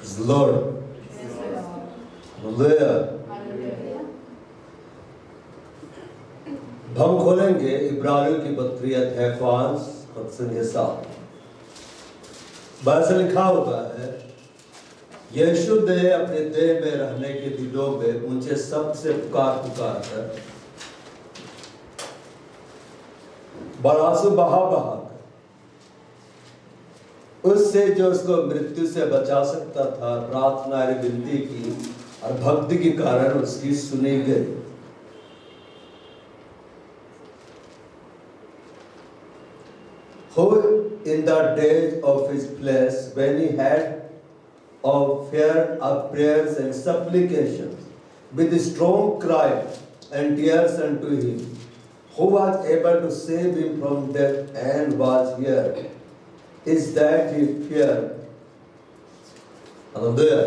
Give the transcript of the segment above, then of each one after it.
Lord. Hallelujah. हम खोलेंगे इब्रानियों की पत्री अध्याय 5 पद 7। बाइबल लिखा हुआ है, यीशु ने अपने देह में रहने के दिनों में मुझे सबसे पुकार कर बड़ासु बहा उससे जो उसको मृत्यु से बचा सकता था प्रार्थना विनती की और भक्ति के कारण उसकी सुनी गई। Who in the days of his flesh, when he had offered up prayers and supplications with strong cry and tears unto him, who was able to save him from death and was here, is that he feared. Hallelujah.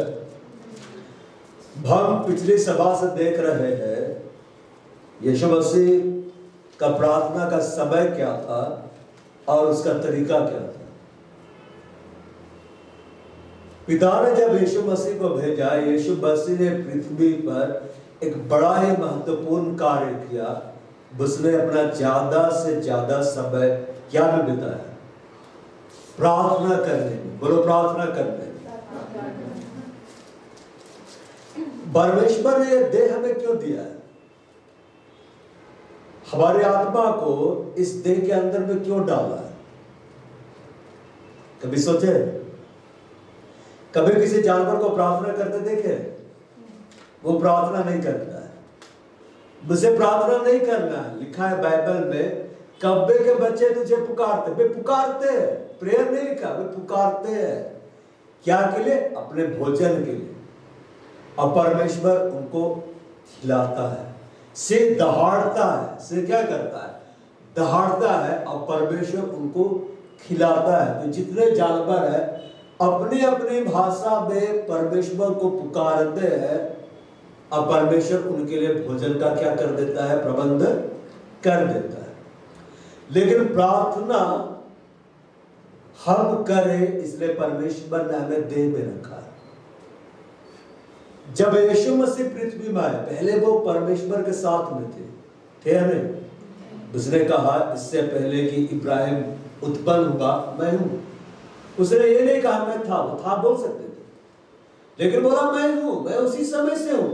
हम पिछली सभा से देख रहे हैं यीशु मसीह का प्रार्थना का समय क्या था और उसका तरीका क्या था। पिता ने जब यीशु मसीह को भेजा, यीशु मसीह ने पृथ्वी पर एक बड़ा ही महत्वपूर्ण कार्य किया। उसने अपना ज्यादा से ज्यादा समय क्या में बिताया? प्रार्थना करने में। बोलो, प्रार्थना करने में। परमेश्वर ने यह देह हमें क्यों दिया है? हमारी आत्मा को इस देह के अंदर में क्यों डाला है? कभी सोचे? कभी किसी जानवर को प्रार्थना करते देखे? वो प्रार्थना नहीं करता है। मुझे प्रार्थना नहीं करना है। लिखा है बाइबल में, कब्बे के बच्चे तुझे पुकारते। वे पुकारते हैं, प्रेयर नहीं लिखा, वे पुकारते हैं। क्या के लिए? अपने भोजन के लिए। और परमेश्वर उनको खिलाता है। सिर दहाड़ता है। सिर क्या करता है? दहाड़ता है। और परमेश्वर उनको खिलाता है। तो जितने जानवर है अपनी अपनी भाषा में परमेश्वर को पुकारते हैं और परमेश्वर उनके लिए भोजन का क्या कर देता है? प्रबंध कर देता है। लेकिन प्रार्थना हम करें, इसलिए परमेश्वर ने हमें देह में रखा है। जब यीशु मसीह पृथ्वी में आए, पहले वो परमेश्वर के साथ में थे नहीं? उसने कहा इससे पहले कि इब्राहिम उत्पन्न हुआ मैं हूं। उसने ये नहीं कहा मैं था, वो था बोल सकते थे, लेकिन बोला मैं हूं, मैं उसी समय से हूं।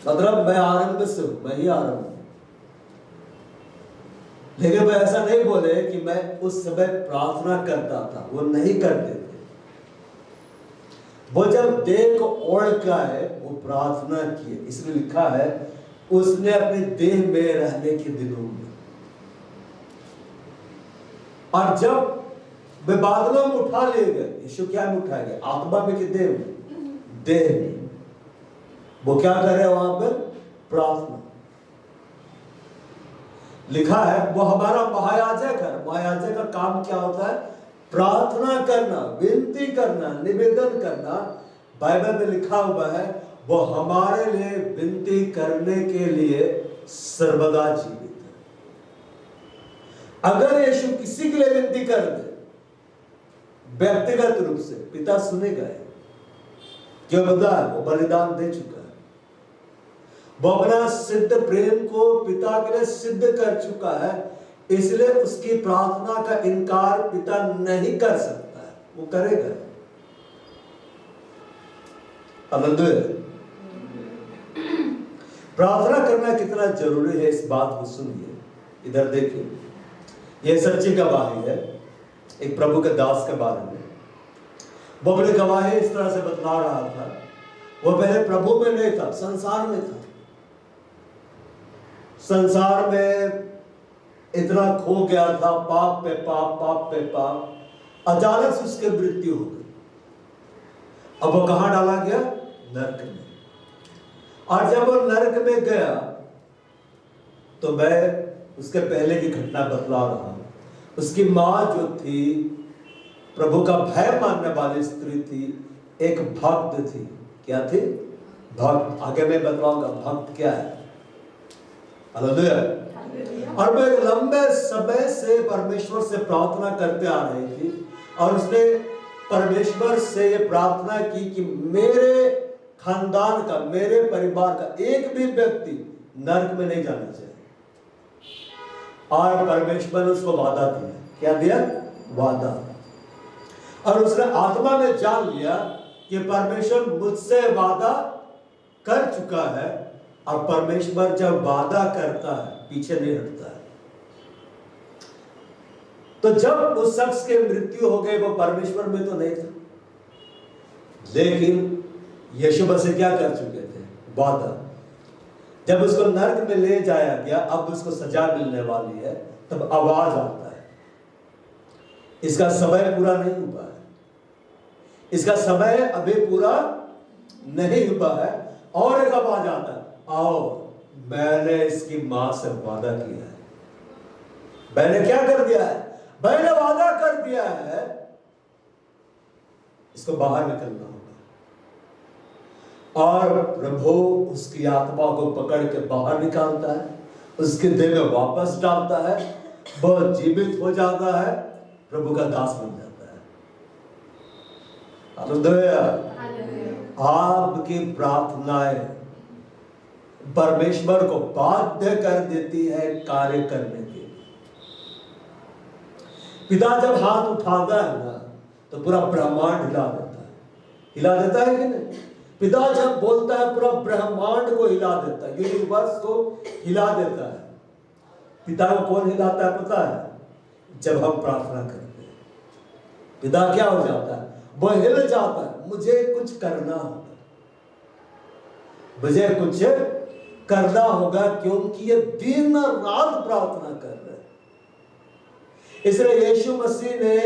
मतलब मैं आरंभ से हूं, मैं ही आरंभ हूं। लेकिन वह ऐसा नहीं बोले कि मैं उस समय प्रार्थना करता था, वो नहीं करते थे। वो जब देह को ओढ़ के आए वो प्रार्थना किए। इसलिए लिखा है उसने अपने देह में रहने के दिनों में। और जब वे बादलों में उठा ले गए, यीशु क्या में उठाए गए? आत्मा में कि देह में? देह में। वो क्या कर रहे हैं वहां पर? प्रार्थना। लिखा है वो हमारा महायाजक है। महायाजक का काम क्या होता है? प्रार्थना करना, विनती करना, निवेदन करना। बाइबल में लिखा हुआ है वो हमारे लिए विनती करने के लिए सर्वदा जीवित है। अगर यीशु किसी के लिए विनती कर दे व्यक्तिगत रूप से, पिता सुनेगा। क्यों? बता है वो बलिदान दे चुका है। वो अपना सिद्ध प्रेम को पिता के लिए सिद्ध कर चुका है। इसलिए उसकी प्रार्थना का इनकार पिता नहीं कर सकता है, वो करेगा। हालेलुया। प्रार्थना करना कितना जरूरी है, इस बात को सुनिए। इधर देखिए, यह सच्ची गवाही है एक प्रभु के दास के बारे में। वो अपनी गवाही इस तरह से बतला रहा था। वो पहले प्रभु में नहीं था, संसार में था। संसार में इतना खो गया था, पाप पे पाप, पाप पे पाप। अचानक से उसकी मृत्यु हो गई। अब वो कहां डाला गया? नरक में। और जब वो नरक में गया तो मैं उसके पहले की घटना बतला रहा हूं। उसकी मां जो थी, प्रभु का भय मानने वाली स्त्री थी, एक भक्त थी। क्या थी? भक्त। आगे मैं बतलाऊंगा भक्त क्या है। हालेलुया। और मैं लंबे समय से परमेश्वर से प्रार्थना करते आ रही थी और उसने परमेश्वर से ये प्रार्थना की कि मेरे खानदान का, मेरे परिवार का एक भी व्यक्ति नरक में नहीं जाना चाहिए। और परमेश्वर ने उसको वादा दिया। क्या दिया? वादा। और उसने आत्मा में जान लिया कि परमेश्वर मुझसे वादा कर चुका है, और परमेश्वर जब वादा करता है पीछे नहीं हटता है। तो जब उस शख्स के मृत्यु हो गई, वो परमेश्वर में तो नहीं था, लेकिन यीशु मसीह क्या कर चुके थे? वादा। जब उसको नरक में ले जाया गया, अब उसको सजा मिलने वाली है, तब आवाज आता है, इसका समय पूरा नहीं हुआ है, इसका समय अभी पूरा नहीं हुआ है। और एक आवाज आता है, आओ, मैंने इसकी मां से वादा किया है। मैंने क्या कर दिया है? मैंने वादा कर दिया है, इसको बाहर निकलना होगा। और प्रभु उसकी आत्मा को पकड़ के बाहर निकालता है, उसके देह में वापस डालता है, वह जीवित हो जाता है, प्रभु का दास बन जाता है। हालेलुया। आपकी प्रार्थनाएं परमेश्वर को बाध्य कर देती है कार्य करने के लिए। पिता जब हाथ उठाता है ना, तो पूरा ब्रह्मांड हिला देता है। हिला देता है कि नहीं? पिता जब बोलता है, पूरा ब्रह्मांड को हिला देता है, यूनिवर्स को हिला देता है। पिता को कौन हिलाता है पता है? जब हम प्रार्थना करते हैं, पिता क्या हो जाता है? वह हिल जाता है। मुझे कुछ करना होगा, मुझे कुछ करना होगा, क्योंकि ये दिन रात प्रार्थना कर रहे हैं। इसलिए यीशु मसीह ने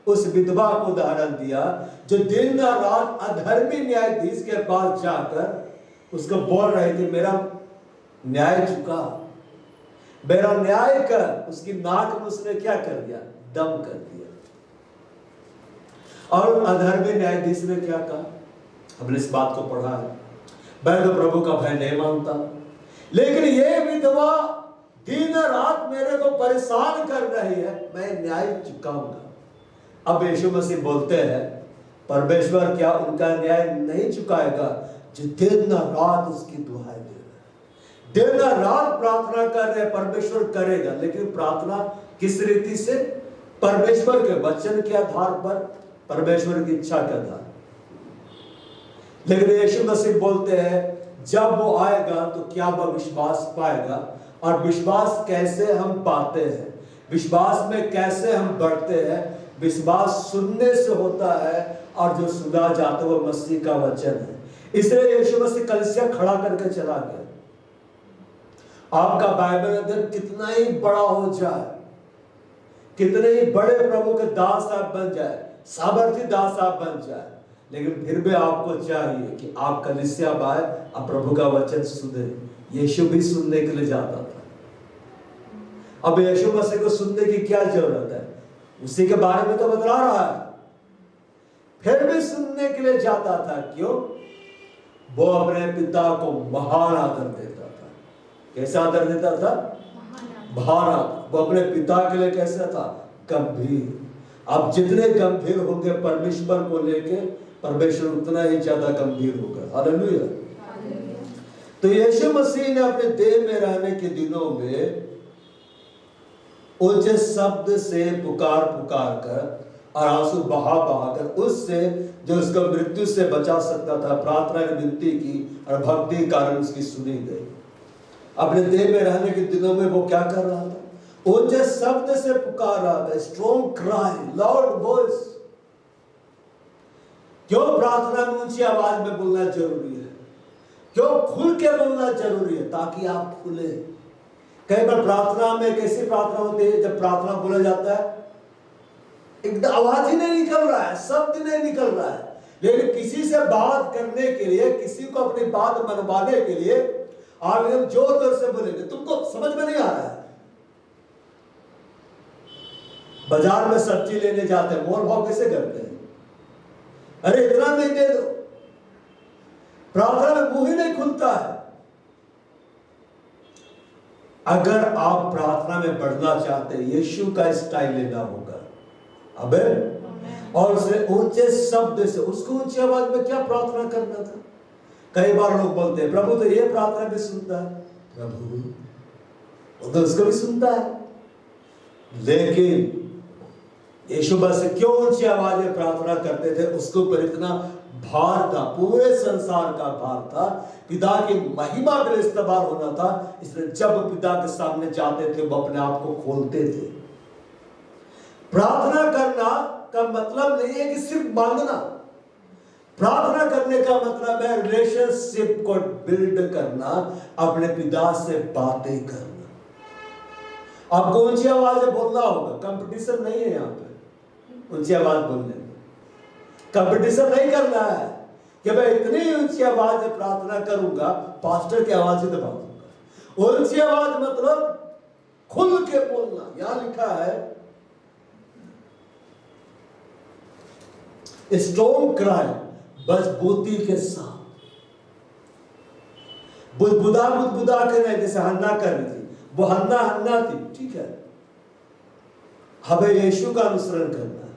उस विधवा को उदाहरण दिया, जो दिन रात अधर्मी न्यायाधीश के पास जाकर उसको बोल रहे थे, मेरा न्याय चुका, मेरा न्याय कर। उसकी नाक में उसने क्या कर दिया? दम कर दिया। और अधर्मी न्यायाधीश ने क्या कहा? हमने इस बात को पढ़ा है, मैं तो प्रभु का भय नहीं मानता, लेकिन ये विधवा दिन रात मेरे को परेशान कर रही है, मैं न्याय चुकाऊंगा। अब यीशु मसीह बोलते हैं, परमेश्वर क्या उनका न्याय नहीं चुकाएगा जो दिन रात उसकी दुहाई दे रहे हैं, दिन रात प्रार्थना कर रहे हैं? परमेश्वर करेगा, लेकिन प्रार्थना किस रीति से? परमेश्वर के वचन के आधार पर, परमेश्वर की इच्छा के आधार। लेकिन यीशु मसीह बोलते हैं, जब वो आएगा तो क्या वह विश्वास पाएगा? और विश्वास कैसे हम पाते हैं? विश्वास में कैसे हम बढ़ते हैं? विश्वास सुनने से होता है, और जो सुना जाता है वो मसीह का वचन है। इसलिए यीशु मसीह कलीसिया खड़ा करके चला गया। आपका बाइबल अगर कितना ही बड़ा हो जाए, कितने ही बड़े प्रभु के दास आप बन जाए, सामर्थी दास आप बन जाए, लेकिन फिर भी आपको चाहिए कि आप कलीसिया आए, आप प्रभु का वचन सुने। यीशु भी सुनने के लिए जाता था। अब यीशु मसीह को सुनने की क्या जरूरत है? उसी के बारे में तो बतला रहा है। फिर भी सुनने के लिए जाता था। क्यों? वो अपने पिता को महान आदर देता था। कैसा आदर देता था? महान आदर। वो अपने पिता के लिए कैसा था? गंभीर। आप जितने गंभीर होंगे परमेश्वर को लेके, परमेश्वर उतना ही ज्यादा गंभीर होगा। हालेलुया। तो यीशु मसीह ने अपने देह में रहने के दिनों में ऊंचे शब्द से पुकार पुकार कर और आंसू बहा बहा कर उससे जो उसको मृत्यु से बचा सकता था, प्रार्थना की विनती की, और भक्ति के कारण उसकी सुनी गई। अपने देह में रहने के दिनों में वो क्या कर रहा था? ऊंचे शब्द से पुकार रहा था। Strong cry, loud voice. क्यों प्रार्थना में ऊंची आवाज में बोलना जरूरी है? क्यों खुल के बोलना जरूरी है? ताकि आप खुले। कई बार प्रार्थना में कैसी प्रार्थना होती है, जब प्रार्थना बोला जाता है एकदम आवाज ही नहीं निकल रहा है, शब्द नहीं निकल रहा है, लेकिन किसी से बात करने के लिए, किसी को अपनी बात मनवाने के लिए आप एकदम जोर जोर से बोलेंगे, तुमको समझ में नहीं आ रहा है। बाजार में सब्जी लेने जाते हैं, मोल भाव कैसे करते हैं? अरे इतना नहीं दे दो। प्रार्थना में मुंह ही नहीं खुलता है। अगर आप प्रार्थना में बढ़ना चाहते हैं, यीशु का स्टाइल लेना होगा। अबे और उसे ऊंचे शब्द से, उसको ऊंची आवाज में क्या प्रार्थना करना था। कई बार लोग बोलते हैं प्रभु तो ये प्रार्थना भी सुनता है, प्रभु वो तो उसको भी सुनता है, लेकिन यीशु मसीह क्यों ऊंची आवाज में प्रार्थना करते थे? उसके ऊपर इतना भार था, पूरे संसार का भार था, पिता की महिमा के लिए इस्तेमाल होना था। इसलिए जब पिता के सामने जाते थे वो अपने आप को खोलते थे। प्रार्थना करना का मतलब नहीं है कि सिर्फ मांगना। प्रार्थना करने का मतलब है रिलेशनशिप को बिल्ड करना, अपने पिता से बातें करना। आपको ऊंची आवाज में बोलना होगा, कंपटीशन नहीं है यहाँ पे ऊंची आवाज बोलने में। कंपटीशन नहीं करना है कि मैं इतनी ऊंची आवाज में प्रार्थना करूंगा, पास्टर की आवाज से दबा दूंगा। ऊंची आवाज मतलब खुल के बोलना। यहां लिखा है स्ट्रॉन्ग क्राई, मजबूती के साथ, बुदबुदा बुदबुदा के नहीं, जैसे हन्ना कर रही थी, वो हन्ना थी, ठीक है। हमें यीशु का अनुसरण करना है।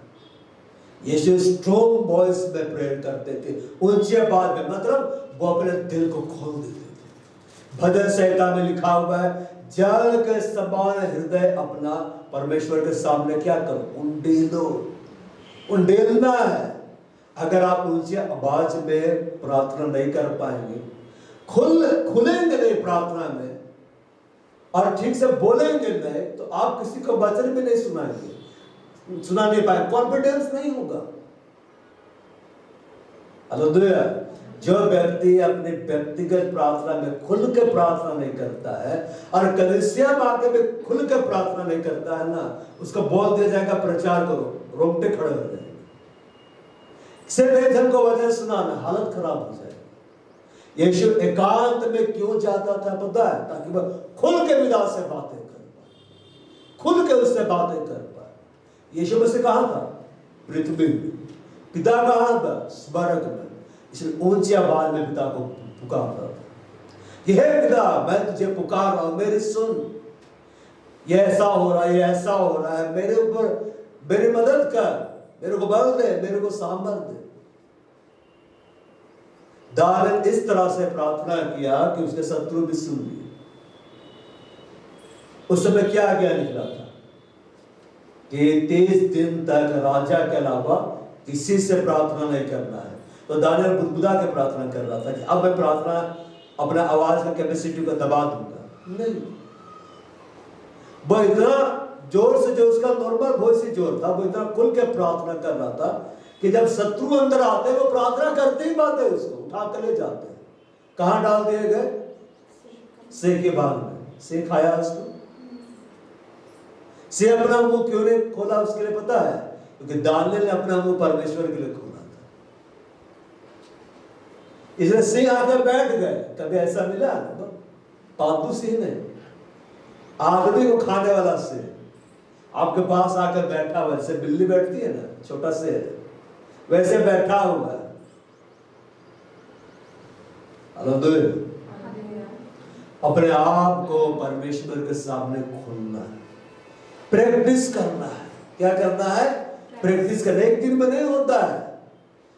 यीशु स्ट्रॉन्ग वॉइस में प्रेयर करते थे, ऊंची आवाज में, मतलब वो अपने दिल को खोल देते थे। भजन संहिता में लिखा हुआ है, जल के समान हृदय अपना परमेश्वर के सामने क्या करो, उंडेलो। उंडेलना है। अगर आप ऊंची आवाज में प्रार्थना नहीं कर पाएंगे, खुलेंगे नहीं प्रार्थना में और ठीक से बोलेंगे नहीं, तो आप किसी को वचन भी नहीं सुना नहीं पाएंगे, कॉन्फिडेंस नहीं होगा। हालेलुया। जो व्यक्ति अपनी व्यक्तिगत प्रार्थना में खुल के प्रार्थना नहीं करता है और कलीसिया मार्ग में खुल के प्रार्थना नहीं करता है ना, उसको बोल दिया जाएगा प्रचार करो, रोंगटे खड़े हो जाएंगे। सिर्फ एक जन को वचन सुनाना, हालत खराब हो जाएगी। यीशु एकांत में क्यों जाता था पता है? ताकि वह खुल के पिता से बातें कर पाए, खुल के उससे बातें कर पाए। यीशु मसीह कहां था? पृथ्वी में। पिता कहां था? स्वर्ग में। इसलिए ऊंची आवाज में पिता को पुकारता था कि हे पिता, मैं तुझे पुकार रहा हूं, मेरी सुन। ये ऐसा हो रहा है, ये ऐसा हो रहा है, मेरे ऊपर मेरी मदद कर, मेरे को बल दे, मेरे को सामर्थ दे। दाऊद इस तरह से प्रार्थना किया कि उसके शत्रु भी सुन लिए। उस समय क्या आज्ञा निकला था कि 30 दिन तक राजा के अलावा किसी से प्रार्थना नहीं करना है। तो दानियल बुदबुदा के प्रार्थना कर रहा था कि अब मैं प्रार्थना अपना आवाज का कैपेसिटी को दबा दूंगा, नहीं। वो इतना जोर से, जो उसका नॉर्मल वॉइस ही जोर था, वो इतना खुल के प्रार्थना कर रहा था कि जब शत्रु अंदर आते वो प्रार्थना करते ही पाते, उसको उठा कर ले जाते। कहां डाल दिए गए? सिंह के बाग में। सिंह खाया उसको। सिंह अपना मुंह क्यों नहीं खोला उसके लिए पता है? क्योंकि दानियल ने अपना मुंह परमेश्वर के लिए खोला था। इसलिए सिंह आकर बैठ गए। कभी ऐसा मिला ना? पालतू सिंह ने, आदमी को खाने वाला सिंह आपके पास आकर बैठा हुआ, जैसे बिल्ली बैठती है ना, छोटा से वैसे बैठा हुआ है। अपने आप को परमेश्वर के सामने खोलना है, प्रैक्टिस करना है। क्या करना है? प्रैक्टिस करना। एक दिन में नहीं होता है।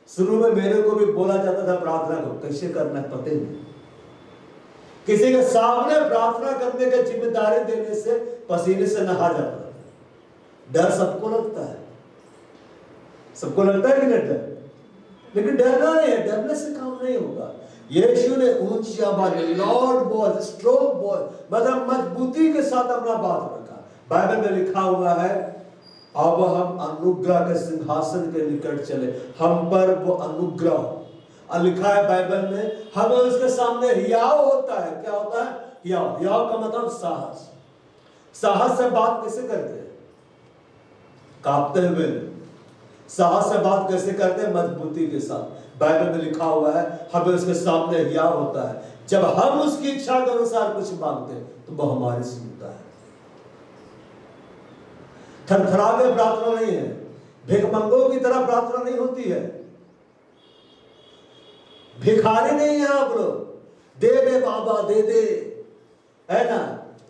शुरू में मेरे को भी बोला जाता था प्रार्थना को कैसे करना है, पता नहीं। किसी के सामने प्रार्थना करने की जिम्मेदारी देने से पसीने से नहा जाता था। डर सबको लगता है, सबको लगता है कि नहीं डर, लेकिन डरना नहीं है, डरने से काम नहीं होगा। यीशु ने ऊंची आवाज में, लॉर्ड वॉइस, स्ट्रॉन्ग वॉइस, मतलब मजबूती के साथ अपना बात रखा। बाइबल में लिखा हुआ है, अब हम अनुग्रह के सिंहासन के निकट चले, हम पर वो अनुग्रह। और लिखा है बाइबल में, हमें उसके सामने हियाव होता है। क्या होता है? हियाव। हियाव का मतलब साहस। साहस से बात कैसे करते हैं? कांपते हुए। साहस से बात कैसे करते हैं? मजबूती के साथ। बाइबल में लिखा हुआ है, हमें उसके सामने हियाव होता है। जब हम उसकी इच्छा के अनुसार कुछ मांगते हैं तो वो हमारी सुनता है। थरथरा के प्रार्थना नहीं है, भिखमंगों की तरह प्रार्थना नहीं होती है। भिखारी नहीं है आप लोग, दे दे बाबा दे दे, है ना।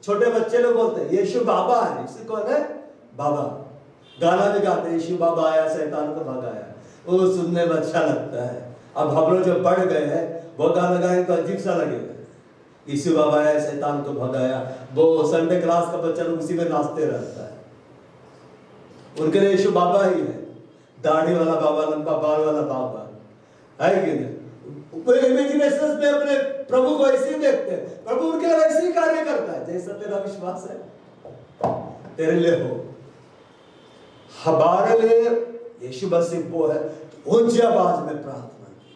छोटे बच्चे लोग बोलते हैं यीशु बाबा है। इससे कौन है? बाबा। गाना भी गाते हैं, यीशु बाबा आया शैतान को भगाया, वो सुनने में अच्छा लगता है। अब हम लोग जब बढ़ गए हैं वो गाना गाएं तो अजीब सा लगेगा। यीशु बाबा आया शैतान को भगाया, वो संडे क्लास का बच्चा लोग उसी में नाचते रहता है। उनके लिए यीशु बाबा ही है, दाढ़ी वाला बाबा, लंबा बाल वाला बाबा, है कि नहीं? इमेजिनेशन में अपने प्रभु को ऐसे ही देखते हैं, प्रभु उनके लिए वैसे ही कार्य करता है जैसा तेरा विश्वास है तेरे लिए हो। हमारे लिए यीशु मसीह वो है। ऊंची आवाज में प्रार्थना की,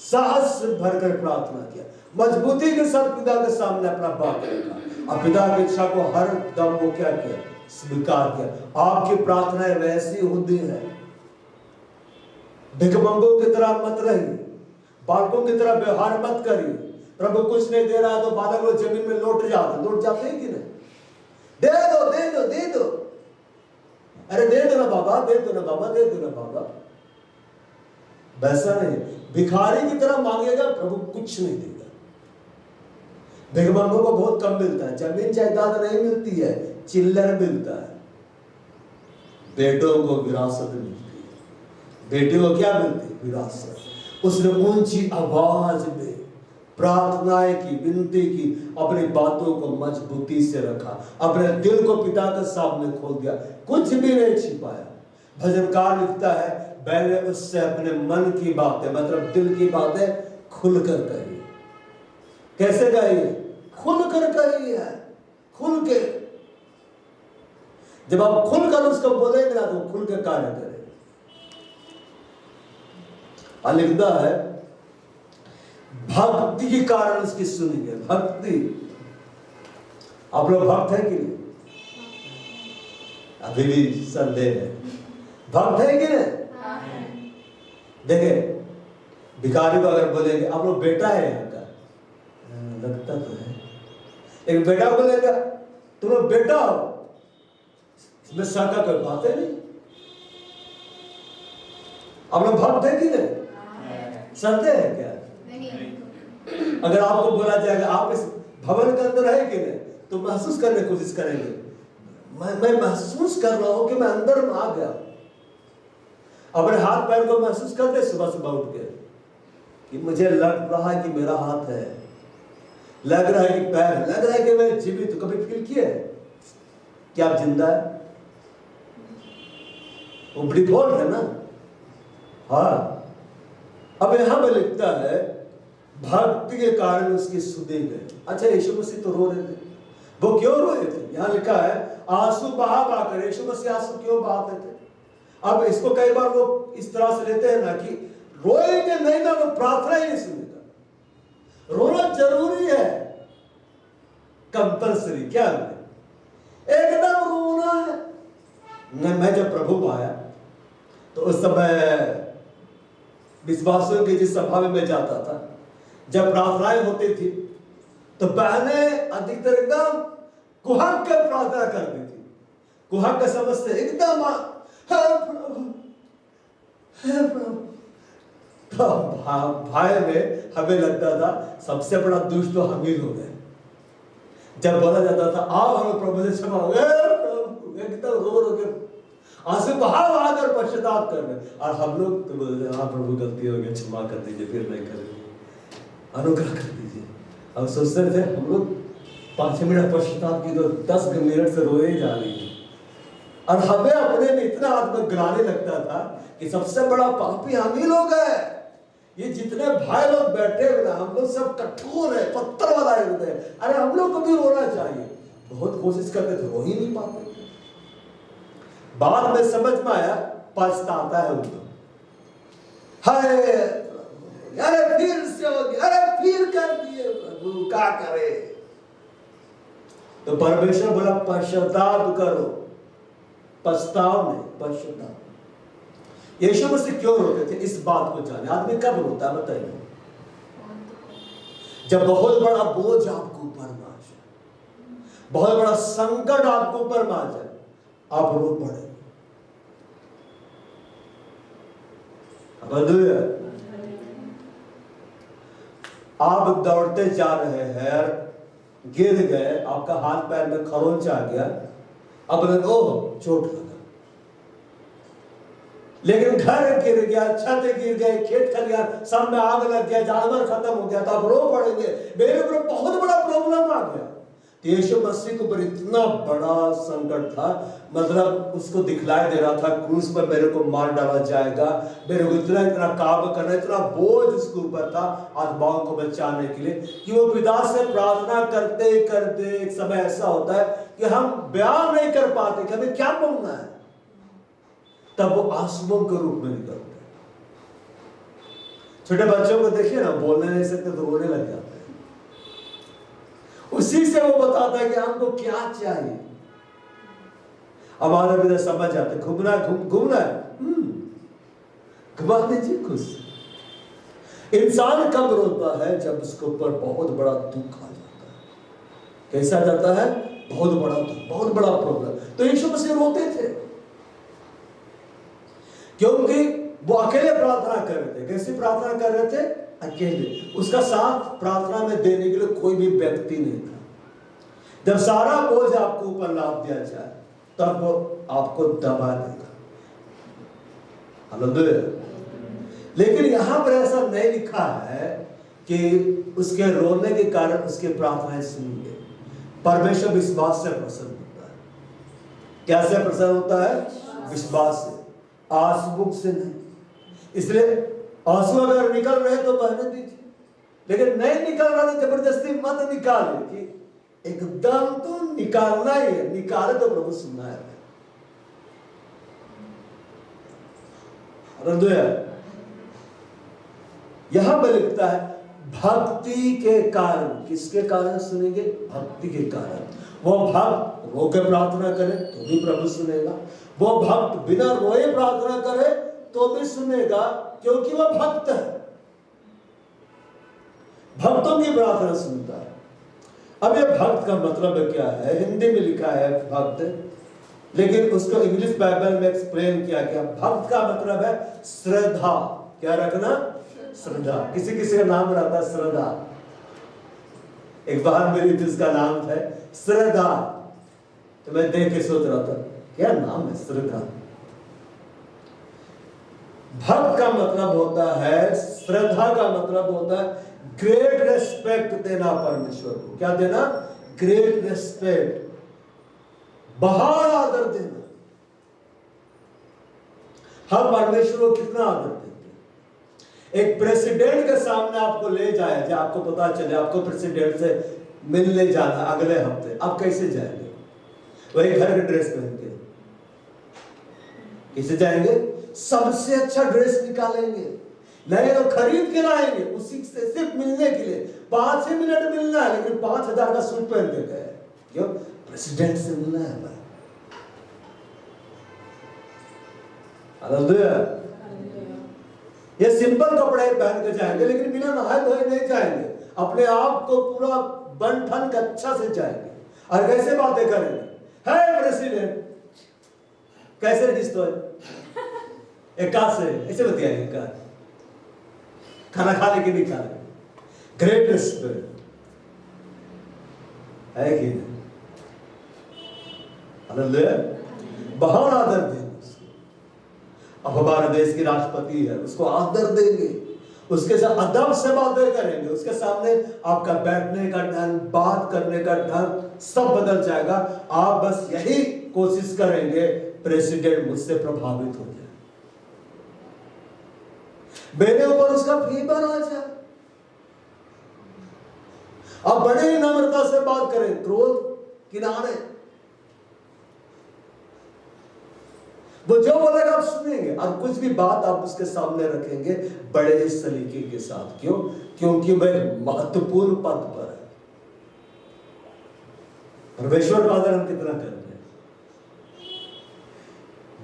साहस से भरकर प्रार्थना किया, मजबूती के साथ पिता के सामने अपना बात रखा, और पिता की इच्छा को हर दम वो क्या किया, स्वीकार किया। आपकी प्रार्थनाएं वैसी होती है, भिखमंगों की तरह मत रहिए, बालकों की तरह व्यवहार मत करिए। प्रभु कुछ नहीं दे रहा तो बालक लोग जमीन में लौट जाते हैं कि नहीं? दे दो दे दो दे दो, अरे दे दो ना बाबा, दे दो ना बाबा, दे दो ना बाबा। वैसा नहीं, भिखारी की तरह मांगेगा प्रभु कुछ नहीं देगा। भिखमंगों को बहुत कम मिलता है, जमीन जायदाद नहीं मिलती है, चिल्लर मिलता है। बेटों को विरासत मिलती है, बेटियों को क्या मिलती है? विरासत। उसने ऊंची आवाज में प्रार्थनाएं की, विनती की, अपनी बातों को मजबूती से रखा, अपने दिल को पिता के सामने खोल दिया, कुछ भी नहीं छिपाया। भजनकार लिखता है, मैंने उससे अपने मन की बातें, मतलब दिल की बातें खुलकर कही। कैसे कही? खुलकर कही है, खुल के। जब आप खुलकर उसको बोलेंगे ना तो खुल के कार्य करें। लिखता है, भक्ति के कारण उसकी सुनी गई। भक्ति, आप लोग भक्त है कि नहीं? अभी भी संदेह है, भक्त है कि नहीं? देखे, भिखारी को अगर बोलेंगे आप लोग बेटा है यहाँ का, लगता तो है, एक बेटा को बोलेगा तुम लोग बेटा हो, इसमें शक का कोई बात है नहीं। आप लोग भक्त है कि नहीं? संदेह है क्या? नहीं। अगर आपको बोला जाएगा आप इस भवन के अंदर है कि नहीं, तो महसूस करने की कोशिश करेंगे, मैं महसूस कर रहा हूं कि मैं अंदर में आ गया। अपने हाथ पैर को महसूस करते सुबह सुबह उठ के कि मुझे लग रहा है कि मेरा हाथ है, लग रहा है कि पैर है, लग रहा है कि मैं जीवित। तो कभी फील किया है कि आप जिंदा है? वो डिफॉल्ट है ना। हाँ, अब यहां पर लिखता है, भक्ति के कारण उसकी सुधी गई। अच्छा, यीशु मसीह तो रो रहे थे, वो क्यों रो रहे थे? यहां लिखा है, आंसू बहा कर। यीशु मसीह आंसू क्यों बहाते थे? अब इसको कई बार वो इस तरह से लेते हैं ना कि रोएंगे नहीं ना तो प्रार्थना ही नहीं सुनेगा। रोना जरूरी है, कंपल्सरी। क्या एकदम रोना है? मैं जब प्रभु आया तो उस समय विश्वासियों की जिस सभा में मैं जाता था, जब प्रार्थनाएं होती थी तो बहनें अधिकतर एकदम कुहक के प्रार्थना करती थी। कुहक का समझ से एकदम भाई में हमें लगता था सबसे बड़ा दुष्ट तो हम ही लोग हैं। जब बोला जाता था आओ हमें प्रभु से क्षमा हो, एकदम रो रो के आंसू बहा कर पश्चाताप कर रहे, और हम लोग तो बोलते हाँ प्रभु गलती हो गई, क्षमा कर दीजिए, फिर नहीं करेंगे, अनुग्रह कर दीजिए। अब सोचते थे हम लोग 5 मिनट पश्चाताप की तो 10 मिनट से रोए जा रही है। और हमें अपने में इतना आत्मग्लानि लगता था कि सबसे बड़ा पापी हम ही लोग हैं। ये जितने भाई लोग बैठे हुए ना, हम लोग सब कठोर है, पत्थर वाला हृदय। अरे हम लोग को भी रोना चाहिए। बहुत कोशिश करते थे, रो ही नहीं पाते। बाद में समझ में आया, पछताता है उनको, हाय अरे फिर से हो गया, अरे फिर कर दिए प्रभु, क्या करे? तो परमेश्वर बोला पश्चाताप करो, पछताओ नहीं, पश्चाताप। यीशु मसीह क्यों रोते थे? इस बात को जाने। आदमी कब रोता है बताइए? जब बहुत बड़ा बोझ आपको ऊपर आ जाए, बहुत बड़ा संकट आपको ऊपर आ जाए, आप रो पड़े। आप दौड़ते जा रहे हैं, गिर गए, आपका हाथ पैर में खरोंच आ गया, अब ओह चोट लगा, लेकिन घर गिर गया, छत गिर गए, खेत खलियान सब में आग लग गया, जानवर खत्म हो गया, तो आप रो पड़ेंगे मेरे ऊपर बहुत बड़ा प्रॉब्लम आ गया। तो यीशु मसीह के ऊपर इतना बड़ा संकट था, मतलब उसको दिखलाई दे रहा था क्रूस पर मेरे को मार डाला जाएगा, मेरे को इतना इतना काम करना, इतना बोझ उसके ऊपर था आत्माओं को बचाने के लिए, कि वो पिता से प्रार्थना करते करते एक समय ऐसा होता है कि हम बयान नहीं कर पाते कि हमें क्या बोलना है, तब वो आंसुओं के रूप में निकलते हैं। छोटे बच्चों को देखिए ना, बोलने नहीं सकते तो रोने लग जाते हैं। उसी से वो बताता है कि हमको क्या चाहिए। हमारे पिता समझ जाते, घूमना घूमना है, घुमा दीजिए खुश। इंसान कब रोता है? जब उसके ऊपर बहुत बड़ा दुख आ जाता है। कैसा जाता है? बहुत बड़ा दुख, बहुत बड़ा प्रॉब्लम। तो यीशु मसीह रोते थे क्योंकि वो अकेले प्रार्थना कर रहे थे। कैसे प्रार्थना कर रहे थे? अकेले। उसका साथ प्रार्थना में देने के लिए कोई भी व्यक्ति नहीं था। जब सारा बोझ आपको ऊपर लाद दिया जाए तब वो आपको दबा देगा। हालेलुया। लेकिन यहां पर ऐसा नहीं लिखा है कि उसके रोने के कारण उसके प्रार्थनाएं सुनी गई। परमेश्वर विश्वास से प्रसन्न होता है। क्या से प्रसन्न होता है? विश्वास से, आंसू से नहीं। इसलिए आंसू अगर निकल रहे तो बहने दीजिए, लेकिन नहीं निकल रहा तो जबरदस्ती मत निकालिए, कि एकदम तो निकालना ही है। निकाले तो प्रभु सुनना है। यहां पर लिखता है भक्ति के कारण। किसके कारण सुनेंगे? भक्ति के कारण। वो भक्त रो के प्रार्थना करे तो भी प्रभु सुनेगा। वो भक्त बिना रोए प्रार्थना करे तो भी सुनेगा, क्योंकि वह भक्त है। भक्तों की प्रार्थना सुनता है। अब ये भक्त का मतलब क्या है? हिंदी में लिखा है भक्त, लेकिन उसको इंग्लिश बाइबल में एक्सप्लेन किया गया। भक्त का मतलब है श्रद्धा। क्या रखना? श्रद्धा। किसी किसी का नाम रहता है श्रद्धा। एक बार मेरी जिसका नाम था श्रद्धा, तो मैं देख के सोच रहा था क्या नाम है श्रद्धा। भक्त का मतलब होता है, श्रद्धा का मतलब होता है ग्रेट रेस्पेक्ट देना परमेश्वर को। क्या देना? ग्रेट रेस्पेक्ट, बहार आदर देना। हम परमेश्वर को कितना आदर देते हैं? एक प्रेसिडेंट के सामने आपको ले जाए, जब आपको पता चले आपको प्रेसिडेंट से मिलने जाना अगले हफ्ते, आप कैसे जाएंगे? वही घर के ड्रेस पहन के। कैसे जाएंगे? सबसे अच्छा ड्रेस निकालेंगे, नए तो खरीद के लाएंगे, उसी से सिर्फ मिलने के लिए। 5-6 मिनट मिलना है, लेकिन 5,000 का सूट पहन के गए। क्यों? प्रेसिडेंट से मिलना है भाई। हालेलुया। ये सिंपल कपड़े पहन के जाएंगे, लेकिन बिना नहाए धोए नहीं जाएंगे। अपने आप को पूरा बन ठन के अच्छा से जाएंगे। और कैसे बातें करेंगे? है प्रेसिडेंट, कैसे रजिस्टर एक से ऐसे बताइए का खाना खा ले कि नहीं खा ले। ग्रेट रिस्पेक्ट है कि नहीं? हालेलुया। बहुत आदर देंगे उसको। अब हमारे देश की राष्ट्रपति है, उसको आदर देंगे, उसके साथ अदब से बातें करेंगे। उसके सामने आपका बैठने का ढंग, बात करने का ढंग सब बदल जाएगा। आप बस यही कोशिश करेंगे प्रेसिडेंट मुझसे प्रभावित हो जाए, मेरे ऊपर उसका फेवर आ जाए। आप बड़े ही नम्रता से बात करें, क्रोध किनारे। वो जो बोलेगा आप सुनेंगे, और कुछ भी बात आप उसके सामने रखेंगे बड़े ही सलीके के साथ। क्यों? क्योंकि वह महत्वपूर्ण पद पर है। परमेश्वर का आदर हम कितना करते हैं?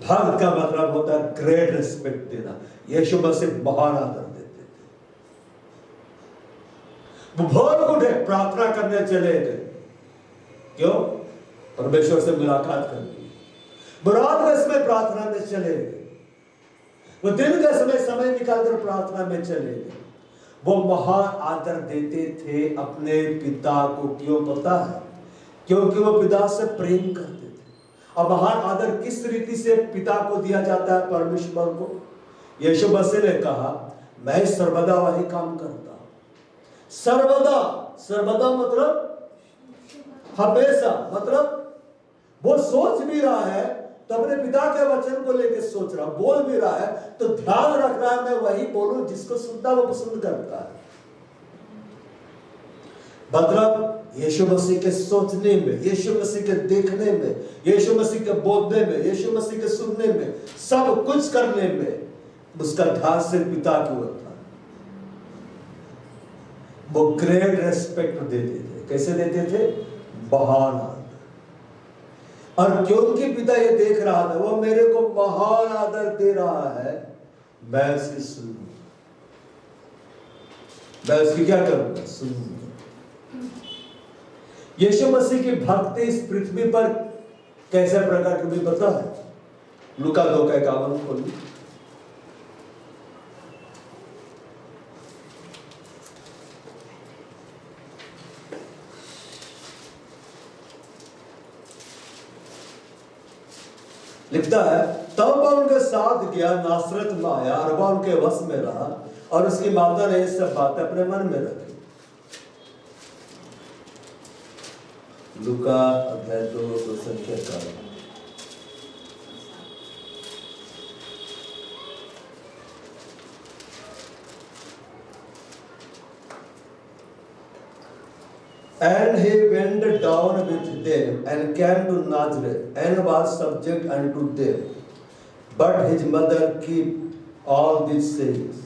भक्त का मतलब होता है ग्रेट रिस्पेक्ट देना। यीशु मसीह महान आदर देते थे। वो भोर उठे प्रार्थना करने चले गए। क्यों? परमेश्वर से मुलाकात करनी। वो रात के समय प्रार्थना में चले गए, वो दिन के समय निकालकर प्रार्थना में चले गए। वो महान आदर देते थे अपने पिता को। क्यों पता है? क्योंकि वो पिता से प्रेम करते थे। अब महान आदर किस रीति से पिता को दिया जाता है? परमेश्वर को। यीशु मसीह ने कहा, मैं सर्वदा वही काम करता हूं। सर्वदा, सर्वदा मतलब हमेशा, मतलब वो सोच भी रहा है तो अपने पिता के वचन को लेकर सोच रहा, बोल भी रहा है तो ध्यान रख रहा है मैं वही बोलूं जिसको सुनना वो पसंद करता है। मतलब यीशु मसीह के सोचने में, यीशु मसीह के देखने में, यीशु मसीह के बोलने में, यीशु मसीह के सुनने में, सब कुछ करने में उसका ध्यान सिर्फ पिता की ओर था। वो ग्रेट रेस्पेक्ट देते थे। कैसे देते थे? महान आदर। और क्योंकि पिता ये देख रहा था वो मेरे को महान आदर दे रहा है, मैं उसकी सुनूंगा, मैं उसकी क्या करूंगा? सुनूंगा। यीशु मसीह की भक्ति इस पृथ्वी पर कैसे प्रकट हुई पता है? लूका 2:51 खोलिए। लिखता है, तब वह उनके साथ गया, नासरत में आया और वह उनके वश में रहा और उसकी माता ने ये सब बातें अपने मन में रखी। लूका अध्याय 2 संख्या 4। And he went down with them and came to Nazareth and was subject unto them. But his mother kept all these sayings.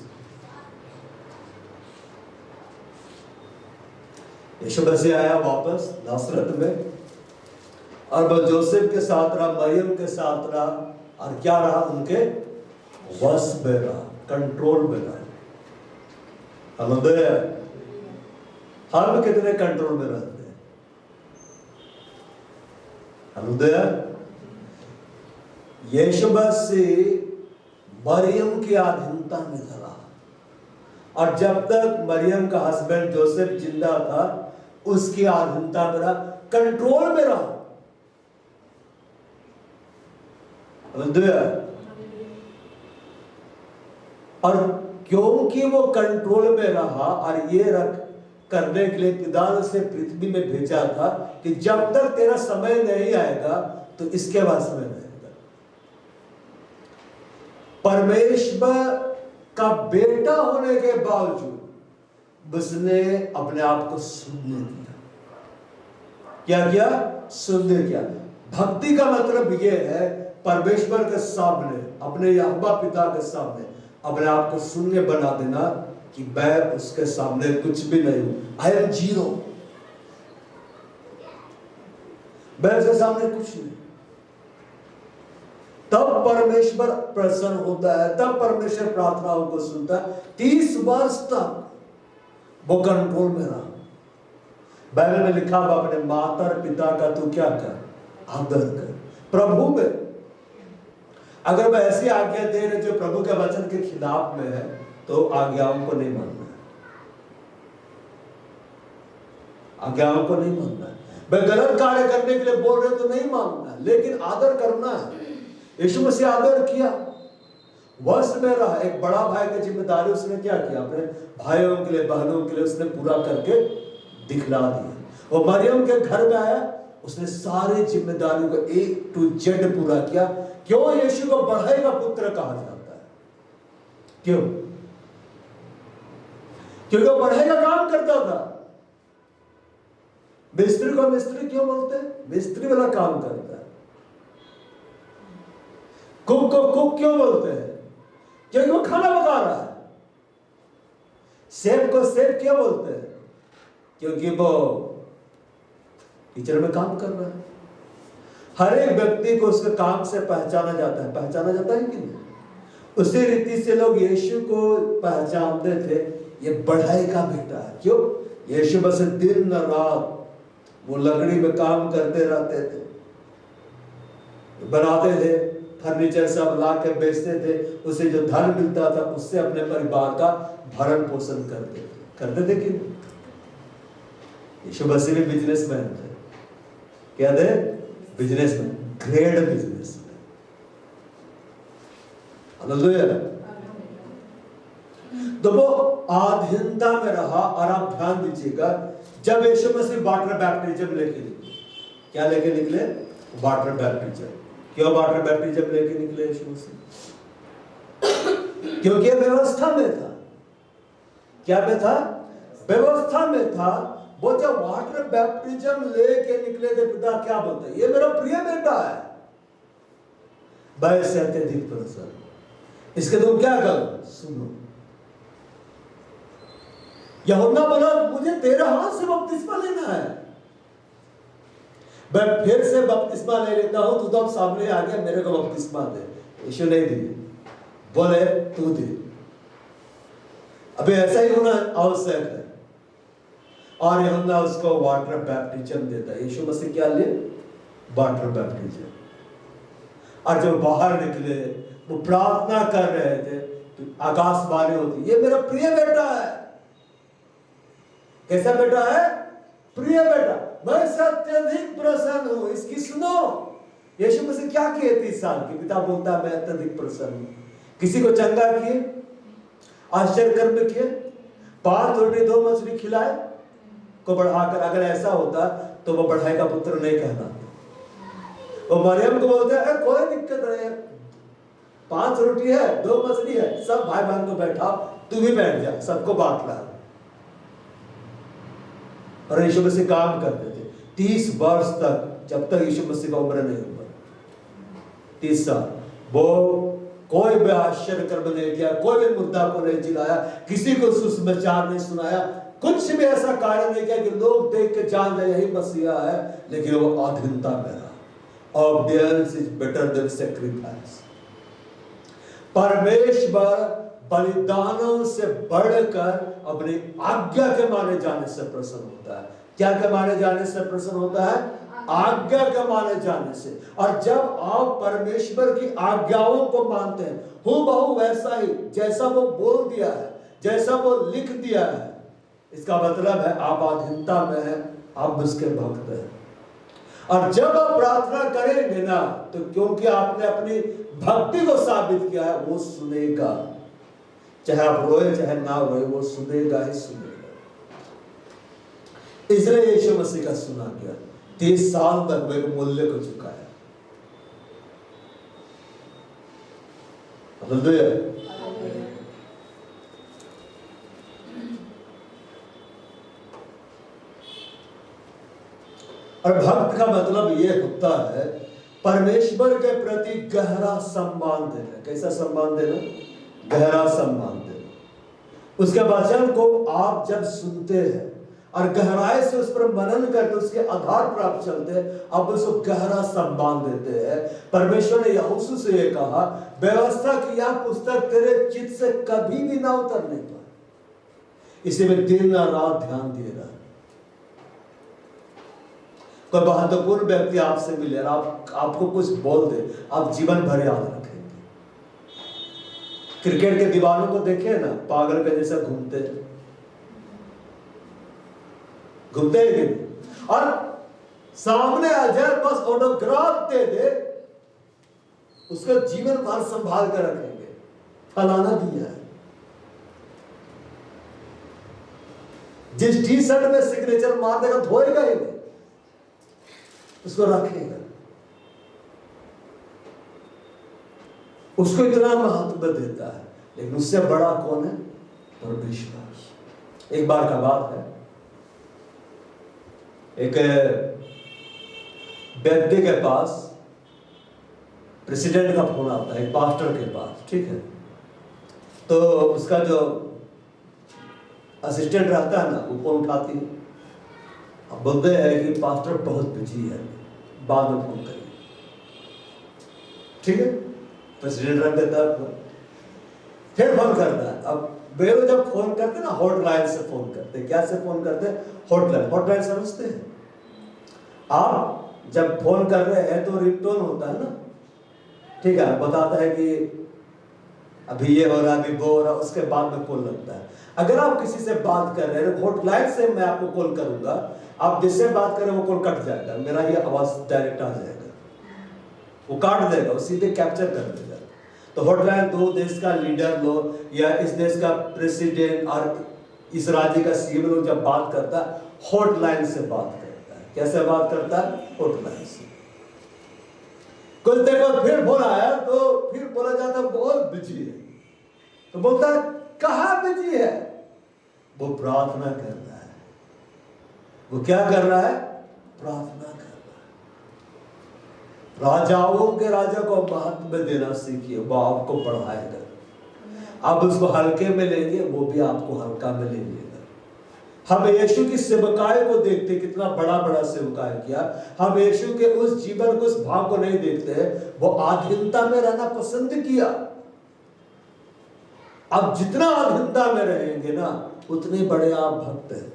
यीशु मसीह आया वापस नासरत में और वह जोसेफ के साथ रहा, मरियम के साथ रहा और क्या रहा? उनके वश में रहा, कंट्रोल में रहा। हालेलुया। हम कितने कंट्रोल में रहते हैं? हालेलुया। यीशु मसीह मरियम की अधीनता में रहा और जब तक मरियम का हस्बैंड जोसेफ जिंदा था उसकी अधीनता में रहा, कंट्रोल में रहा। हालेलुया। और क्योंकि वो कंट्रोल में रहा और ये रख करने के लिए पिता ने उसे पृथ्वी में भेजा था कि जब तक तेरा समय नहीं आएगा तो इसके वश में रहेगा। परमेश्वर का बेटा होने के बावजूद उसने अपने आप को सुनने दिया। क्या किया? सुनने किया। भक्ति का मतलब यह है परमेश्वर के सामने, अपने यहोवा पिता के सामने अपने आप को शून्य बना देना कि मैं उसके सामने कुछ भी नहीं हूं, आई एम जीरो, मैं उसके सामने कुछ नहीं। तब परमेश्वर प्रसन्न होता है, तब परमेश्वर प्रार्थनाओं को सुनता है। 30 वर्ष तक वो कंट्रोल में रहा। बाइबल में लिखा, अपने माता और पिता का तू क्या कर? आदर कर। प्रभु में अगर मैं ऐसी आज्ञा दे रहे जो प्रभु के वचन के खिलाफ में है तो आज्ञाओं को नहीं मानना, आज्ञाओं को नहीं मानना। मैं गलत कार्य करने के लिए बोल रहे तो नहीं मानना, लेकिन आदर करना है। यीशु मसीह आदर किया, वश में रहा। एक बड़ा भाई की जिम्मेदारी उसने क्या किया? अपने भाइयों के लिए, बहनों के लिए उसने पूरा करके दिखला दिया। वो मरियम के घर में आया, उसने सारी जिम्मेदारियों को A to Z पूरा किया। क्यों? यीशु को बढ़ई का पुत्र कहा जाता है। क्यों? क्योंकि वो बढ़ई का काम करता था। मिस्त्री को मिस्त्री क्यों बोलते हैं? मिस्त्री वाला काम करता है। कुक को कुक क्यों बोलते हैं? क्योंकि वो खाना पका रहा है। शेफ को शेफ क्यों बोलते हैं? क्योंकि वो किचन में काम कर रहा है। हर एक व्यक्ति को उसके काम से पहचाना जाता है। पहचाना जाता है कि नहीं? उसी रीति से लोग यीशु को पहचानते थे, ये बढ़ई का बेटा है। क्यों? यीशु बस दिन न रात वो लकड़ी में काम करते रहते थे, बनाते थे, फर्नीचर सब ला के बेचते थे। उसे जो धन मिलता था उससे अपने परिवार का भरण पोषण करते थे कि नहीं? यीशु मसीह भी बिजनेसमैन थे। क्या थे? बिजनेसमैन। ग्रेट बिजनेस में। हालेलुया। तो वो आधीनता में रहा। और आप ध्यान दीजिएगा, जब यीशु मसीह वाटर बैप्टिज्म लेके निकले, क्या लेके निकले? Water baptism. क्यों वाटर बैप्टिज्म लेके निकले यीशु मसीह? क्योंकि व्यवस्था में था। क्या में था? व्यवस्था में था। वो जब वाटर बैप्टिज्म लेके निकले थे, पिता क्या बोलते? ये मेरा प्रिय बेटा है, मैं इससे अत्यधिक प्रसन्न, इसके तुम क्या करो? सुनो। यूहन्ना बोला, मुझे तेरे हाथ से बपतिस्मा लेना है। मैं फिर से बपतिस्मा ले लेता हूं, तू तो अब सामने आ गया, मेरे को बपतिस्मा दे। यीशु नहीं दी, बोले तू दे। अभी ऐसा ही होना आवश्यक है। और यूहन्ना उसको वाटर बैप्टिज्म देता है। यीशु मसीह क्या ले? Water baptism. और जब बाहर निकले, वो प्रार्थना कर रहे थे, तो आकाशवाणी होती, ये मेरा प्रिय बेटा है। कैसा बेटा है? प्रिय बेटा, मैं इससे अत्यधिक प्रसन्न हूं, इसकी सुनो। यीशु मसीह क्या किए 30 साल की? पिता बोलता है मैं अत्यधिक प्रसन्न हूं। किसी को चंगा किए, आश्चर्य कर्म किए, 5 रोटी 2 मछली खिलाए को बढ़ाकर। अगर ऐसा होता तो वो बढ़ाई का पुत्र नहीं कहलाता। वो मरियम को बोलते हैं कोई दिक्कत नहीं है, 5 रोटी है 2 मछली है, सब भाई बहन को बैठाओ, तू भी बैठ जा, सबको बांट रहा। और यीशु मसीह काम करते थे 30 वर्ष तक, जब तक यीशु मसीह का उम्र नहीं हुआ। 30 साल वो कोई भी आश्चर्य कर्म नहीं किया, कोई भी मुद्दा को नहीं जिलाया, किसी को सुसमाचार नहीं सुनाया, कुछ भी ऐसा कार्य नहीं किया कि लोग देख के जान जाए यही मसीहा है। लेकिन वो अधीनता में रहा। ऑब्डियंस इज बेटर देन सैक्रिफाइस। परमेश्वर बलिदानों से बढ़कर अपनी आज्ञा के माने जाने से प्रसन्न होता है। क्या के माने जाने से प्रसन्न होता है? आज्ञा के माने जाने से। और जब आप परमेश्वर की आज्ञाओं को मानते हैं, हूबहू वैसा ही जैसा वो बोल दिया है, जैसा वो लिख दिया है, इसका मतलब है आप अधीनता में हैं, आप उसके भक्त हैं। और जब आप प्रार्थना करेंगे ना, तो क्योंकि आपने अपनी भक्ति को साबित किया है, वो सुनेगा। चाहे आप रोए चाहे ना रोए, वो सुनेगा ही सुनेगा। इसलिए यीशु मसीह का सुना गया। 30 साल तक वे मूल्य को चुकाया। और भक्त का मतलब यह होता है परमेश्वर के प्रति गहरा सम्मान देना। कैसा सम्मान देना? गहरा सम्मान देना। उसके वचन को आप जब सुनते हैं और गहराई से उस पर मनन करके उसके आधार पर आप चलते हैं, आप उसको गहरा सम्मान देते हैं। परमेश्वर ने यहोशू से ये कहा, व्यवस्था की यह पुस्तक तेरे चित्त से कभी भी ना उतरने पाए, इसे में दिन और रात ध्यान दिए रहा। कोई महत्वपूर्ण व्यक्ति आपसे मिले और आपको कुछ बोल दे, आप जीवन भर याद रखेंगे। क्रिकेट के दीवानों को देखे ना, पागल के जैसा घूमते हैं और सामने आ जाए बस ऑटोग्राफ दे दे, उसका जीवन भर संभाल कर रखेंगे। फलाना दिया है, जिस टी शर्ट में सिग्नेचर मार देगा धोएगा ही नहीं, उसको रखेगा। उसको इतना महत्व देता है। लेकिन उससे बड़ा कौन है? परमेश्वर। एक बार का बात है, एक व्यक्ति के पास प्रेसिडेंट का फोन आता है, एक पास्टर के पास, ठीक है। तो उसका जो असिस्टेंट रहता है ना, वो फोन उठाती है। अब बोलते हैं कि पास्टर बहुत बिजी है, बाद में फोन करिए, ठीक है। प्रेसिडेंट रख देता है फोन, फिर फोन करता है। अब वे जब फोन करते ना, हॉटलाइन से फोन करते। क्या से फोन करते हैं? हॉटलाइन। हॉटलाइन समझते हैं आप? जब फोन कर रहे हैं तो रिंगटोन होता है ना, ठीक है, बताता है कि अभी ये हो रहा है, अभी वो हो रहा है, उसके बाद में कॉल लगता है। अगर आप किसी से बात कर रहे हैं, हॉटलाइन से मैं आपको कॉल करूंगा, आप जिससे बात करें वो कॉल कट जाएगा, मेरा ये आवाज डायरेक्ट आ जाएगा। वो काट देगा, वो सीधे कैप्चर कर देगा। तो हॉटलाइन दो देश का लीडर लो या इस देश का प्रेसिडेंट और इस राज्य का सीएम लोग जब बात करता है हॉटलाइन से बात करता है। कैसे बात करता है? हॉटलाइन से। कुछ देर बाद फिर फोन आया तो फिर बोला जाता बहुत बिजी है, तो बोलता है कहाँ बिजी है? वो प्रार्थना कर रहा है। वो क्या कर रहा है? प्रार्थना कर रहा है। राजाओं के राजा को महत्व देना सीखिए, वो आपको बढ़ाएगा। आप उसको हल्के में लेंगे, वो भी आपको हल्का में ले लेगा। हम यीशु की सेवकाई को देखते, कितना बड़ा बड़ा सेवकाई किया। हम यीशु के उस जीवन को, उस भाव को नहीं देखते। वो अधीनता में रहना पसंद किया। अब जितना अधीनता में रहेंगे ना, उतने बड़े आप भक्त हैं।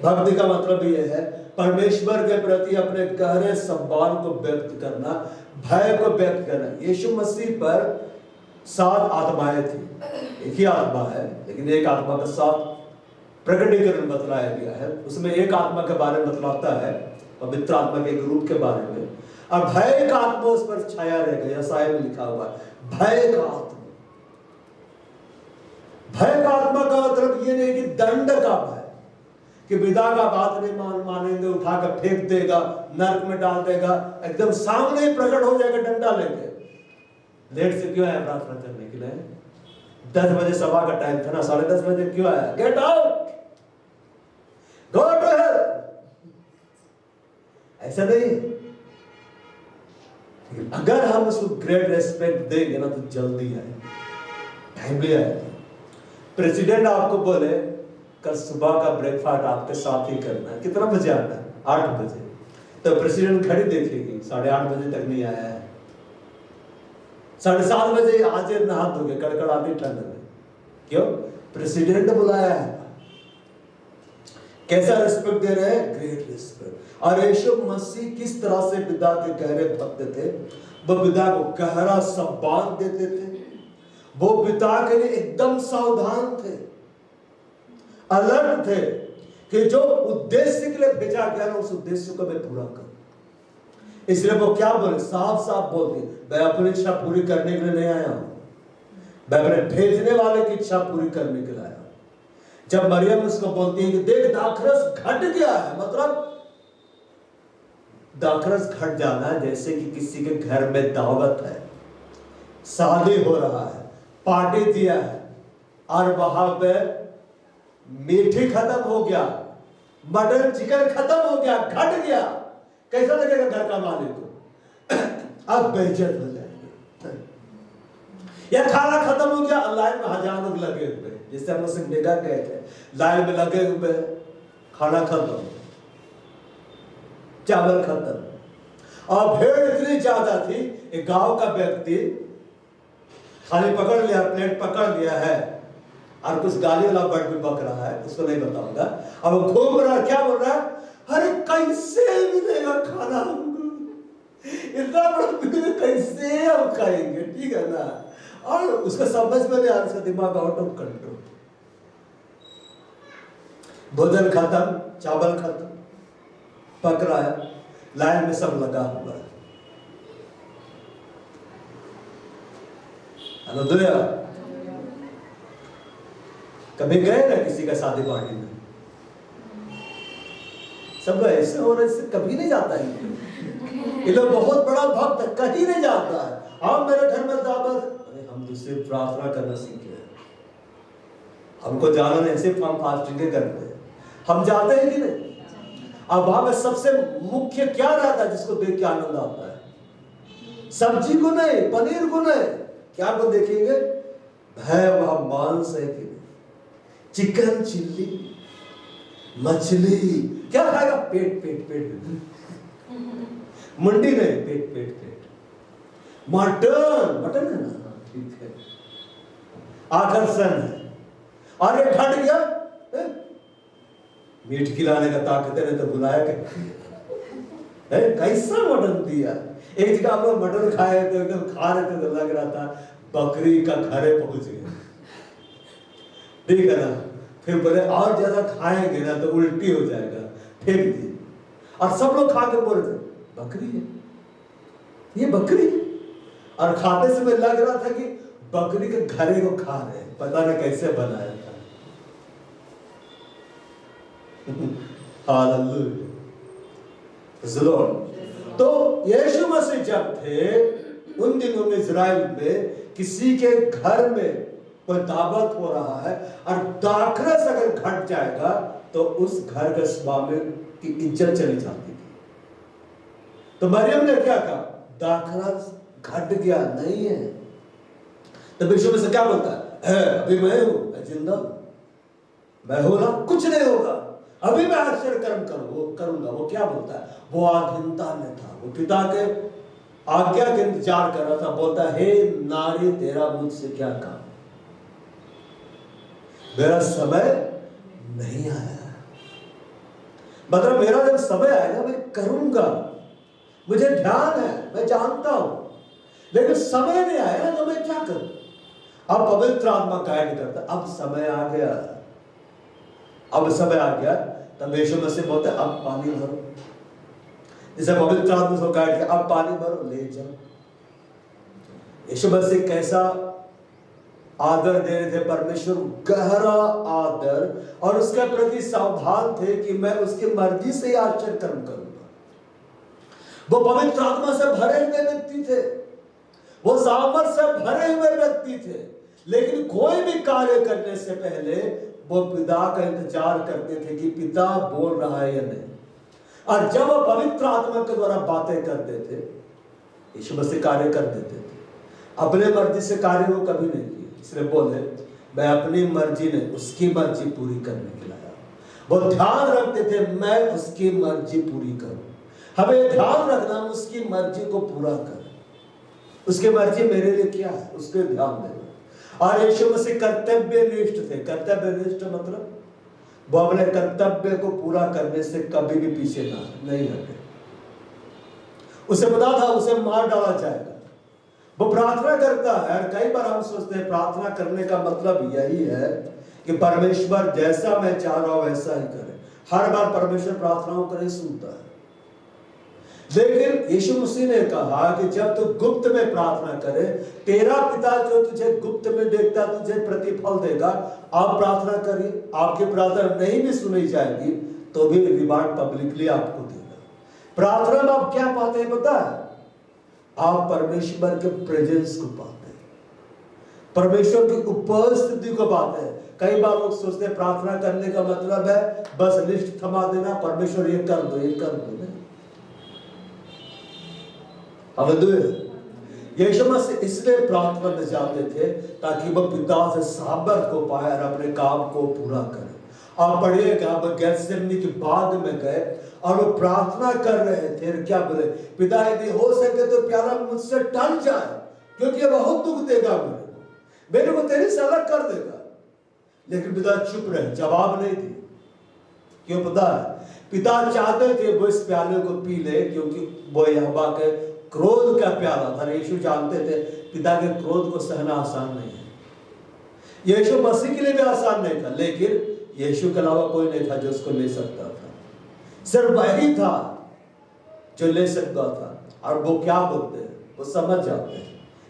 भक्ति का मतलब यह है परमेश्वर के प्रति अपने गहरे सम्मान को व्यक्त करना, भय को व्यक्त करना। यीशु मसीह पर 7 आत्माएं थी। एक ही आत्मा है, लेकिन एक आत्मा का 7 प्रकटीकरण बतलाया गया है। उसमें एक आत्मा के बारे में बतलाता है, पवित्र आत्मा के एक रूप के बारे में। और भय का आत्मा उस पर छाया रहेगा। यशायाह में लिखा हुआ है भय का आत्मा। भय का आत्मा का मतलब ये नहीं कि दंड का भय, कि पिता का बात नहीं मानेंगे, उठाकर फेंक देगा, नरक में डाल देगा, एकदम सामने ही प्रकट हो जाएगा डंडा लेके। लेट से क्यों आया प्रार्थना करने के लिए? 10 बजे सभा का टाइम था ना, 10:30 बजे क्यों आया? Get out, go to hell. ऐसा नहीं। अगर हम उसको ग्रेट रेस्पेक्ट देंगे ना, तो जल्दी आए, टाइमली आए। प्रेसिडेंट आपको बोले कल सुबह का ब्रेकफास्ट आपके साथ ही करना है, कितना बजे आना है? 8 बजे। तो प्रेसिडेंट घड़ी देखेगी, 8:30 बजे तक नहीं आया है। 7:30 बजे आज नहा धोगे कड़कड़ाती ठंड में। क्यों? प्रेसिडेंट बुलाया है। कैसा रिस्पेक्ट दे रहे हैं? Great respect. और यीशु मसीह किस तरह से पिता के गहरे भक्त थे। वो पिता को गहरा सम्मान देते थे। वो पिता के लिए एकदम सावधान थे, अलर्ट थे कि जो उद्देश्य के लिए भेजा गया ना, उस उद्देश्य को मैं पूरा करूं। इसलिए वो क्या बोले? साफ साफ बोल दिए, मैं अपनी इच्छा पूरी करने के लिए नहीं आया हूं, मैं अपने भेजने वाले की इच्छा पूरी करने के लिए आया हूं। जब मरियम उसको बोलती है कि देख दाखरस घट गया है, मतलब दाखरस घट जाना है जैसे कि किसी के घर में दावत है, शादी हो रहा है, पार्टी दिया है, और वहां पे मीठी खत्म हो गया, मटन चिकन खत्म हो गया, घट गया। कैसा लगेगा घर का मालिक को? अब बेइज्जत हो जाएगी। या खाना खत्म हो गया, लाइन में 1000 लोग लगे हुए, जिससे हम उसे बेगा कहते हैं, लाइन में लगे हुए, खाना खत्म, चावल खत्म। और भीड़ इतनी ज्यादा थी, एक गांव का व्यक्ति खाली पकड़ लिया, प्लेट पकड़ लिया है, और कुछ गाली वाला वर्ड भी बक रहा है, उसको नहीं बताऊंगा। अब वो घूम रहा है, क्या बोल रहा है? अरे कैसे मिलेगा खाना हमको, इतना बड़ा कैसे हम खाएंगे? ठीक है ना? और उसको समझ में नहीं आ रहा, उसका दिमाग आउट ऑफ कंट्रोल। भोजन खत्म, चावल खत्म, पक रहा है, लाइन में सब लगा हुआ है। हालेलुया। कभी गए ना किसी का शादी पार्टी में? सब लोग ऐसे हो रहे, इससे कभी नहीं जाता है। ये लोग बहुत बड़ा भक्त है, कहीं नहीं जाता है। हम मेरे घर में दावत, हम दूसरे प्रार्थना करना सीखे हैं, हमको जाना नहीं, सिर्फ हम फास्टिंग करते हैं। हम जाते हैं कि नहीं? अब वहां में सबसे मुख्य क्या रहता है जिसको देख के आनंद आता है? सब्जी को नहीं, पनीर को नहीं, क्या को देखेंगे? है वहां मांस है कि नहीं, चिकन चिल्ली, मछली, क्या खाएगा? पेट पेट पेट, मंडी नहीं, पेट पेट पेट। मटन, मटन है ना, ठीक है, आकर्षण है। और ये घट गया, मीठ खिलाने का ताकत है, तो बुलाया कैसा मटन दिया। एक जगह हम लोग मटन खाए तो एकदम खा रहे थे, तो लग रहा था बकरी का घरे पहुंच गया, ठीक है ना? फिर बोले और ज्यादा खाएंगे ना तो उल्टी हो जाएगा, फेंक दिए। और सब लोग खा के बोल रहे बकरी है, ये बकरी। और खाते समय लग रहा था कि बकरी के घरे को खा रहे हैं, पता नहीं कैसे बनाया था। हालेलुया। तो यीशु मसीह जब थे उन दिनों में इजराइल में किसी के घर में कोई दावत हो रहा है और दाखरस अगर घट जाएगा तो उस घर के स्वामी की इज्जत चली जाती थी। तो मरियम ने क्या कहा, दाखरस घट गया नहीं है। तो यीशु मसीह क्या बोलता है, अभी मैं हूं, मैं जिंदा हूं, मैं हो ना, कुछ नहीं होगा, अभी मैं आश्चर्य कर्म करूंगा। वो क्या बोलता है, वो आधीनता में था, वो पिता के आज्ञा के इंतजार कर रहा था। बोलता है, हे नारी तेरा मुझसे क्या काम, मेरा समय नहीं आया। मतलब मेरा जब समय आएगा मैं करूंगा, मुझे ध्यान है, मैं जानता हूं, लेकिन समय नहीं आया तो मैं क्या करूं। अब पवित्र आत्मा गाइड करता, अब समय आ गया, अब समय आ गया। तब यीशु मसीह बोलते अब पानी भरो, जैसे पवित्र आत्मा को गाइड किया, अब पानी भरो, ले जाओ। यीशु मसीह कैसा आदर दे रहे थे परमेश्वर, गहरा आदर, और उसके प्रति सावधान थे कि मैं उसकी मर्जी से ही आश्चर्य कर्म करूंगा। वो पवित्र आत्मा से भरे हुए व्यक्ति थे, वो सामर्थ से भरे हुए व्यक्ति थे, लेकिन कोई भी कार्य करने से पहले वो पिता का इंतजार करते थे कि पिता बोल रहा है या नहीं। और जब वो पवित्र आत्मा के द्वारा बातें करते थे, यीशु मसीह कार्य कर देते थे। अपने मर्जी से कार्य वो कभी नहीं किए, इसलिए बोले मैं अपनी मर्जी नहीं, उसकी मर्जी पूरी करने के लाया। वो ध्यान रखते थे मैं उसकी मर्जी पूरी करूं। हमें ध्यान रखना, उसकी मर्जी को पूरा करें, उसकी मर्जी मेरे लिए क्या है उसके ध्यान देना। और यीशु मसीह कर्तव्यनिष्ठ थे। कर्तव्यनिष्ठ मतलब वो अपने कर्तव्य को पूरा करने से कभी भी पीछे नहीं हटे। उसे पता था उसे मार डाला जाएगा। वो प्रार्थना करता है, और कई बार हम सोचते हैं प्रार्थना करने का मतलब यही है कि परमेश्वर जैसा मैं चाह रहा हूं वैसा ही करे। हर बार परमेश्वर प्रार्थनाओं को नहीं सुनता है, लेकिन यीशु मसीह ने कहा कि जब तू गुप्त में प्रार्थना करे, तेरा पिता जो तुझे गुप्त में देखता तुझे प्रतिफल देगा। आप प्रार्थना करिए, आपकी प्रार्थना नहीं भी सुनी जाएगी तो भी रिवार्ड पब्लिकली आपको देगा। प्रार्थना में आप क्या पाते हैं पता है, आप परमेश्वर के प्रेजेंस को पाते हैं, परमेश्वर की उपस्थिति को पाते हैं। कई बार लोग सोचते हैं प्रार्थना करने का मतलब है बस लिस्ट थमा देना, परमेश्वर ये कर दो, ये कर दो। यीशु मसीह इसलिए प्रार्थना में जाते थे ताकि वह पिता से सामर्थ को पाए और अपने काम को पूरा करे। आप पढ़िएगा, वह गेत्सेमनी के बाग में गए और वो प्रार्थना कर रहे थे। क्या बोले, पिता यदि हो सके तो प्यारा मुझसे टल जाए, क्योंकि बहुत दुख देगा मेरे को तेरी से अलग कर देगा। लेकिन पिता चुप रहे, जवाब नहीं दिए। क्यों पता है, पिता चाहते थे वो इस प्याले को पी ले, क्योंकि वो यहोवा के क्रोध का प्याला था। यीशु जानते थे पिता के क्रोध को सहना आसान नहीं है। यीशु मसीह के लिए भी आसान नहीं था, लेकिन यीशु के अलावा कोई नहीं था जो उसको ले सकता था। सिर्फ वही था जो ले सकता था। और वो क्या बोलते हैं, वो समझ जाते हैं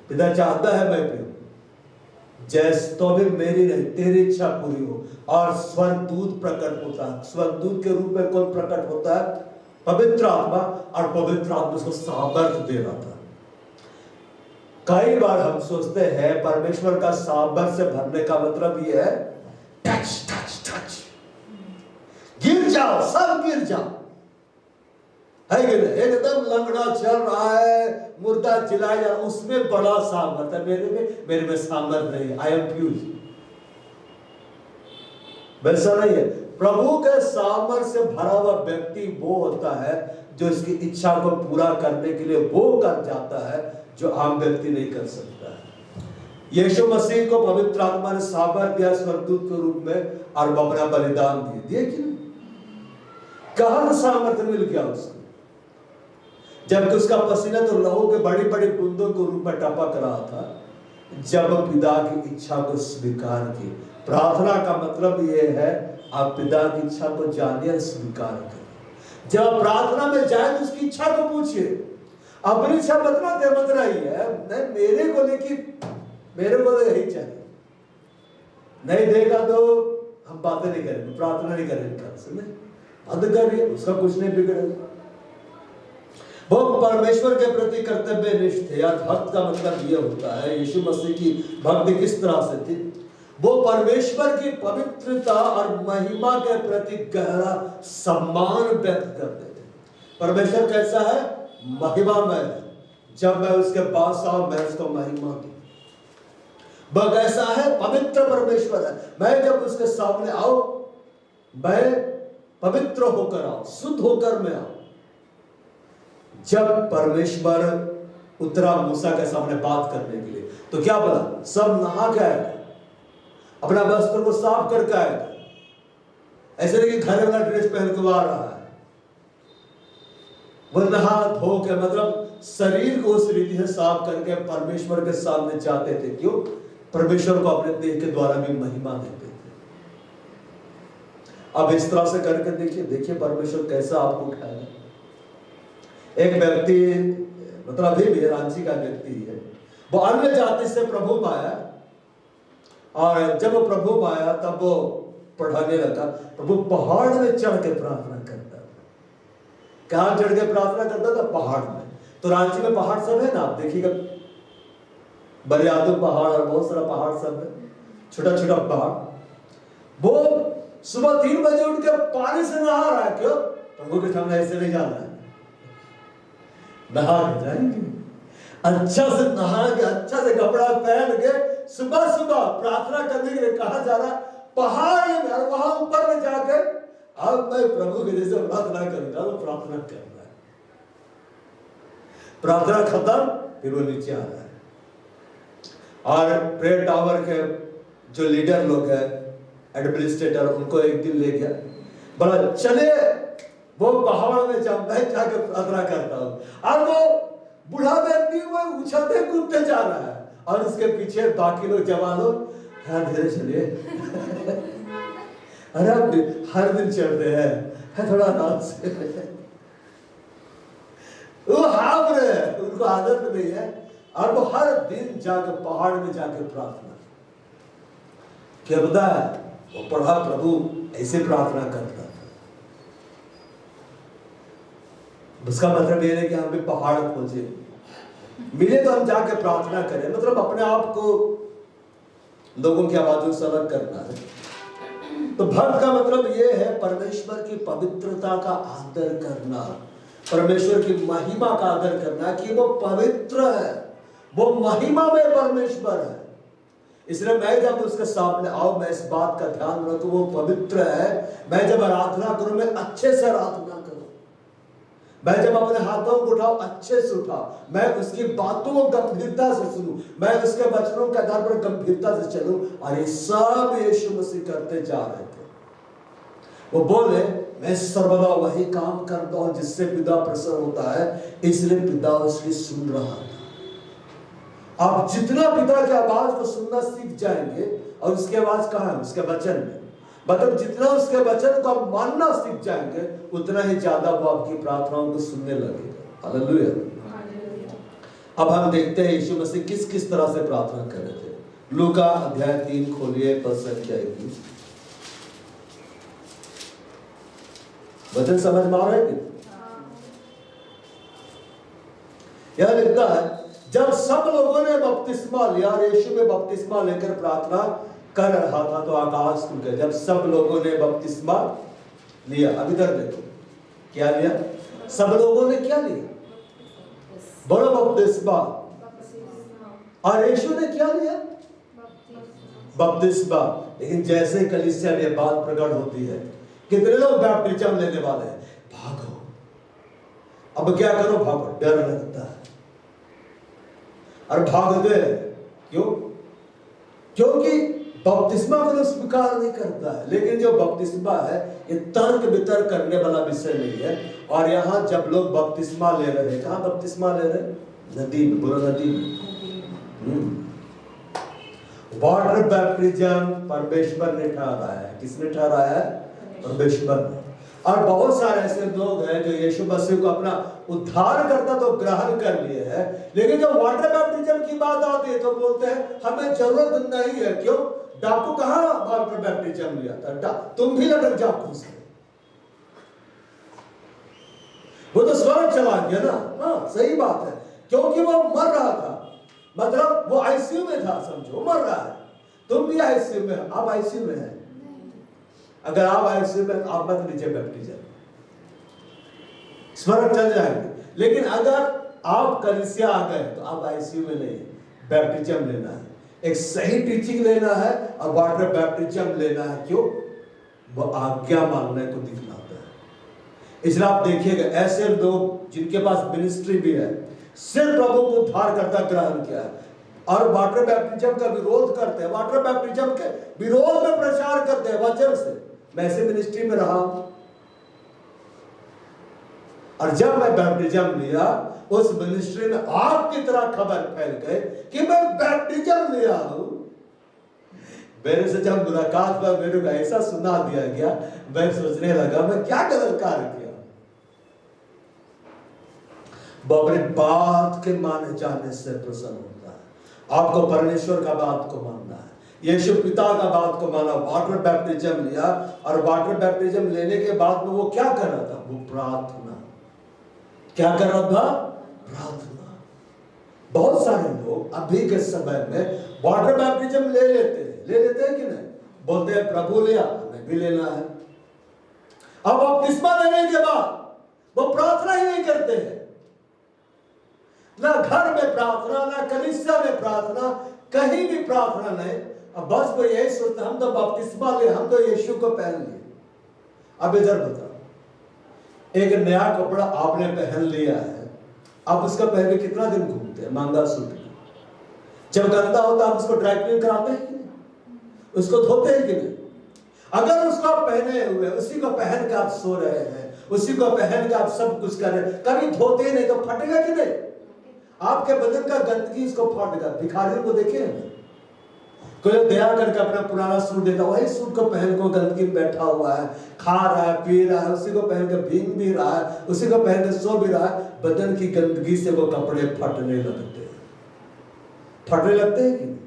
पिता चाहता है मैं पीऊं, जैसे तो भी मेरी नहीं तेरी इच्छा पूरी हो। और स्वर्गदूत प्रकट होता है। स्वर्गदूत के रूप में कौन प्रकट होता है, पवित्र आत्मा। और पवित्र आत्मा उसको सामर्थ दे रहा था। कई बार हम सोचते हैं परमेश्वर का सामर्थ से भरने का मतलब ये है टच टच टच, गिर जाओ, सब गिर जाओ, है कि नहीं। एकदम लंगड़ा चल रहा है, मुर्दा चिल्लाया जा रहा है, उसमें बड़ा सामर्थ है। मेरे में सामर्थ नहीं, आई एम फ्यूज। वैसा नहीं है। प्रभु के सामर्थ से भरा हुआ व्यक्ति वो होता है जो इसकी इच्छा को पूरा करने के लिए वो कर जाता है जो आम व्यक्ति नहीं कर सकता है। यीशु मसीह को पवित्र आत्मा ने सामर्थ दिया स्वर्गदूत के रूप में, और वो अपना बलिदान दिए कि नहीं। कहां सामर्थ मिल गया उसको, जबकि उसका पसीना तो लहू के बड़ी बड़ी बूंदों के रूप में टपक रहा था जब पिता की इच्छा को स्वीकार की। प्रार्थना का मतलब यह है आप पिता की इच्छा को जानिए और स्वीकार करें। जब प्रार्थना में जाए तो उसकी इच्छा को पूछिए। अपनी इच्छा मत रही है, नहीं मेरे को यही चाहिए। नहीं देगा तो हम बातें नहीं करेंगे, प्रार्थना नहीं करेंगे, बंद करिए, उसका कुछ नहीं बिगड़ेगा। वो परमेश्वर के प्रति कर्तव्य निष्ठ थे। यार भक्त का मतलब ये होता है, यीशु मसीह की भक्ति किस तरह से थी, वो परमेश्वर की पवित्रता और महिमा के प्रति गहरा सम्मान व्यक्त करते थे। परमेश्वर कैसा है? महिमामय है। जब मैं उसके पास आऊं मैं उसको महिमा दूं। वह कैसा है? पवित्र परमेश्वर है। मैं जब उसके सामने आऊं मैं पवित्र होकर आऊं, शुद्ध होकर मैं आऊं। जब परमेश्वर उतरा मूसा के सामने बात करने के लिए तो क्या बोला? सब नहा के आएगा, अपना वस्त्र को साफ करके आएगा। ऐसे नहीं कि घर वाला ड्रेस पहन के आ रहा है। वो नहा धो के मतलब शरीर को उस रीति से साफ करके परमेश्वर के सामने जाते थे। क्यों? परमेश्वर को अपने देह के द्वारा भी महिमा देते थे। अब इस तरह से करके देखिए परमेश्वर कैसा आपको उठाएगा। एक व्यक्ति मतलब अभी भी रांची का व्यक्ति है, वो अन्य जाति से प्रभु में आया, और जब वो प्रभु में आया तब वो पढ़ाने लगा। प्रभु पहाड़ में चढ़ के प्रार्थना करता था। कहाँ चढ़ के प्रार्थना करता था? पहाड़ में। तो रांची में पहाड़ सब है ना, आप देखिएगा, बरियातू पहाड़ और बहुत सारा पहाड़ सब है, छोटा छोटा पहाड़। वो सुबह 3 बजे उठ के पानी से नहा रहा है। क्यों? प्रभु के सामने ऐसे नहीं जाना है, नहा के जाएंगे, अच्छा से नहा के, अच्छा से कपड़ा पहन के सुबह सुबह प्रार्थना करने के लिए कहा जा रहा है पहाड़ में, और वहां ऊपर में जाकर अब मैं प्रभु के जैसे प्रार्थना करूंगा। वो प्रार्थना कर रहा है, प्रार्थना खत्म, फिर वो नीचे आ रहा है। और प्रेयर टावर के जो लीडर लोग हैं, एडमिनिस्ट्रेटर, उनको एक दिन ले गया, बोला चले वो पहाड़ में जब मैं जाके प्रार्थना करता हूँ। और वो बूढ़ा व्यक्ति वो उछलते कूदते जा रहा है, और उसके पीछे बाकी लोग जवान लोग धीरे चलिए अरे आप हर दिन चढ़ते हैं, थोड़ा आराम से। वो हाफ रहे हैं, उनको आदत नहीं है, और वो हर दिन जाकर पहाड़ में जाकर प्रार्थना। क्या पता है वो पढ़ा प्रभु ऐसे प्रार्थना करता था। उसका मतलब ये है कि हम भी पहाड़ खोजे, मिले तो हम जाके प्रार्थना करें। मतलब अपने आप को लोगों की आवाजों से अलग करना है। तो भक्त का मतलब ये है परमेश्वर की पवित्रता का आदर करना, परमेश्वर की महिमा का आदर करना कि वो पवित्र है, वो महिमा में परमेश्वर है। इसलिए मैं जब उसके सामने आऊं मैं इस बात का ध्यान रखूं वो पवित्र है। मैं जब आराधना करूं मैं अच्छे से आराधना करूं, मैं जब अपने हाथों को उठाऊं अच्छे से उठाऊं, मैं उसकी बातों को गंभीरता से सुनूं, मैं उसके वचनों के आधार पर गंभीरता से चलूं। और ये सब यीशु मसीह करते जा रहे थे। वो बोले मैं सर्वदा वही काम करता हूं जिससे पिता प्रसन्न होता है, इसलिए पिता उसकी सुन रहा था। आप जितना पिता की आवाज को सुनना सीख जाएंगे, और उसकी आवाज कहाँ है? उसके वचन में। मतलब जितना उसके वचन को आप मानना सीख जाएंगे उतना ही ज्यादा वो आपकी प्रार्थनाओं को सुनने लगेगा। हालेलुया। अब हम देखते हैं यीशु मसीह किस किस तरह से प्रार्थना कर रहे थे। लूका अध्याय 3 खोलिए, पद संख्या 21। वचन समझ में आ रहा है कि? यह लिखता है जब सब लोगों ने बपतिस्मा लिया, यीशु में बपतिस्मा लेकर प्रार्थना कर रहा था तो आकाश खुल गया। जब सब लोगों ने बपतिस्मा लिया, अब इधर देखो क्या लिया? सब लोगों ने क्या लिया? बोलो बपतिस्मा। और यीशु ने क्या लिया? बपतिस्मा। लेकिन जैसे कलीसिया में यह बात प्रकट होती है, कितने लोग बैप्टिज्म लेने वाले हैं? भागो। अब क्या करो? भागो। डर लगता है और भागते हैं। क्यों? क्योंकि बपतिस्मा को तो स्वीकार नहीं करता है। लेकिन जो बपतिस्मा है ये तर्क वितर्क करने वाला विषय नहीं है। और यहाँ जब लोग बपतिस्मा ले रहे हैं, कहाँ बपतिस्मा ले रहे हैं? नदी में। बोलो नदी में। वाटर बैप्टिज्म परमेश्वर ने ठहराया है। किसने ठहराया है? परमेश्वर ने। और बहुत सारे ऐसे लोग हैं जो यीशु मसीह को अपना उद्धार करता तो ग्रहण कर लिए हैं, लेकिन जब वाटर बैप्टिज्म की बात आती है तो बोलते हैं हमें जरूरत नहीं है। क्यों? डाकू कहाँ वाटर बैप्टिज्म लिया था? तुम भी लटक जाओ खुद से, वो तो स्वर्ग चला गया ना। हाँ सही बात है, क्योंकि वो मर रहा था, मतलब वो आईसीयू में था, समझो मर रहा है। तुम भी आईसीयू में, आप आईसीयू में हैं। अगर आप आईसीयू में, आप मत लीजिए बैप्टिज्म, स्वर्ग चल जाएंगे। लेकिन अगर आप कलीसिया आ गए तो आप आईसीयू में नहीं, बैप्टिज्म लेना है, एक सही टीचिंग लेना है और वाटर बैप्टिज्म लेना है। क्यों? वो आज्ञा मानने को दिखलाता है। इसलिए आप देखिएगा ऐसे लोग जिनके पास मिनिस्ट्री भी है, सिर्फ प्रभु को उद्धार करता ग्रहण किया है और वाटर बैप्टिज्म का विरोध करते हैं, वाटर बैप्टिज्म के विरोध में प्रचार करते हैं वचन से। मैं ऐसे मिनिस्ट्री में रहा हूं और जब मैं बैप्टिज्म लिया, उस मिनिस्ट्री में आग की तरह खबर फैल गई कि मैं बैप्टिज्म लिया हूं। मेरे से जब मुलाकात हुआ, मेरे को ऐसा सुना दिया गया, मैं सोचने लगा मैं क्या गलत कार्य किया। अपनी बात के माने जाने से प्रसन्न होता है। आपको परमेश्वर का बात को मानना है, यीशु पिता का बात को माना, वाटर बैप्टिज्म लिया और वाटर बैप्टिज्म लेने के बाद में वो क्या कर रहा था? वो प्रार्थना। क्या कर रहा था? प्रार्थना। बहुत सारे लोग अभी के समय में वाटर बैप्टिज्म ले लेते हैं कि नहीं? बोलते हैं प्रभु लिया, हमें भी लेना है। अब बपतिस्मा लेने के बाद वो प्रार्थना ही नहीं करते हैं, ना घर में प्रार्थना, ना कलीसिया में प्रार्थना, कहीं भी प्रार्थना नहीं। अब बस वो यही सोचते हम तो बपतिस्मा ले, हम तो यीशु को पहन लिए। अब इधर बताओ, एक नया कपड़ा आपने पहन लिया है, आप उसका पहन के कितना दिन घूमते हैं? मांगा सूत्र। जब गंदा होता आप उसको ड्राई क्लीन कराते हैं कि नहीं? उसको धोते हैं कि नहीं? अगर उसको आप पहने हुए, उसी को पहन के आप सो रहे हैं, उसी को पहन के आप सब कुछ कर रहे हैं, कभी धोते नहीं तो फटेगा कि नहीं? आपके बदन का गंदगी इसको फाटेगा। भिखारियों को देखे कोई दया करके अपना पुराना सूट देता, वही सूट को पहन को गंदगी में बैठा हुआ है, खा रहा है, पी रहा है, उसी को पहन के भीग भी रहा है, उसी को पहन के सो भी रहा है। बदन की गंदगी से वो कपड़े फटने लगते हैं कि नहीं?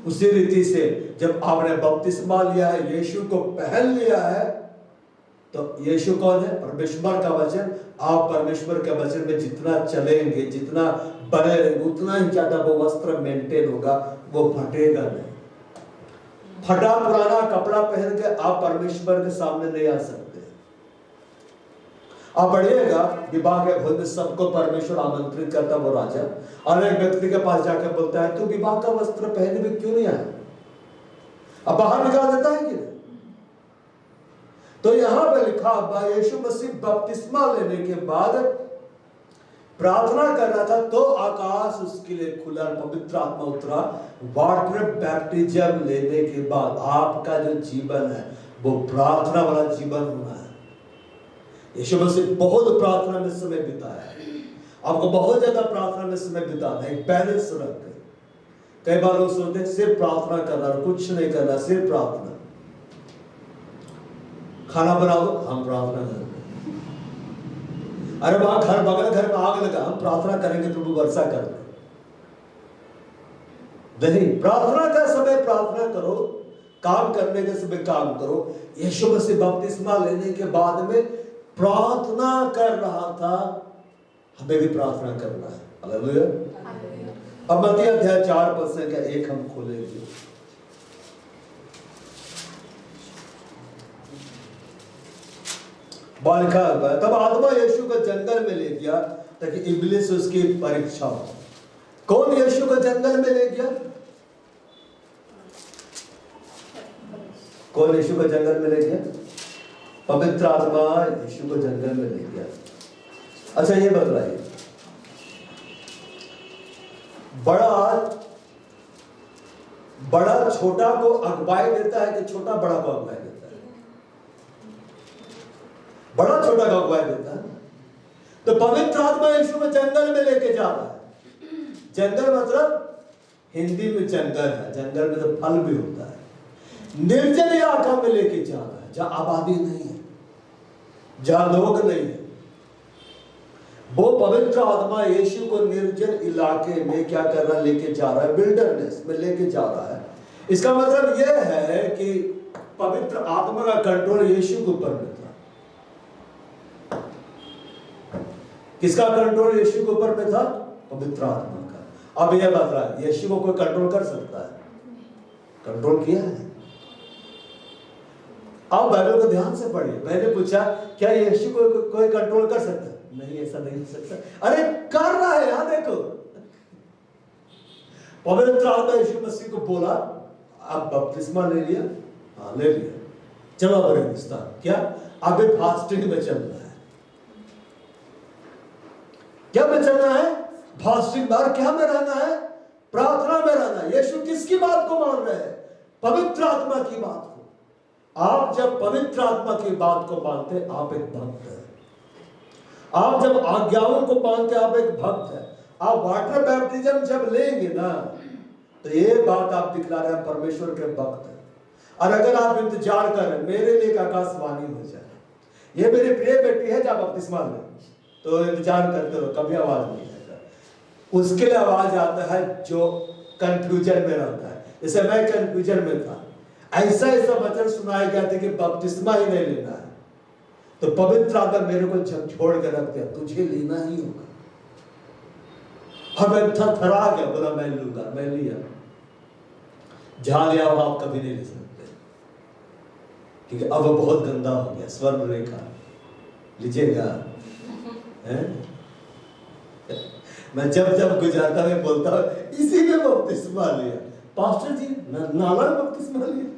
उसी रीति से जब आपने बपतिस्मा लिया है, यीशु को पहन लिया है, तो यीशु कौन है? परमेश्वर का वचन। आप परमेश्वर के वचन में जितना चलेंगे, जितना बने रहेंगे, उतना ही ज्यादा वो वस्त्र मेंटेन होगा, वो फटेगा नहीं। फटा पुराना कपड़ा पहन के आप परमेश्वर के सामने नहीं आ सकते। आप बढ़िएगा, विवाह के भोज में सबको परमेश्वर आमंत्रित करता वो राजा, और एक व्यक्ति के पास जाकर बोलता है तू विवाह का वस्त्र पहने में क्यों नहीं आया? अब बाहर निकाल देता है कि नहीं? तो यहां पे लिखा हुआ यीशु मसीह बपतिस्मा लेने के बाद प्रार्थना कर रहा था, तो आकाश उसके लिए खुला, पवित्र आत्मा उतरा। वाटर बैप्टिज्म लेने के बाद आपका जो जीवन है वो प्रार्थना वाला जीवन होना है। यीशु मसीह बहुत प्रार्थना में समय बिताया है, आपको बहुत ज्यादा प्रार्थना में समय बिताना है, एक बैलेंस रख के। कई बार लोग सोचते हैं सिर्फ प्रार्थना करना, कुछ नहीं करना, सिर्फ प्रार्थना। खाना बना दो, हम प्रार्थना करेंगे। अरे वहां घर बगल घर में आग लगा, हम प्रार्थना करेंगे प्रभु वर्षा कर दे। नहीं, प्रार्थना का समय प्रार्थना करो, काम करने के समय काम करो। यीशु मसीह बपतिस्मा लेने के बाद में प्रार्थना कर रहा था, हमें भी प्रार्थना करना है। हालेलुया। अब मत्ती अध्याय 4 पद से 1 हम खोलेंगे। लिखा हुआ है, तब आत्मा यीशु को जंगल में ले गया ताकि इब्लिस उसकी परीक्षा हो। कौन यीशु को जंगल में ले गया? कौन यीशु को जंगल में ले गया? पवित्र आत्मा यीशु को जंगल में ले गया। अच्छा ये बतलाइए, बड़ा छोटा को अगुवाई देता है कि छोटा बड़ा को अगुवाई देता है? बड़ा छोटा को अगुवाई देता है। तो पवित्र आत्मा यीशु को जंगल में लेके जा रहा है। जंगल मतलब हिंदी में जंगल है, जंगल में तो फल भी होता है। निर्जन इलाका में लेके जा रहा है, जहां आबादी नहीं है, जहां लोग नहीं है। वो पवित्र आत्मा यीशु को निर्जन इलाके में क्या कर रहा है, लेके जा रहा है, विल्डरनेस में लेके जा रहा है। इसका मतलब यह है कि पवित्र आत्मा का कंट्रोल यीशु के ऊपर में था। किसका कंट्रोल यीशु के ऊपर में था? पवित्र आत्मा का। अब यह बात रहा है, यीशु को कोई कंट्रोल कर सकता है? कंट्रोल किया है। आप बाइबल को ध्यान से पढ़िए। मैंने पूछा क्या यीशु को कोई कंट्रोल कर सकता है? नहीं, ऐसा नहीं हो सकता। अरे कर रहा है, यहां देखो। पवित्र आत्मा यीशु मसीह को बोला, आप बपतिस्मा ले लिया? हाँ ले लिया। चलो अब रेगिस्तान, क्या अभी फास्टिंग में चलना है? क्या में चलना है? फास्टिंग बार क्या में रहना है? प्रार्थना में रहना है। यीशु किसकी बात को मान रहे हैं? पवित्र आत्मा की बात को। आप जब पवित्र आत्मा की बात को मानते, आप एक भक्त हैं। आप जब आज्ञाओं को मानते, आप एक भक्त हैं। आप वाटर बैप्टिज्म जब लेंगे ना, तो ये बात आप दिखला रहे हैं परमेश्वर के भक्त हैं। और अगर आप इंतजार कर रहे हैं मेरे लिए आकाशवाणी हो जाए, ये मेरी प्रिय बेटी है, जब बपतिस्मा ले, तो इंतजार करते हो, कभी आवाज नहीं आएगा। उसके लिए आवाज आता है जो कंफ्यूजन में रहता है। जैसे मैं कंफ्यूजन में था, ऐसा ऐसा वचन सुनाया गया था कि बपतिस्मा ही नहीं लेना है, तो पवित्र आत्मा मेरे को छोड़ कर रख दिया, तुझे लेना ही होगा। अब मैं थरथरा गया, बोला मैं लूंगा। मैं लिया। जहां लिया आप कभी नहीं ले सकते, क्योंकि अब वो बहुत गंदा हो गया। स्वर्ण रेखा लीजिएगा। मैं जब जब गुजरता मैं बोलता हूं इसी में बपतिस्मा लिया। पास्टर जी नाला में बपतिस्मा लिया।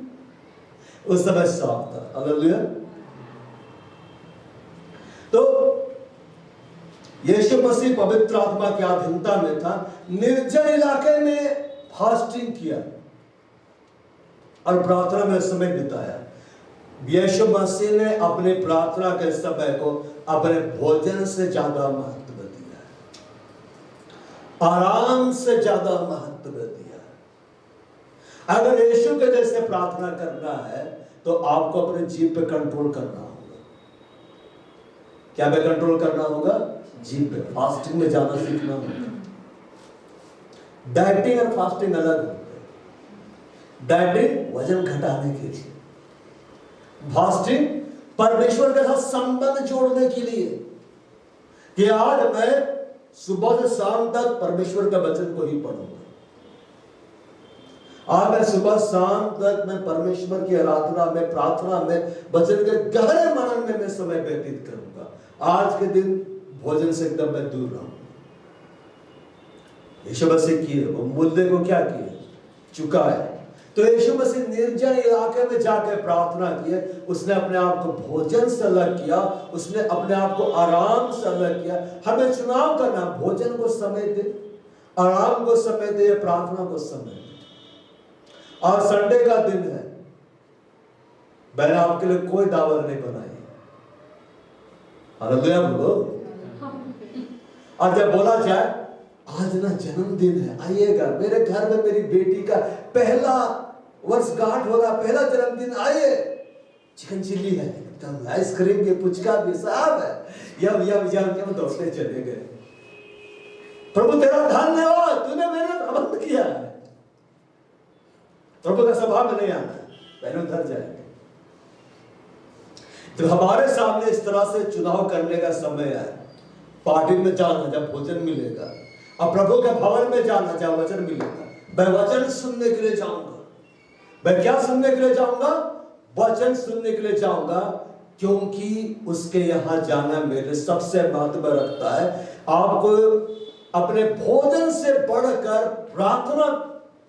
उस समय शौक था। हालेलुया। तो यीशु मसीह पवित्र आत्मा की अधीनता में था, निर्जन इलाके में फास्टिंग किया और प्रार्थना में समय बिताया। यीशु मसीह ने अपने प्रार्थना के समय को अपने भोजन से ज्यादा महत्व दिया, आराम से ज्यादा महत्व दिया। अगर यीशु के जैसे प्रार्थना करना है तो आपको अपने जीभ पे कंट्रोल करना होगा। क्या पे कंट्रोल करना होगा? जीभ पे। फास्टिंग में जाना सीखना होगा। डाइटिंग और फास्टिंग अलग होते हैं। डाइटिंग वजन घटाने के लिए, फास्टिंग परमेश्वर के साथ संबंध जोड़ने के लिए, कि आज मैं सुबह से शाम तक परमेश्वर का वचन को ही पढ़ूंगा। आज मैं सुबह शाम तक मैं परमेश्वर की आराधना में, प्रार्थना में, वचन के गहरे मनन में मैं समय व्यतीत करूंगा। आज के दिन भोजन से एकदम मैं दूर रहूंगा। यीशु मसीह किए वो मुद्दे को क्या किए? चुकाए। तो यीशु मसीह निर्जन इलाके में जाकर प्रार्थना किए। उसने अपने आप को भोजन से अलग किया, उसने अपने आप को आराम से अलग किया। हमें चुनाव करना, भोजन को समय दे, आराम को समय दे, प्रार्थना को समय दे। और संडे का दिन है, मैंने आपके लिए कोई दावत नहीं बनाई। हालेलुया बोलो। और जब बोला जाए आज ना जन्मदिन है, आइएगा मेरे घर में, मेरी बेटी का पहला वर्षगांठ हो रहा, पहला जन्मदिन, आइए, चिकन चिल्ली है, एकदम आइसक्रीम के पुचका भी साहब है, यम यम यम यम दौड़ते चले गए। प्रभु तेरा धन्यवाद, तूने मेरा प्रबंध किया है। प्रभु का सभा में नहीं आना, पहले उधर जाएंगे। तो हमारे सामने इस तरह से चुनाव करने का समय है। पार्टी में जाना जब भोजन मिलेगा, और प्रभु के भवन में जाना जब वचन मिलेगा। मैं वचन सुनने के लिए जाऊंगा। मैं क्या सुनने के लिए जाऊंगा? वचन सुनने के लिए जाऊंगा, क्योंकि उसके यहां जाना मेरे सबसे महत्व रखता है। आपको अपने भोजन से बढ़कर प्रार्थना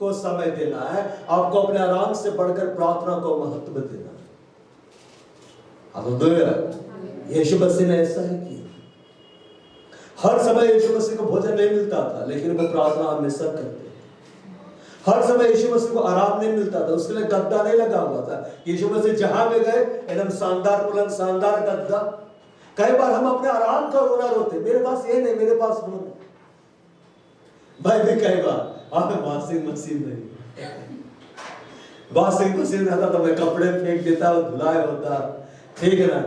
को समय देना है, आपको अपने आराम से बढ़कर प्रार्थना को महत्व देना है। हालेलुया। यीशु मसीह ने ऐसा ही किया। हर समय यीशु मसीह को भोजन नहीं मिलता था, लेकिन वो प्रार्थना हमेशा करते। हर समय यीशु मसीह को आराम नहीं मिलता था, उसके लिए गद्दा नहीं लगा हुआ था। यीशु मसीह जहां भी गए एकदम शानदार पलंग, शानदार गद्दा। कई बार हम अपने आराम का रोना रोते, मेरे पास ये नहीं, मेरे पास वो नहीं। भाई भी कई बार वॉशिंग मशीन नहीं, वॉशिंग मशीन रहता तो मैं कपड़े फेंक देता, धुलाए होता, ठीक है ना।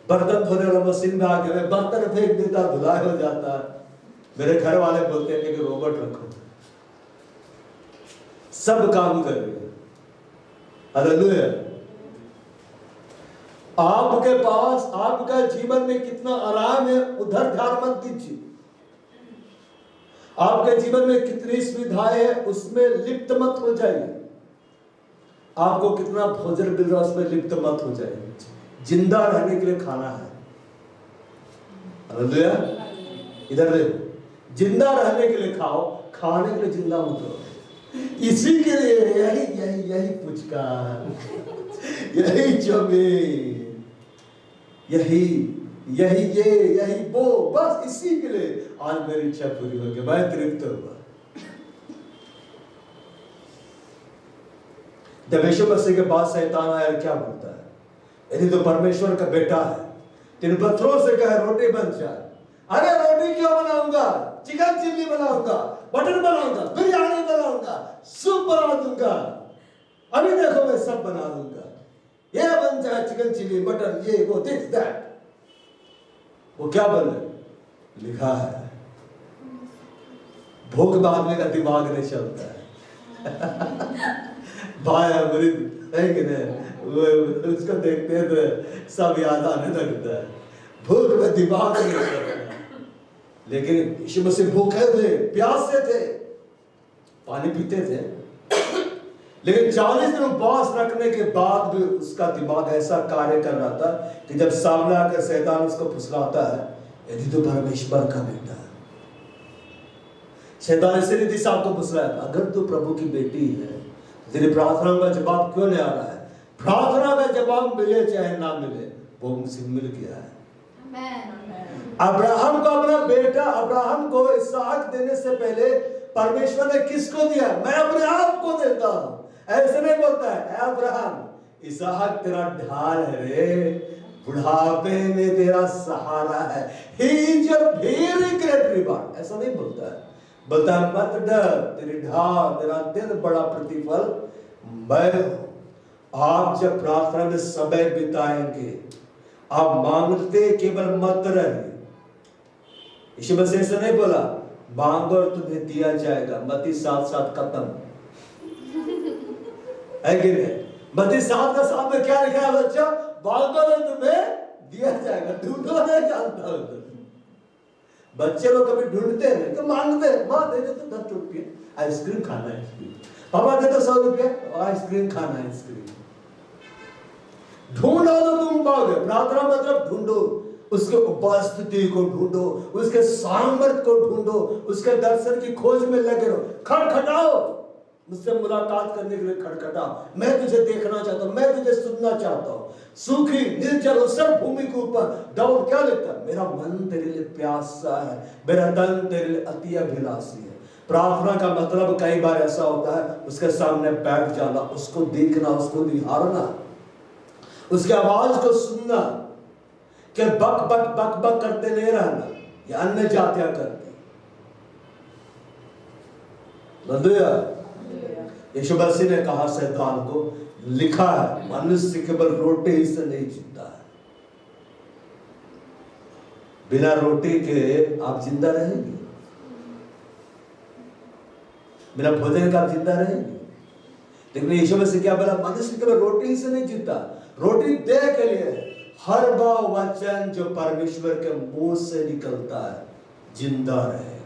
बर्तन धोने वाला मशीन में आके मैं बर्तन फेंक देता, धुलाई हो जाता। मेरे घर वाले बोलते हैं कि रोबोट रखो, सब काम कर रहे हैं। हालेलुया। आपके पास आपका जीवन में कितना आराम है उधर ध्यान मत दीजिए। आपके जीवन में कितनी सुविधाएं है उसमें लिप्त मत हो जाइए। आपको कितना भोजन मिल रहा है उसमें लिप्त मत हो जाइए। जिंदा रहने के लिए खाना है। हालेलुया। इधर देखो, जिंदा रहने के लिए खाओ, खाने के लिए जिंदा मत रहो। इसी के लिए यही यही यही पुचकार, यही चौबीन, यही यही ये यही वो, बस इसी के लिए आज मेरी इच्छा पूरी हो गई, मैं तृप्त हुआ। जब यीशु मसीह के पास शैतान आया क्या बोलता है? यदि तो परमेश्वर का बेटा है, तीन पत्थरों से कहे रोटी बन जाए। अरे रोटी क्यों बनाऊंगा? चिकन चिल्ली बनाऊंगा, बटर बनाऊंगा, बिरयानी बनाऊंगा, सूप बना दूंगा, अभी देखो मैं सब बना दूंगा, ये बन जाए चिकन चिल्ली, बटर, ये वो, दिस दैट। वो क्या बोले? लिखा है भूख में आदमी का दिमाग नहीं चलता है। भाई अमृत है कि नहीं, उसको देखते हैं तो सब याद आने लगता है। भूख में दिमाग नहीं चलता। लेकिन यीशु मसीह भूखे थे, प्यासे थे, पानी पीते थे, लेकिन 40 दिन उपवास रखने के बाद भी उसका दिमाग ऐसा कार्य कर रहा था कि जब सामने आकर शैतान उसको फुसलाता है, यदि तो परमेश्वर का बेटा है। शैतान इसी रीति से आपको फुसलाया, अगर तू प्रभु की बेटी है, तेरी प्रार्थना का जवाब क्यों नहीं आ रहा है? प्रार्थना का जवाब मिले चाहे ना मिले, वो मुझसे मिल गया है। अब्राहम को अपना बेटा, अब्राहम को इसहाक देने से पहले परमेश्वर ने किसको दिया? मैं अपने आप को देता हूं। ऐसे नहीं बोलता है अब्राहम, इसहाक तेरा ढाल है रे, बुढ़ापे में तेरा सहारा है, he is your very great reward. ऐसा नहीं बोलता है, बोलता है मत डर, तेरी ढाल, तेरा दिन बड़ा प्रतिफल मैं हूं। आप जब प्रार्थना में समय बिताएंगे, आप मांगते केवल मत रहे। यीशु मसीह से नहीं बोला मांगो और तुम्हें दिया जाएगा, मत्ती 7:7 खत्म है कि नहीं? मत्ती 7:7 में क्या लिखा है बच्चा? मांगो और तुम्हें दिया जाएगा, ढूंढो नहीं जानता हूं। बच्चे लोग कभी ढूंढते नहीं तो मांगते, माँ दे दे तो 10 रुपये, आइसक्रीम खाना है, पापा दे तो 100 रुपये, आइसक्रीम खाना है, आइसक्रीम। ढूंढो तो तुम पाओगे। प्रार्थना मतलब ढूंढो, उसके उपस्थिति को ढूंढो, उसके सामर्थ्य को ढूंढो, उसके दर्शन की खोज में लगे रहो। खटखटाओ, मुझसे मुलाकात करने के लिए खटखटाओ। मैं तुझे देखना चाहता हूं, मैं तुझे सुनना चाहता हूं। सूखी निर्जल उसर भूमि के ऊपर दाऊद क्या लिखता है? मेरा मन तेरे लिए प्यासा है, मेरा तन तेरे लिए अति अभिलाषी है। प्रार्थना का मतलब कई बार ऐसा होता है, उसके सामने बैठ जाना, उसको देखना, उसको निहारना, उसकी आवाज को सुनना, कि बक बक बक बक करते नहीं रहना, ये अन्य जातियां करते। यीशु मसीह ने कहा शैतान को, लिखा है मनुष्य केवल रोटी ही से नहीं जीता है। बिना रोटी के आप जिंदा रहेंगे, बिना भोजन का आप जिंदा रहेंगे। लेकिन यीशु मसीह क्या बोला? मनुष्य केवल रोटी ही से नहीं जीता, रोटी दे के लिए हर वह वचन जो परमेश्वर के मुंह से निकलता है जिंदा रहेगा।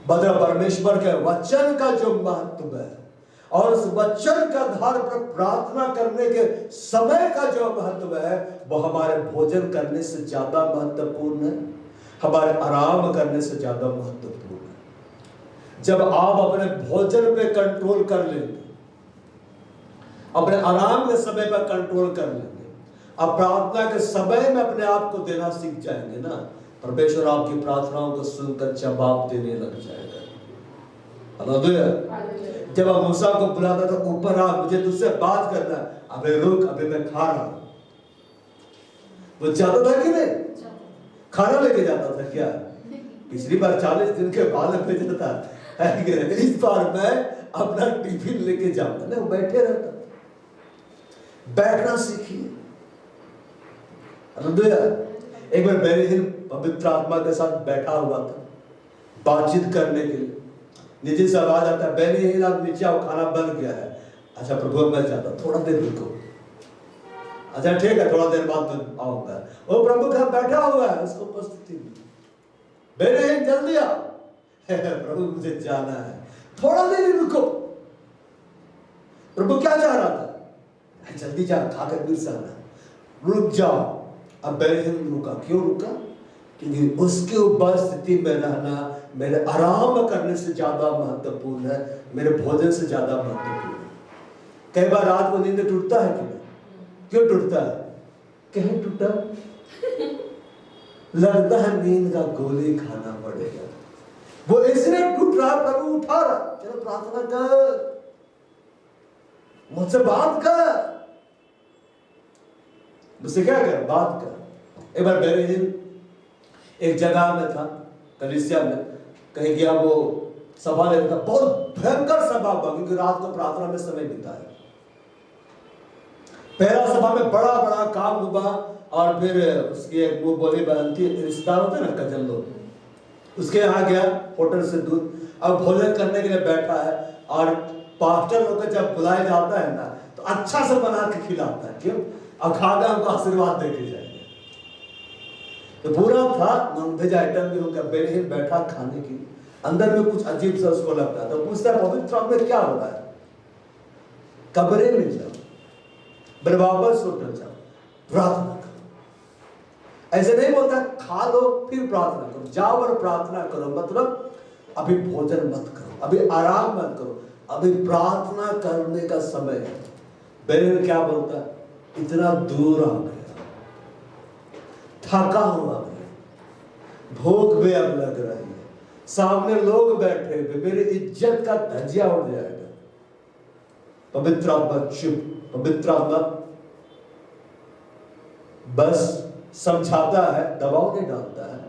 मतलब परमेश्वर के वचन का जो महत्व है और उस वचन के आधार पर प्रार्थना करने के समय का जो महत्व है, वो हमारे भोजन करने से ज्यादा महत्वपूर्ण है, हमारे आराम करने से ज्यादा महत्वपूर्ण है। जब आप अपने भोजन पे कंट्रोल कर लेंगे, अपने आराम के समय पर कंट्रोल कर लेंगे, आप प्रार्थना के समय में अपने आप को देना सीख जाएंगे ना, परमेश्वर आपकी प्रार्थनाओं को सुनकर जवाब देने लग जाएगा। हालेलुया। जब आप मूसा को बुलाता था, ऊपर आ, मुझे तुझसे बात करना है, अबे रुक, अबे मैं खा रहा हूं। वो जाता था कि नहीं? खाना लेके जाता था क्या? पिछली बार 40 दिन के बाद भेजा था, इस बार मैं अपना टिफिन लेके जाऊंगा ना। वो बैठे रहता, बैठना सीखिए। हालेलुया। एक बार बेरेहिल पवित्र आत्मा के साथ बैठा हुआ था बातचीत करने के लिए। नीचे से आवाज आता है, बेरेहिल आप नीचे आओ, खाना बन गया है। अच्छा प्रभु मैं चाहता हूं थोड़ा देर रुको। अच्छा ठीक है, थोड़ा देर बाद मैं आऊंगा। वो प्रभु का बैठा हुआ है, उसको उपस्थिति नहीं। बेरेहिल जल्दी आओ। प्रभु मुझे जाना है, थोड़ा देर रुको। प्रभु क्या चाह रहा था? जल्दी जा, खाकर फिर से आना, रुक जाओ। अब बेरेहिल रुका। क्यों रुका? क्योंकि उसकी उपस्थिति में रहना मेरे आराम करने से ज्यादा महत्वपूर्ण है, मेरे भोजन से ज्यादा महत्वपूर्ण है। कई बार रात को नींद टूटता है कि नहीं? क्यों टूटता है? कहीं टूटा लगता है नींद का गोली खाना पड़ेगा। वो इसलिए टूट रहा, प्रभु उठा रहा, चलो प्रार्थना कर, मुझसे बात कर। मुझसे क्या कर? बात कर। एक बार बेरेहिल एक जगह में था, कलीसिया में कहीं गया, वो सभा लेता था। बहुत भयंकर सभा हुआ क्योंकि रात को प्रार्थना में समय बिताया। पहला सभा में बड़ा बड़ा काम हुआ और फिर उसकी एक वो बोली बनती, रिश्तेदार होते ना कजन लोग, उसके यहाँ गया होटल से दूर। अब भोजन करने के लिए बैठा है और पास्टर लोग का जब बुलाया जाता है ना तो अच्छा से बना के खिलाता है। क्यों? अब खाकर हमको आशीर्वाद दे के जाएंगे। तो पूरा था नॉनवेज आइटम भी होगा। बेरेहिल बैठा खाने की, अंदर में कुछ अजीब सा उसको लगता है। तो पूछता है पवित्र में क्या हो रहा है? कब्रे में जाओ, फिर वापस उठ जाओ, प्रार्थना करो। ऐसे नहीं बोलता खा लो फिर प्रार्थना करो। जाओ और प्रार्थना करो, मतलब अभी भोजन मत करो, अभी आराम मत करो, अभी प्रार्थना करने का समय है। बेरेहिल क्या बोलता है? इतना दूर आ गया, थका हुआ मैं, भूख भी अब लग रही है, सामने लोग बैठे हुए, मेरी इज्जत का धज्जिया उड़ जाएगा। पवित्र आत्मा चुप। पवित्र आत्मा बस समझाता है, दबाव नहीं डालता है।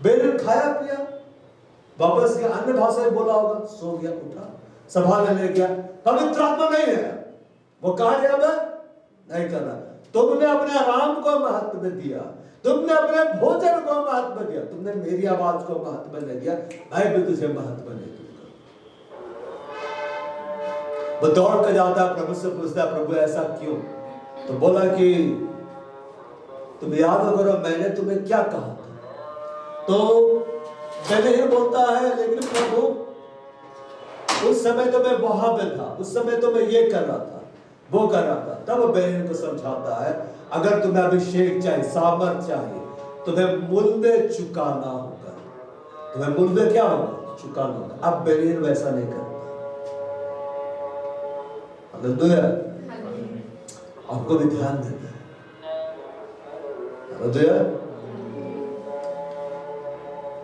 बेरेहिल खाया पिया, वापस गया, अन्य भाषा में बोला होगा, सो गया, उठा, सभा में ले गया। पवित्र आत्मा नहीं है, वो कहा गया मैं नहीं करना। तुमने अपने आराम को महत्व दिया, तुमने अपने भोजन को महत्व दिया, तुमने मेरी आवाज को महत्व नहीं दिया, मैं भी तुझे महत्व नहीं दूंगा। वो दौड़ कर जाता है, प्रभु से पूछता है प्रभु ऐसा क्यों? तो बोला कि तुम याद करो मैंने तुम्हें क्या कहा था। तो बेरेहिल बोलता है लेकिन प्रभु उस समय तो मैं वहां पे था, उस समय तो मैं ये कर रहा था, वो कर रहा था। तब बेरेहिल को समझाता है अगर तुम्हें अभिषेक चाहिए, सामर्थ चाहिए, तुम्हें मूल्य चुकाना होगा। तुम्हें मूल्य क्या होगा? चुकाना होगा। अब बेरेहिल वैसा नहीं करता। हालेलुया। आपको भी ध्यान देना है। हालेलुया।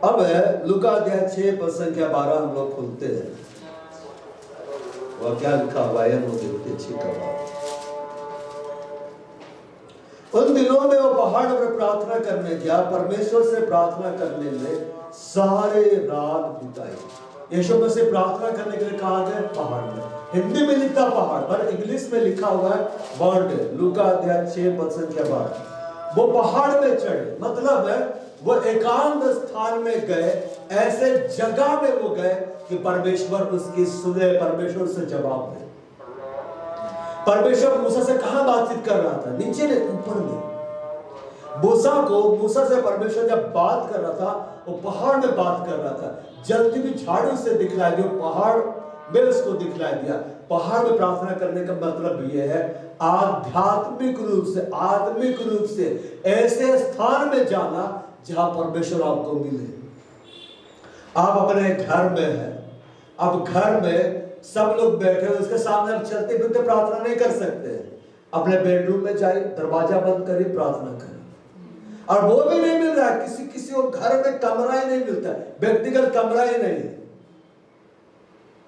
अब है लूका अध्याय 6 पद संख्या 12 हम लोग खुलते हैं। वह क्या लिखा हुआ है वो देखते अच्छी करवा। उन दिनों में वो पहाड़ पर प्रार्थना करने गया, परमेश्वर से प्रार्थना करने में सारे रात बिताई। यीशु मसीह प्रार्थना करने के लिए कहा गया पहाड़ में। हिंदी में लिखा पहाड़, पर इंग्लिश में लिखा हुआ है वर्ड। लूका अध्याय 6 पद संख्या 12। वो पहाड़ में चढ़े, मतलब है वो एकांत स्थान में गए, ऐसे जगह में वो गए कि परमेश्वर उसकी सुने, परमेश्वर से जवाब दे। परमेश्वर मूसा से कहां बातचीत कर रहा था? नीचे ने, ऊपर में। मूसा से परमेश्वर जब बात कर रहा था वो पहाड़ में बात कर रहा था। जलती हुई झाड़ू से दिखलाई दिया, पहाड़ में उसको दिखलाई दिया। पहाड़ में प्रार्थना करने का मतलब यह है आध्यात्मिक रूप से ऐसे स्थान में जाना जहां परमेश्वर आपको मिले। आप अपने घर में हैं, अब घर में सब लोग बैठे हो, उसके सामने आप चलते फिरते प्रार्थना नहीं कर सकते। अपने बेडरूम में जाइए, दरवाजा बंद करिए, प्रार्थना करें। और वो भी नहीं मिल रहा है, किसी को घर में कमरा ही नहीं मिलता, व्यक्तिगत कमरा ही नहीं है।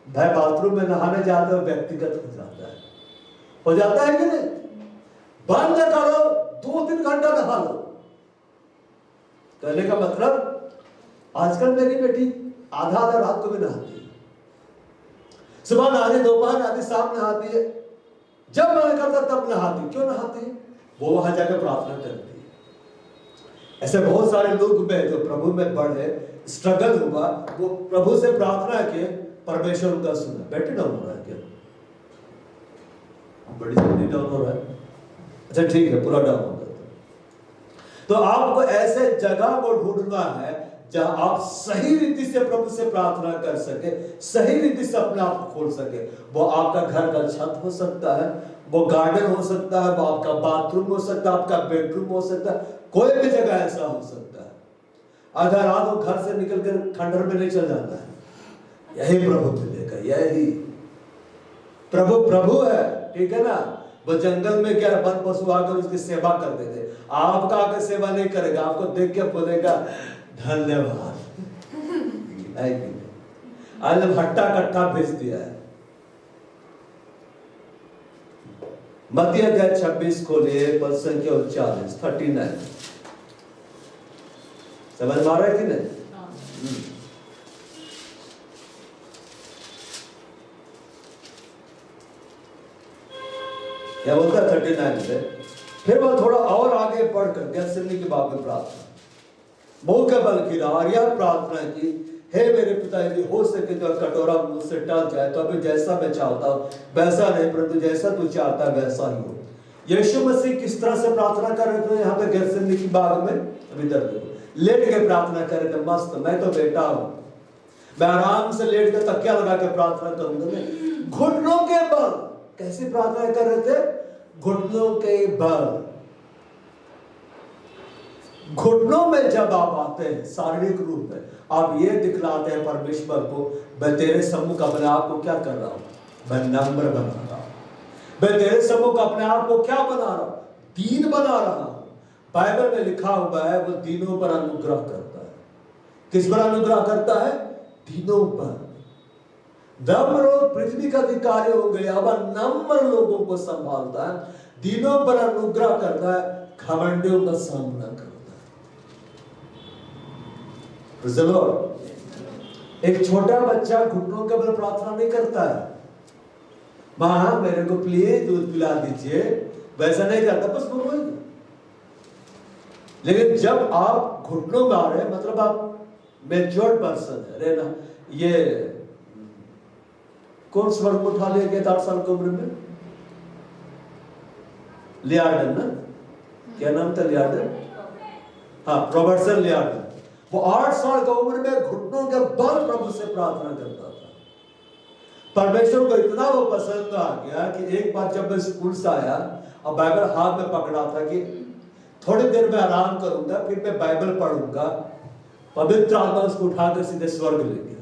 भाई बाथरूम में नहाने जाते हो, व्यक्तिगत हो जाता है कि नहीं? बंद करो, 2-3 घंटा नहा लो। कहने का मतलब आजकल मेरी बेटी आधा रात को भी नहाती है, सुबह नहाती, दोपहर नहाती, शाम नहाती है, जब मन करता तब नहाती। क्यों नहाती है? वो वहां जाकर प्रार्थना करती है। ऐसे बहुत सारे लोग में जो प्रभु में बढ़े, स्ट्रगल हुआ, वो प्रभु से प्रार्थना किए, परमेश्वर उनका सुना। बैठे डाउन हो रहा है क्या? बड़ी जल्दी डाउन हो रहा है? अच्छा ठीक है, पूरा डाउन हो गया। तो आपको ऐसे जगह को ढूंढना है जहां आप सही रीति से प्रभु से प्रार्थना कर सके, सही रीति से अपने आप को खोल सके। वो आपका घर का छत हो सकता है, वो गार्डन हो सकता है, वो आपका बाथरूम हो सकता है, आपका बेडरूम हो सकता है, कोई भी जगह ऐसा हो सकता है। आधा रात को घर से निकलकर खंडहर में नहीं चल जाता है, यही प्रभु मिलेगा। यही प्रभु है, ठीक है ना। वो जंगल में क्या वन पशु आकर उसकी सेवा करते थे, आपका आकर सेवा नहीं करेगा, आपको देख के बोलेगा धन्यवाद। आज हट्टा कट्टा भेज दिया है। मत्ती अध्याय 26 खोलिए, पद संख्या 39। समझ में आ रहा है कि नहीं? क्या बोलता है 39 से? फिर वह थोड़ा और आगे बढ़कर गेत्सेमनी की बात में प्रार्थना, मुंह के बल गिरा और यह प्रार्थना की, हे मेरे पिता, यदि हो सके तो कटोरा मुझसे टल जाए, तो अभी जैसा मैं चाहता हूं वैसा नहीं, परंतु जैसा तू चाहता है वैसा ही हो। यीशु मसीह किस तरह से प्रार्थना कर रहे थे यहाँ पे गेत्सेमनी की बाग में? अभी तक देखो, लेट के प्रार्थना कर रहे थे। मस्त, मैं तो बेटा हूं, मैं आराम से लेट के तकिया लगा के प्रार्थना करूंगा। घुटनों के बल कैसी प्रार्थना कर रहे थे? घुटनों के बल। घुटनों में जब आप आते हैं शारीरिक रूप में, आप ये दिखलाते हैं परमेश्वर को, मैं तेरे सम्मुख अपने आप को क्या कर रहा हूं? मैं नम्र बना रहा हूं। मैं तेरे सम्मुख अपने आप को क्या बना रहा हूं? दीन बना रहा हूं। बाइबल में लिखा हुआ है वो दीनों पर अनुग्रह करता है। किस पर अनुग्रह करता है? दीनों पर। नम्र पृथ्वी का अधिकारी हो गया, अब नम्र लोगों को संभालता है, दीनों पर अनुग्रह करता है, घमंडियों का सामना करता है। एक छोटा बच्चा घुटनों के बल प्रार्थना नहीं करता है, मां मेरे को प्लीज दूध पिला दीजिए, वैसा नहीं करता, बस वो वही। लेकिन जब आप घुटनों में आ रहे हैं, मतलब आप मैच्योर्ड पर्सन है ना। ये कौन स्वर्ग उठा लिया गया 8 साल की उम्र में? लियार्डन ना, क्या नाम था लियार्डन? हाँ, रॉबर्टसन लियार्डन। वो 8 साल की उम्र में घुटनों के बल प्रभु से प्रार्थना करता था। परमेश्वर को इतना वो पसंद आ गया कि एक बार जब मैं स्कूल से आया और बाइबल हाथ में पकड़ा था कि थोड़ी देर में आराम करूंगा, फिर मैं बाइबल पढ़ूंगा, पवित्र आत्मा उसको उठाकर सीधे स्वर्ग ले गया।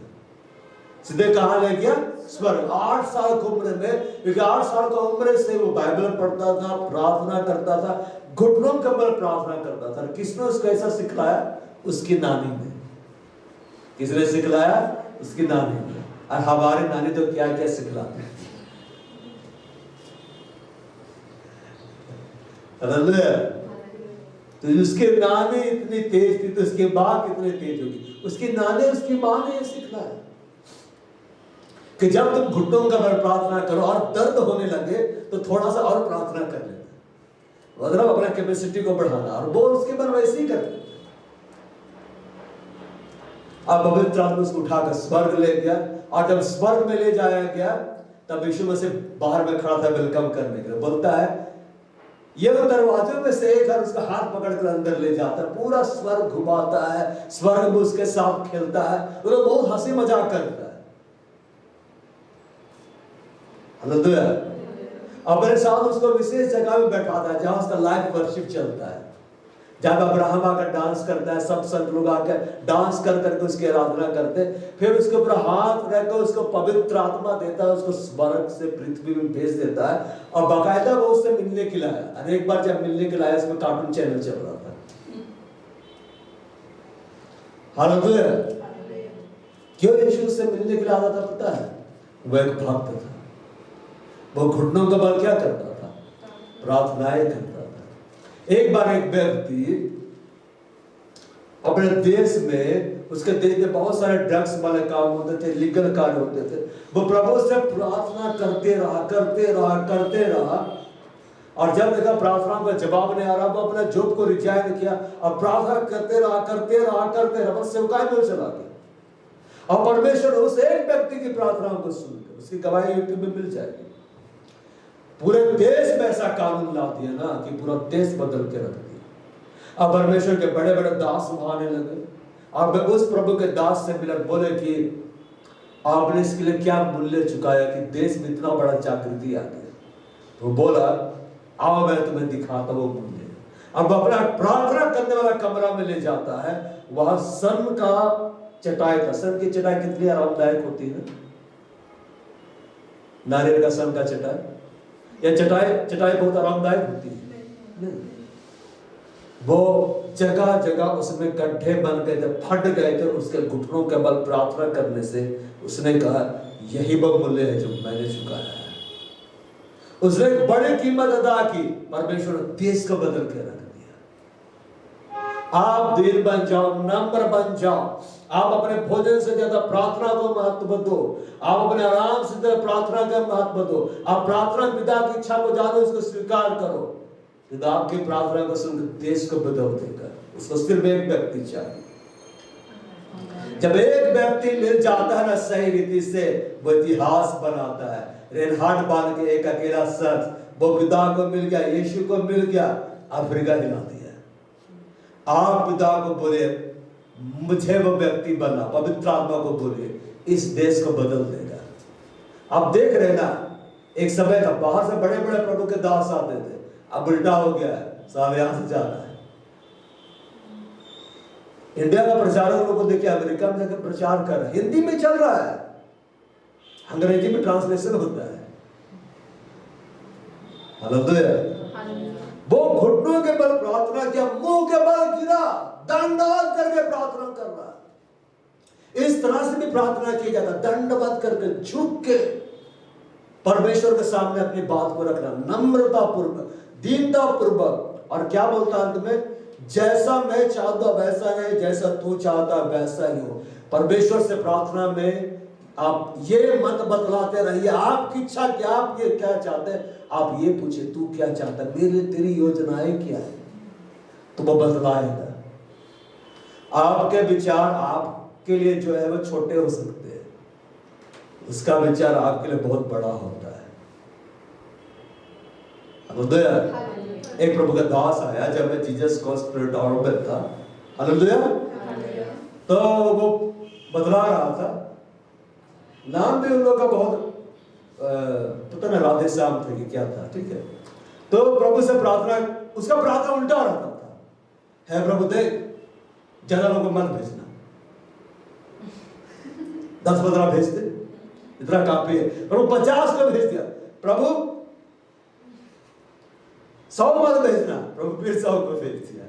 सीधे कहां ले गया? स्वर्ग। 8 साल की उम्र में, क्योंकि 8 साल की उम्र से वो बाइबल पढ़ता था, प्रार्थना करता था, घुटनों के बल प्रार्थना करता था। किसने उसको ऐसा सिखलाया? उसकी नानी ने। किसने सिखलाया? उसकी नानी ने। और हमारी नानी तो क्या क्या सिखलाती है। तो उसकी नानी इतनी तेज थी तो उसकी मां कितनी तेज होगी? उसकी नानी, उसकी मां ने यह सिखलाया कि जब तुम घुटनों का बल प्रार्थना करो और दर्द होने लगे तो थोड़ा सा और प्रार्थना कर लेना, मतलब अपना कैपेसिटी को बढ़ाना। और वो उसके बाद वैसे ही करते। अब पवित्र आत्मा उसको उठाकर स्वर्ग ले गया, और जब स्वर्ग में ले जाया गया तब यीशु मसीह बाहर में खड़ा था वेलकम करने के लिए। बोलता है ये वो दरवाजों में से एक है, उसका हाथ पकड़कर अंदर ले जाता है, पूरा स्वर्ग घुमाता है, स्वर्ग में उसके साथ खेलता है, वो तो बहुत हंसी मजाक करता है। हालेलुया। अपने साथ उसको विशेष जगह में बैठाता है जहां उसका लाइव वर्शिप चलता है, जब अब्राहम आकर डांस करता है, सब संत लोग आकर डांस कर करके उसकी आराधना करते, फिर उसके ऊपर हाथ रखकर उसको पवित्र आत्मा देता है, उसको स्वर्ग से पृथ्वी में भेज देता है, और बाकायदा वो उससे मिलने के लिए आया। और एक बार जब मिलने के लिए आया, उसमें कार्टून चैनल चल रहा था। हालेलुया। क्यों यीशु उससे मिलने के लिए आता था पता है? वो एक भक्त था। वो घुटनों का बल क्या करता था? प्रार्थनाएं करता था। एक बार एक व्यक्ति अपने देश में, उसके देश में बहुत सारे ड्रग्स वाले काम होते थे, लीगल कार्य होते थे, वो प्रभु से प्रार्थना करते रहा, और जब देखा प्रार्थना का जवाब नहीं आ रहा, वो अपना जॉब को रिजाइन किया और प्रार्थना करते रहा, बस सेवकाई में चला गया। और परमेश्वर उस एक व्यक्ति की प्रार्थनाओं को सुनकर, उसकी गवाही यूट्यूब में मिल जाएगी। पूरे देश में ऐसा कानून ला दिया ना कि पूरा देश बदल के रख दिया। अब परमेश्वर के बड़े बड़े दास वहां आने लगे और वे उस प्रभु के दास से मिलकर बोले कि आपने इसके लिए क्या मूल्य चुकाया कि देश में इतना बड़ा जागृति आ गया। तो बोला आओ मैं तुम्हें दिखाता वो मूल्य। अब अपना प्रार्थना करने वाला कमरा में ले जाता है, वहां सन का चटाई था। सन की चटाई कितनी आरामदायक होती है, नारियल का सन का चटाई या चटाई बहुत आरामदायक होती है नहीं। वो जगह जगह उसमें गड्ढे बन गए थे, फट गए थे उसके घुटनों के बल प्रार्थना करने से। उसने कहा यही वो मूल्य है जो मैंने चुकाया है। उसने एक बड़ी कीमत अदा की, परमेश्वर ने देश को बदल के रख दिया। आप दिल बन जाओ, नम्र बन जाओ, आप अपने भोजन से ज्यादा प्रार्थना को महत्व दो, आप अपने आराम से ज्यादा प्रार्थना का महत्व दो। आप प्रार्थना पिता की इच्छा को जानो, उसको स्वीकार करो। पिता आपकी प्रार्थना को सुनकर देश को बदल देगा। उसको सिर्फ एक व्यक्ति चाहिए। जब एक व्यक्ति मिल जाता है ना सही रीति से, वो इतिहास बनाता है। रेनहार्ड बांध के एक अकेला शख्स, वो पिता को मिल गया, यीशु को मिल गया, अफ्रीका हिला दिया। आप पिता को बोले मुझे वो व्यक्ति बनना, पवित्र आत्मा को बोले इस देश को बदल देगा। आप देख रहे ना, एक समय था बाहर से बड़े बड़े प्रभु के दास आते थे, अब उल्टा हो गया है, साहब यहां से जा रहा है। इंडिया का प्रचारक लोगों को देखिए, अमेरिका में जाकर प्रचार कर रहा है, हिंदी में चल रहा है, अंग्रेजी में ट्रांसलेशन होता है। हालेलुया। वो घुटनों के बल प्रार्थना किया, मुंह के बल गिरा, दंडवत करके प्रार्थना कर रहा है। इस तरह से भी प्रार्थना की जाता, दंडवत करके झुक के परमेश्वर के सामने अपनी बात को रखना, नम्रता पूर्वक, दीनता पूर्वक। और क्या बोलता अंत में, जैसा मैं चाहता वैसा नहीं, जैसा तू चाहता वैसा ही हो। परमेश्वर से प्रार्थना में आप ये मत बतलाते रहिए आपकी इच्छा क्या, आप ये क्या चाहते हैं, आप ये पूछे तू क्या चाहता है, मेरे तेरी योजनाएं क्या है, तो वो बतलाएगा। आपके विचार आपके लिए जो है वो छोटे हो सकते हैं, उसका विचार आपके लिए बहुत बड़ा होता है। हालेलुया। एक प्रभु का दास आया जब मैं जीसस को स्पिरिट और में था, हालेलुया, तो वो बतला रहा था, नाम भी उन लोगों का बहुत पता नहीं, राधे श्याम थे कि क्या था, ठीक है। तो प्रभु से प्रार्थना, उसका प्रार्थना उल्टा हो रहा था, है प्रभु देख ज्यादा लोगों को मत भेजना, 10-15 भेज दे, इतना काफी है। प्रभु 50 को भेज दिया, प्रभु 100 मत भेजना, प्रभु फिर 100 को भेज दिया,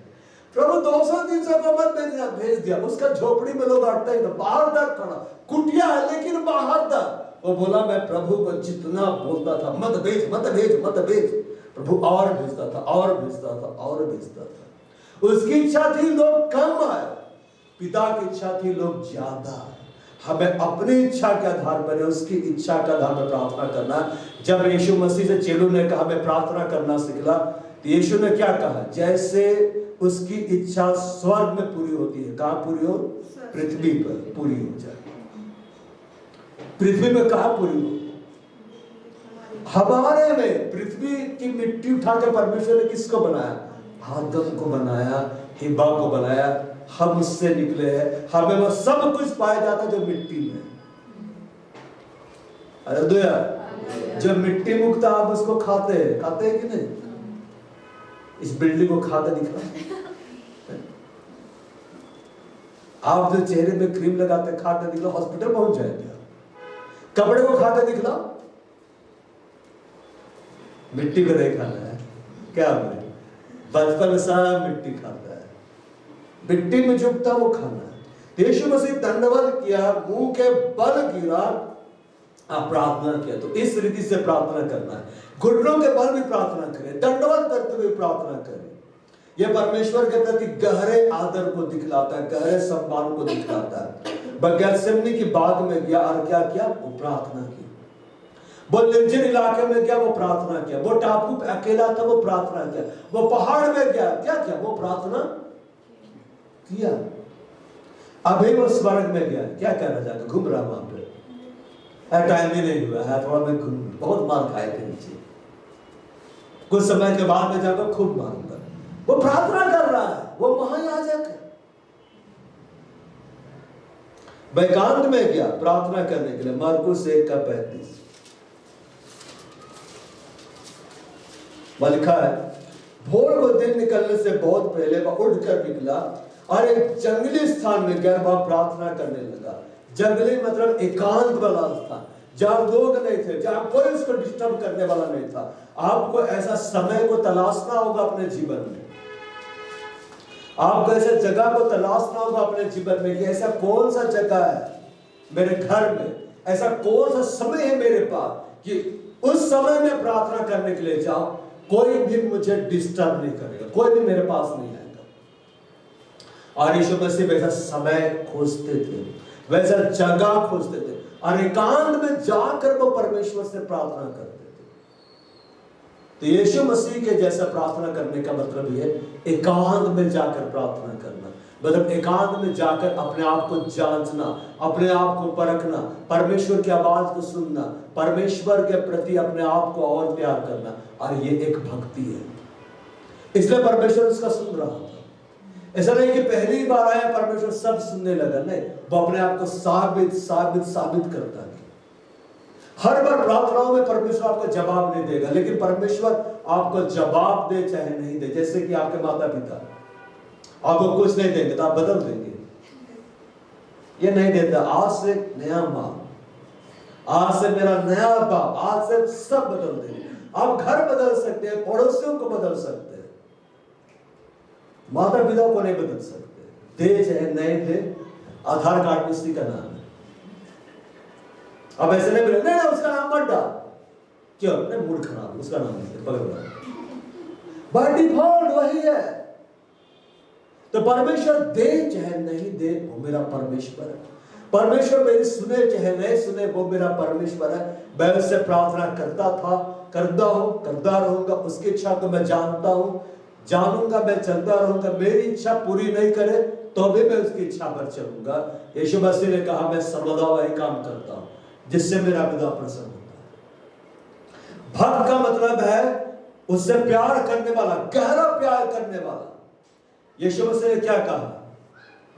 प्रभु 200-300 को मत भेजना, भेज दिया। उसका झोपड़ी में लोग अटता ही था, बाहर तक खड़ा, कुटिया है लेकिन बाहर तक। वो बोला मैं प्रभु को जितना बोलता था मत भेज मत भेज मत भेज, प्रभु और भेजता था और भेजता था और भेजता था। उसकी इच्छा थी लोग कम आए, पिता की इच्छा थी लोग ज्यादा आए। हमें अपनी इच्छा के आधार पर, उसकी इच्छा के आधार पर प्रार्थना करना। जब यीशु मसीह से चेलों ने कहा हमें प्रार्थना करना सिखला, तो यीशु ने क्या कहा, जैसे उसकी इच्छा स्वर्ग में पूरी होती है, कहां पूरी हो, पृथ्वी पर पूरी हो जाए। पृथ्वी में कहां पूरी हो, हमारे में। पृथ्वी की मिट्टी उठा के परमेश्वर ने किसको बनाया, आदम को बनाया, हिब्बा को बनाया, हम उससे निकले हैं। हमें वो सब कुछ पाया जाता जो मिट्टी में। हालेलुया। जो मिट्टी मुक्त आप उसको खाते हैं कि नहीं? इस बिल्डिंग को खाते दिखला, आप जो चेहरे में क्रीम लगाते खाते दिखला, हॉस्पिटल पहुंच जाएंगे। कपड़े को खाते दिखला, मिट्टी को नहीं खाना है, क्या बोले, बचपन सब मिट्टी खाता है, मिट्टी में चुपता वो खाना है। यीशु मसीह दंडवत किया, मुंह के बल गिरा, आप प्रार्थना किया। तो इस रीति से प्रार्थना करना है, घुटनों के बल भी प्रार्थना करें, दंडवत करते हुए प्रार्थना करें। यह परमेश्वर के प्रति गहरे आदर को दिखलाता है, गहरे सम्मान को दिखलाता है। गतसेमनी की बाग में गया और क्या किया, वो प्रार्थना की। वो निर्जन इलाके में गया, वो प्रार्थना किया। वो टापू पे अकेला था, वो प्रार्थना किया। वो पहाड़ में गया, क्या किया? वो प्रार्थना किया। अभी वो स्वर्ग में गया, क्या करना चाहता? घूम रहा वहां पे, टाइम भी नहीं हुआ है, थोड़ा मैं बहुत मार खाए थे नीचे, कुछ समय के बाद में जाकर खूब मारूंगा। वो प्रार्थना कर रहा है, वो महायाजक है। एकांत में गया प्रार्थना करने के लिए। मार्कुस 1:35 लिखा है, भोर को दिन निकलने से बहुत पहले वह उठकर निकला और एक जंगली स्थान में गया, वह प्रार्थना करने लगा। जंगली मतलब एकांत वाला स्थान, जहां लोग नहीं थे, जहां कोई उसको डिस्टर्ब करने वाला नहीं था। आपको ऐसा समय को तलाशना होगा अपने जीवन में। आपको ऐसे जगह को तलाशना होगा अपने जीवन में कि ऐसा कौन सा जगह है मेरे घर में, ऐसा कौन सा समय है मेरे पास कि उस समय में प्रार्थना करने के लिए जाओ, कोई भी मुझे डिस्टर्ब नहीं करेगा, कोई भी मेरे पास नहीं आएगा। और यीशु मसीह वैसा समय खोजते थे, वैसा जगह खोजते थे और एकांत में जाकर वो परमेश्वर से प्रार्थना करते थे। तो यीशु मसीह के जैसा प्रार्थना करने का मतलब ये एकांत में जाकर प्रार्थना करना, मतलब एकांत में जाकर अपने आप को जांचना, अपने आप को परखना, परमेश्वर की आवाज को सुनना, परमेश्वर के प्रति अपने आप को और प्यार करना। और ये एक भक्ति है, इसलिए परमेश्वर उसका सुन रहा था। ऐसा नहीं कि पहली बार आया परमेश्वर सब सुनने लगा, नहीं, वो अपने आप को साबित करता है। हर बार प्रार्थनाओं में परमेश्वर आपको जवाब नहीं देगा, लेकिन परमेश्वर आपको जवाब दे चाहे नहीं दे। जैसे कि आपके माता पिता आपको कुछ नहीं देंगे तो आप बदल देंगे, ये नहीं देता। आज से नया माँ, आज से मेरा नया बाप, आज से सब बदल देंगे। आप घर बदल सकते हैं, पड़ोसियों को बदल सकते हैं, माता पिता को नहीं बदल सकते। दे चाहे नहीं दे, आधार कार्ड में उसी का नाम है। अब ऐसे नहीं बोले नहीं उसका नाम मत डाल, क्यों? नहीं, मूड खराब, उसका नाम नहीं पकड़। बाय डिफॉल्ट वही है। तो परमेश्वर दे चाहे नहीं दे, वो मेरा परमेश्वर है। परमेश्वर मेरी सुने चाहे नहीं सुने, वो मेरा परमेश्वर है। मैं उससे प्रार्थना करता था, करता हूं, करता रहूंगा। उसकी इच्छा को मैं जानता हूं, जानूंगा, मैं चलता रहूंगा। मेरी इच्छा पूरी नहीं करे तो भी मैं उसकी इच्छा पर चलूंगा। यीशु मसीह ने कहा, मैं सर्वदा वही काम करता हूं जिससे मेरा पिता प्रसन्न होता है। भक्त का मतलब है उससे प्यार करने वाला, गहरा प्यार करने वाला। यीशु मसीह ने क्या कहा?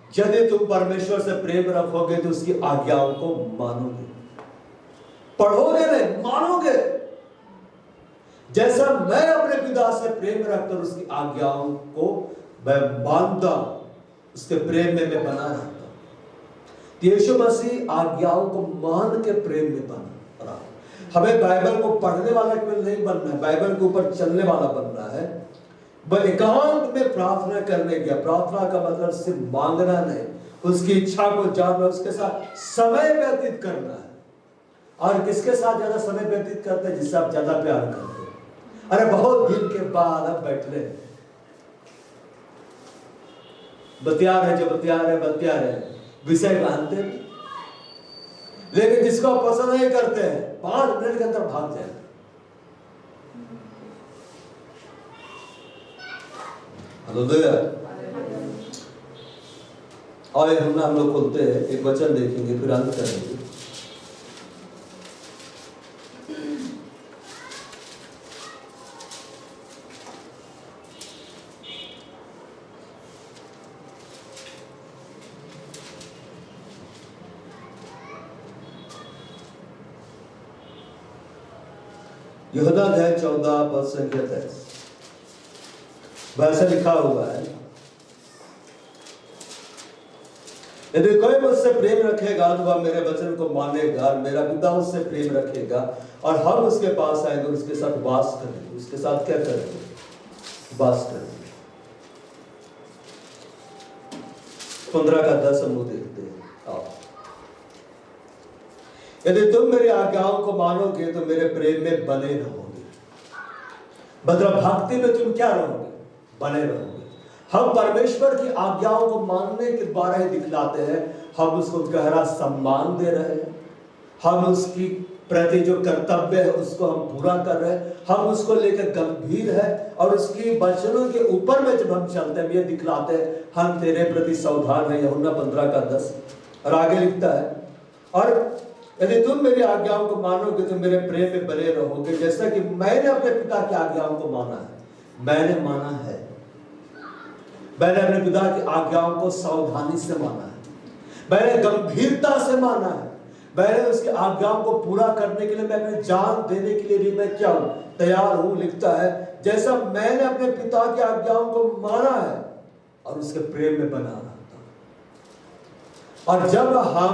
यदि तुम परमेश्वर से प्रेम रखोगे तो उसकी आज्ञाओं को मानोगे, पढ़ोगे नहीं, मानोगे। जैसा मैं अपने पिता से प्रेम रखकर उसकी आज्ञाओं को मैं मानता, उसके प्रेम में मैं बना रहता। यीशु मसीह आज्ञाओं को मान के प्रेम में बना रहा। हमें बाइबल को पढ़ने वाला केवल नहीं बनना है, बाइबल के ऊपर चलने वाला बनना है। वह एकांत में प्रार्थना करने गया। प्रार्थना का मतलब सिर्फ मांगना नहीं, उसकी इच्छा को जानना, उसके साथ समय व्यतीत करना है। और किसके साथ ज्यादा समय व्यतीत करते हैं? जिससे आप ज्यादा प्यार करते हैं। अरे बहुत दिन के बाद अब बैठ रहे, बतिया रहे, जो बतिया रहे विषय जानते, लेकिन जिसको आप पसंद नहीं करते हैं 5 मिनट के अंदर भाग जाए। और हम लोग खोलते हैं, एक वचन देखेंगे, फिर अंत करेंगे। यहूदा अध्याय 14 पद संख्या 23 वैसे लिखा हुआ है, यदि कोई मुझसे प्रेम रखेगा तो वह मेरे वचन को मानेगा, और मेरा पिता उससे प्रेम रखेगा और हम उसके पास आएंगे, उसके साथ वास करेंगे। उसके साथ क्या करेंगे? वास करेंगे। 15 का 10 हम लोग देखते हैं। यदि तुम मेरी आज्ञाओं को मानोगे तो मेरे प्रेम में बने रहोगे। मतलब भक्ति में तुम क्या रहोगे? बने रहोगे। हम परमेश्वर की आज्ञाओं को मानने के द्वारा ही दिखलाते हैं हम उसको गहरा सम्मान दे रहे हैं, हम उसकी प्रति जो कर्तव्य है उसको हम पूरा कर रहे हैं, हम उसको लेकर गंभीर है और उसकी वचनों के ऊपर में जब हम चलते हैं, ये दिखलाते हैं हम तेरे प्रति सावधान है। यूहन्ना 15:10। और आगे लिखता है, और यदि तुम मेरी आज्ञाओं को मानोगे तो मेरे प्रेम में बने रहोगे, जैसा कि मैंने अपने पिता की आज्ञाओं को माना है। मैंने माना है, मैंने अपने पिता की आज्ञाओं को सावधानी से माना है, मैंने गंभीरता से माना है, मैंने उसकी आज्ञाओं को पूरा करने के लिए मैं अपनी जान देने के लिए भी मैं क्या हूं, तैयार हूं। लिखता है जैसा मैंने अपने पिता की आज्ञाओं को माना है और उसके प्रेम में बना रहा था। और जब हम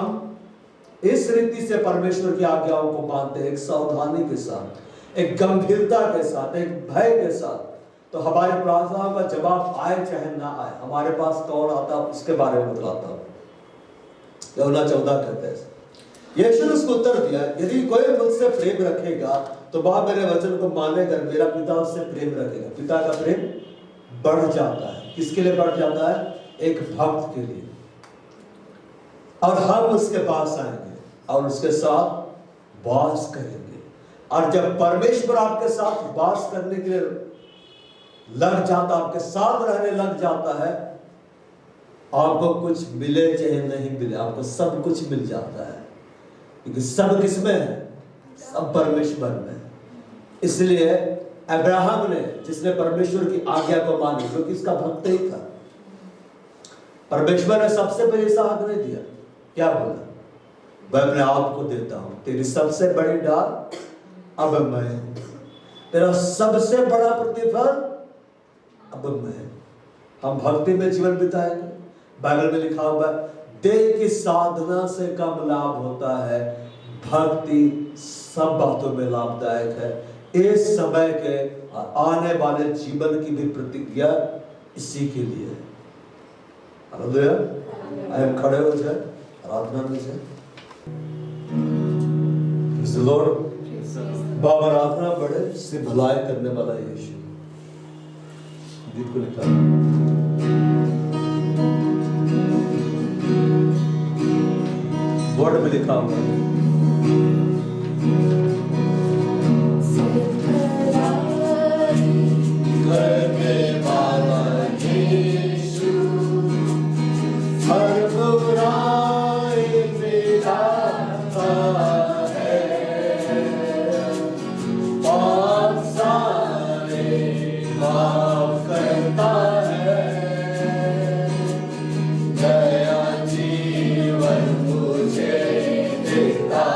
इस रीति से परमेश्वर की आज्ञाओं को मानते हैं, एक सावधानी के साथ, एक गंभीरता के साथ, एक भय के साथ, तो हमारी प्रार्थनाओं का जवाब आए चाहे ना आए, हमारे पास कौन आता उसके बारे में बतलाता हूं। यूहन्ना 14 कहते हैं, यीशु ने उसको उत्तर दिया, यदि कोई मुझसे प्रेम रखेगा तो वह मेरे वचन को मानेगा, मेरा पिता उससे प्रेम रखेगा। पिता का प्रेम बढ़ जाता है। किसके लिए बढ़ जाता है? एक भक्त के लिए। और हम उसके पास आएंगे और उसके साथ वास करेंगे। और जब परमेश्वर आपके साथ वास करने के लिए लग जाता, आपके साथ रहने लग जाता है, आपको कुछ मिले चाहे नहीं मिले, आपको सब कुछ मिल जाता है, क्योंकि सब किसमें है? सब परमेश्वर में। इसलिए अब्राहम ने, जिसने परमेश्वर की आज्ञा को मानी, जो कि इसका भक्त ही था, परमेश्वर ने सबसे पहले इसहाक नहीं दिया। क्या बोला? मैं अपने आप को देता हूं, तेरी सबसे बड़ी डाल अब मैं हूं, तेरा सबसे बड़ा प्रतिफल अब मैं। हम भक्ति में जीवन बिताएंगे। बाइबल में लिखा हुआ है, देह की साधना से कम लाभ होता है, भक्ति सब बातों में लाभदायक है। इस समय के आने वाले जीवन की भी प्रतिज्ञा इसी के लिए है। हालेलुया। आइए खड़े हो जाए, प्रार्थना में जाए। Praise the Lord. बाबा प्रार्थना पढ़े, से भलाई करने वाला यीशु। गीत को लिखा वर्ड में लिखा हुआ है, करने वाला यीशु हर बुराई मिटाता है, पाप सारे माफ करता है, नया जीवन मुझे देता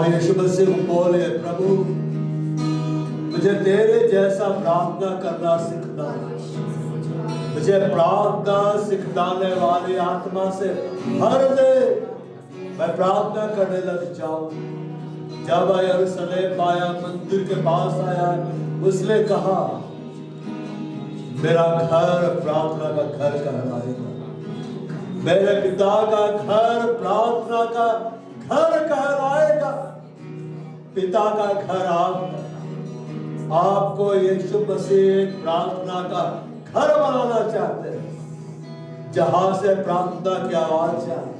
यीशु मसीह बोले, प्रभु मुझे तेरे जैसा प्रार्थना करना सिखना, मुझे प्रार्थना सिखाने वाली आत्मा से भर दे, मैं प्रार्थना करने लग जाऊं। जब यरूशलेम आया, मंदिर के पास आया, उसने कहा मेरा घर प्रार्थना का घर कहलाएगा, मेरे पिता का घर प्रार्थना का घर कहलाएगा। पिता का घर आपको यीशु मसीह प्रार्थना का घर बनाना चाहते हैं, जहां से प्रार्थना की आवाज जाए,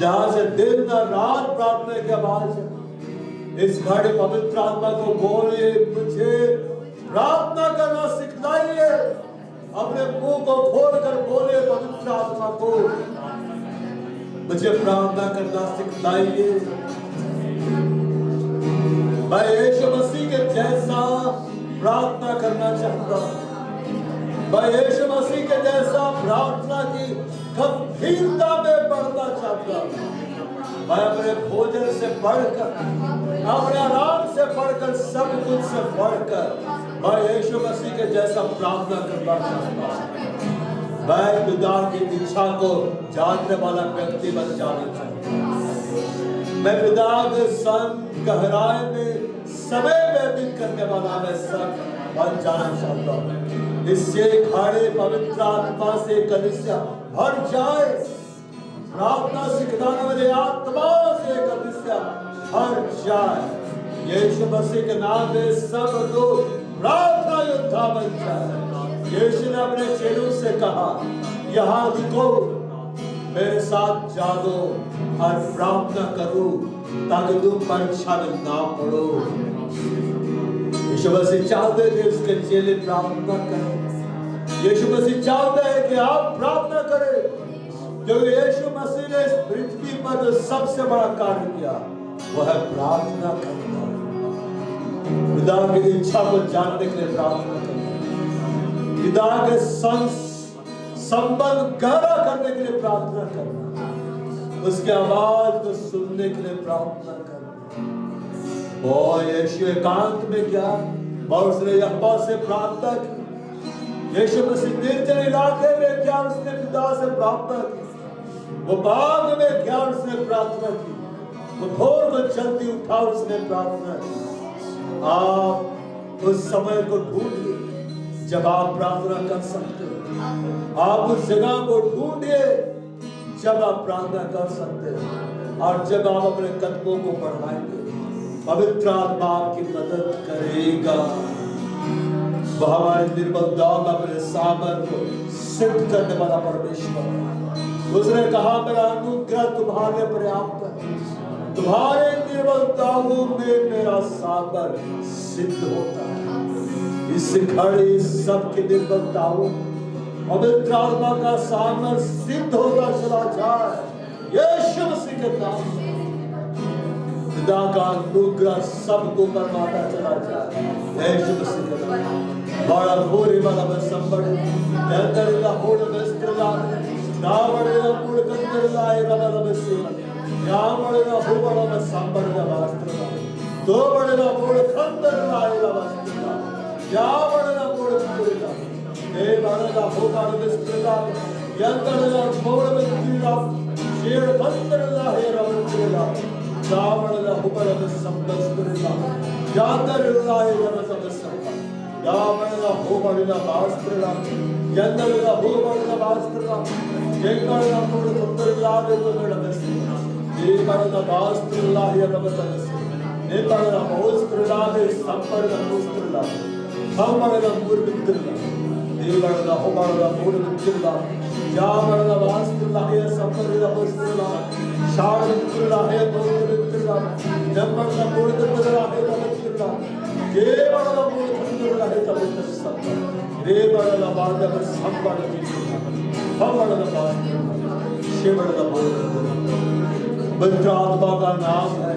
जहां से दिन रात प्रार्थना की आवाज जाए। इस घड़ी पवित्र आत्मा को बोले, मुझे प्रार्थना करना सिखाइए। अपने मुंह को खोलकर बोले पवित्र आत्मा को, मुझे प्रार्थना करना सिखाइए। मैं यीशु मसीह के जैसा प्रार्थना करना चाहता हूँ। मैं यीशु मसीह के जैसा प्रार्थना की गंभीरता में बढ़ना चाहता हूँ। मैं अपने भोजन से बढ़कर, अपने आराम से बढ़कर, सब कुछ से बढ़कर मैं यीशु मसीह के जैसा प्रार्थना करना चाहता हूँ। मैं पिता की इच्छा को जानने वाला व्यक्ति बन जाना चाहता हूँ। मैं पिता के संग गहराई में समय व्यतीत करने वाला मैं सब बन जाना चाहता हूँ। इससे खड़े पवित्र आत्मा से कलीसिया भर जाए। प्रार्थना सिखाने वाले आत्मा से कलीसिया भर जाए। यीशु मसीह के नाम में सब लोग प्रार्थना योद्धा बन जाए। यीशु ने अपने चेलों से कहा, यहाँ रुको, मेरे साथ जागो और प्रार्थना करो ताकि तुम परीक्षा में ना पड़ो। यीशु मसीह चाहते थे उसके चेले प्रार्थना करें। यीशु मसीह चाहता है कि आप प्रार्थना करें, क्योंकि यीशु मसीह ने इस पृथ्वी पर जो सबसे बड़ा कार्य किया वो है प्रार्थना करना। पिता की इच्छा को जानने के लिए प्रार्थना करना, पिता के संबंध गहरा करने के लिए प्रार्थना करना, उसके आवाज को सुनने के लिए प्रार्थना करना। और यीशु एकांत में गया और उसने यहोवा से प्रार्थना की। यीशु मसीह निर्जन इलाके में क्या उसने पिता से प्रार्थना की। वो बाग में क्या उसने प्रार्थना की। वो भोर को जल्दी उठा उसने प्रार्थना की। आप उस समय को ढूंढिए जब आप प्रार्थना कर सकते हो। आप उस जगह को ढूंढिए जब आप प्रार्थना कर सकते हो। और जब आप अपने कदमों को बढ़ाएंगे, पवित्र आत्मा आपकी मदद करेगा। वह हमारे निर्बलता अपने सामर्थ्य को सिद्ध करने वाला परमेश्वर है। उसने कहा, मेरा अनुग्रह तुम्हारे पर्याप्त है, तुम्हारे निर्बलताओं में मेरा सामर्थ्य सिद्ध होता है। इस खड़ी सबकी निर्बलताओं पवित्र आत्मा का सामर्थ्य सिद्ध होता चला जाए। यीशु मसीह के नाम में पिता का अनुग्रह सबको करवाता चला जाए। यीशु मसीह के नाम में बड़ा भोरे वाला में संबड़ अंदर का होड़ में स्त्रीला ना बड़ेगा पूर्ण कंदर लाए रवा में से या बड़ेगा हो बड़ा में संबड़ का वास्त्र दो बड़ेगा पूर्ण कंदर लाए रवा स्त्रीला या बड़ेगा पूर्ण कंदर ए बड़ेगा हो बड़ा में स्त्रीला अंदर का होड़ में स्त्रीला शेर कंदर लाए रवा स्त्रीला दावड़ला हुबरला संबस्तुरला यादरला यरसम संबा दावड़ला हुबरला वास्त्रला यंदरला हुबरला वास्त्रला जेंगरला पूर्ण सुंदरला वेदोगडमसे देवरला वास्त्रला यरवतमसे नेपरला वस्त्रला वे संपर्क वस्त्रला हमरला पूर्वित्रला देवरला हुबरला पूर्ण वित्रला यावरला वास्त्रला य संपर्क वस्त्रला शाड़ वित्रला है तो वित्रला जमरला पूर्ण वित्रला है तो वित्रला देवरला पूर्ण वित्रला है तो वित्रला देवरला बादल संपर्क वित्रला हमरला वास्त्रला शिवरला पूर्ण पवित्र आत्मा का नाम है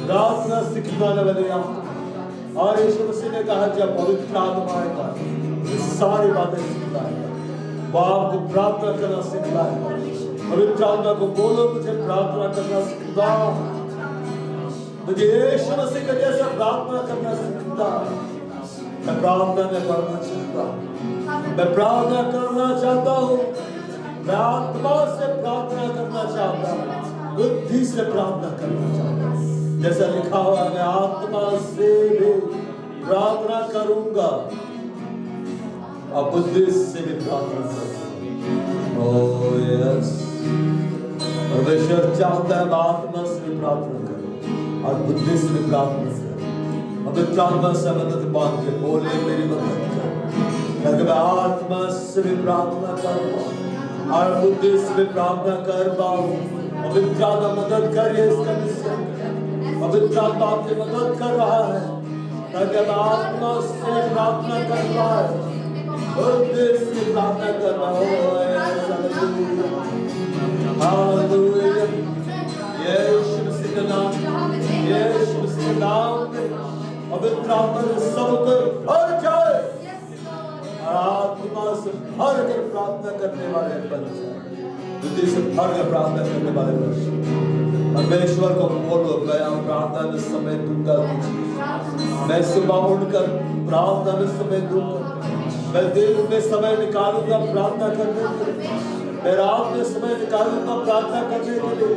प्रार्थना सिखाने वाले आत्मा। और यीशु मसीह ने कहा, जब पवित्र आत्मा आएगा सारी बातें सिखाएगा, वो आपको प्रार्थना करना सिखाएगा। पवित्र आत्मा को बोलो, मुझे प्रार्थना करना सिखा, मुझे यीशु मसीह के जैसा प्रार्थना करना सिखा। मैं प्रार्थना में बढ़ना चाहता हूँ, मैं प्रार्थना करना चाहता हूँ, मैं आत्मा से प्रार्थना करना चाहता हूँ, बुद्धि से प्रार्थना करना चाहता हूँ। जैसा लिखा हुआ, मैं आत्मा से भी प्रार्थना करूंगा और बुद्धि से भी प्रार्थना करूंगा। ओह यस, परमेश्वर चाहता है आत्मा से भी प्रार्थना करो और बुद्धि से भी प्रार्थना करो। पवित्र आत्मा से मदद मांग के बोले, मेरी मदद कर, ताकि मैं आत्मा से भी प्रार्थना कर पाऊं और बुद्धि से भी प्रार्थना कर पाऊं। पवित्र आत्मा मदद करिए, इसका निश्चय पवित्र आत्मा आपकी मदद कर रहा है ताकि मैं आत्मा से प्रार्थना कर पाए, बुद्धि से प्रार्थना कर पाए। यीशु मसीह के नाम, यीशु मसीह के नाम में पवित्र आत्मा से सबको भर जाए और आत्मा से भर कर प्रार्थना करने वाले बन जाए, बुद्धि से भर कर प्रार्थना करने वाले बन जाए। परमेश्वर को बोलो, मैं प्रार्थना में समय दूंगा तुझे, मैं सुबह उठकर प्रार्थना में समय दूंगा, मैं दिन में समय निकालूंगा प्रार्थना करने के लिए, मैं रात में समय निकालूंगा प्रार्थना करने के लिए,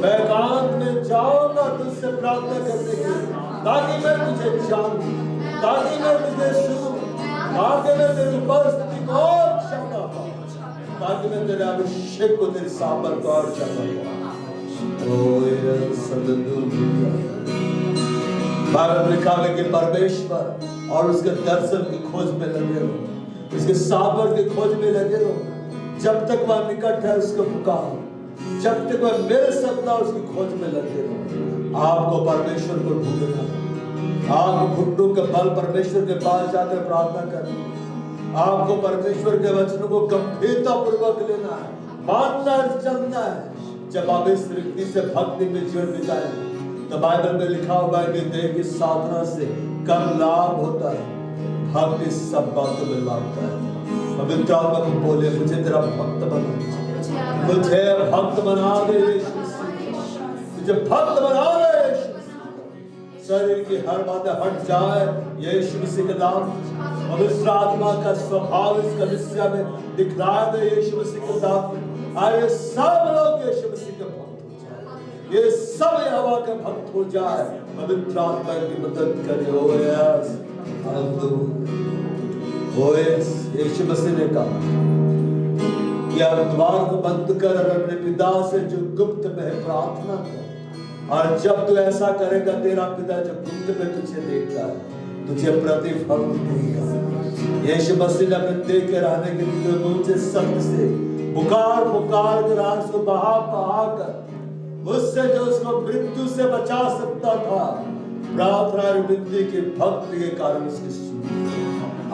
मैं एकांत में जाऊंगा तुझसे प्रार्थना करने के लिए, ताकि मैं तुझे जानूं, ताकि मैं तुझे सुनूं, ताकि मैं तेरी उपस्थिति को और जाना पाऊं, ताकि मैं तेरे अभिषेक को, तेरी सामर्थ को और जाना पाऊं। बाइबल में लिखा है कि परमेश्वर और उसके दर्शन की खोज में लगे रहो, उसके सामर्थ की खोज में लगे रहो। जब तक वह निकट है उसको पुकारो, जब तक वह मेरे सपना उसकी खोज में लगे रहो। आपको परमेश्वर को ढूंढना, आपको घुटनों के बल परमेश्वर के पास जाकर प्रार्थना करनी, आपको परमेश्वर के वचनों को गंभीरता पूर्वक लेना है, मानना चलना है। जब आप इस रीति से भक्ति में जीवन बिताएंगे तो बाइबल में लिखा हुआ है कि देह की साधना से कम लाभ होता है, भक्ति सब बातों में लाभता है। पवित्र आत्मा को बोले, मुझे तेरा भक्त बना, मुझे भक्त बना दे यीशु, मुझे भक्त बना दे यीशु। शरीर की हर बातें हट जाए यीशु मसीह के नाम। पवित्र आत्मा का स्वभाव इस कलीसिया में दिखला दे यीशु मसीह के नाम। आए सब लोग यीशु मसीह के भक्त हो जाए, ये सब यहोवा के भक्त हो जाए। पवित्र आत्मा की मदद करे। ओ यस, यीशु मसीह ने कहा कि अब द्वार को बंद कर और अपने पिता से जो गुप्त में प्रार्थना कर, और जब तू ऐसा करेगा तेरा पिता जो गुप्त में तुझे देखता है तुझे प्रतिफल देगा। यीशु मसीह ने अपने देह के रहने के लिए मुझे सत्य से पुकार पुकार कर आंसू को बहाकर उससे जो उसको मृत्यु से बचा सकता था, प्रार्थना विनती के भक्ति के कारण उसकी सुनी।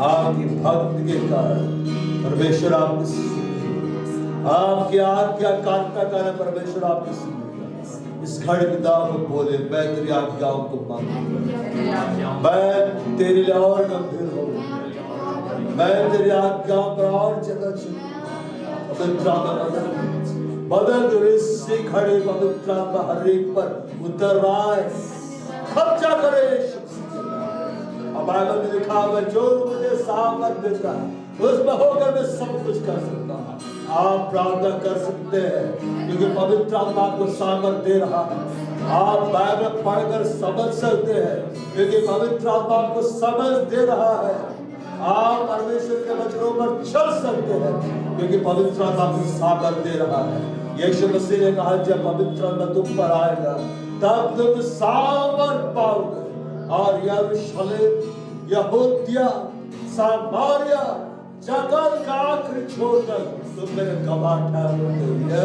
आपकी भक्ति के कारण परमेश्वर आपकी सुनी, आपकी आज्ञाकारिता के कारण परमेश्वर आपकी सुनी। इस खड़े पिता को बोले, मैं तेरी आज्ञाओं को मानूंगा, मैं तेरे लिए और गंभीर हूँ, मैं तेरी आज्ञाओं पर और चलना चलूंगा। पवित्र आत्मा बदल दृश्य खड़े, पवित्र आत्मा हर एक पर उतर आए, कब्जा करे। अब बाइबल में लिखा हुआ है, जो मुझे सामर्थ देता है उसमें होकर मैं सब कुछ कर सकता हूँ। आप प्रार्थना कर सकते हैं क्योंकि पवित्र आत्मा आपको सामर्थ दे रहा है। आप बाइबल पढ़कर समझ सकते हैं क्योंकि पवित्र आत्मा आपको समझ दे रहा है। आप परमेश्वर के वचनों पर चल सकते हैं क्योंकि पवित्र आत्मा आपको सामर्थ दे रहा है। यीशु मसीह ने कहा, जब पवित्र आत्मा तुम पर आएगा तब तुम सामर्थ पाओगे और यरूशलेम, यहूदिया, सामारिया, जगत का आखिरी छोड़कर तुम मेरे गवाह ठहरोगे।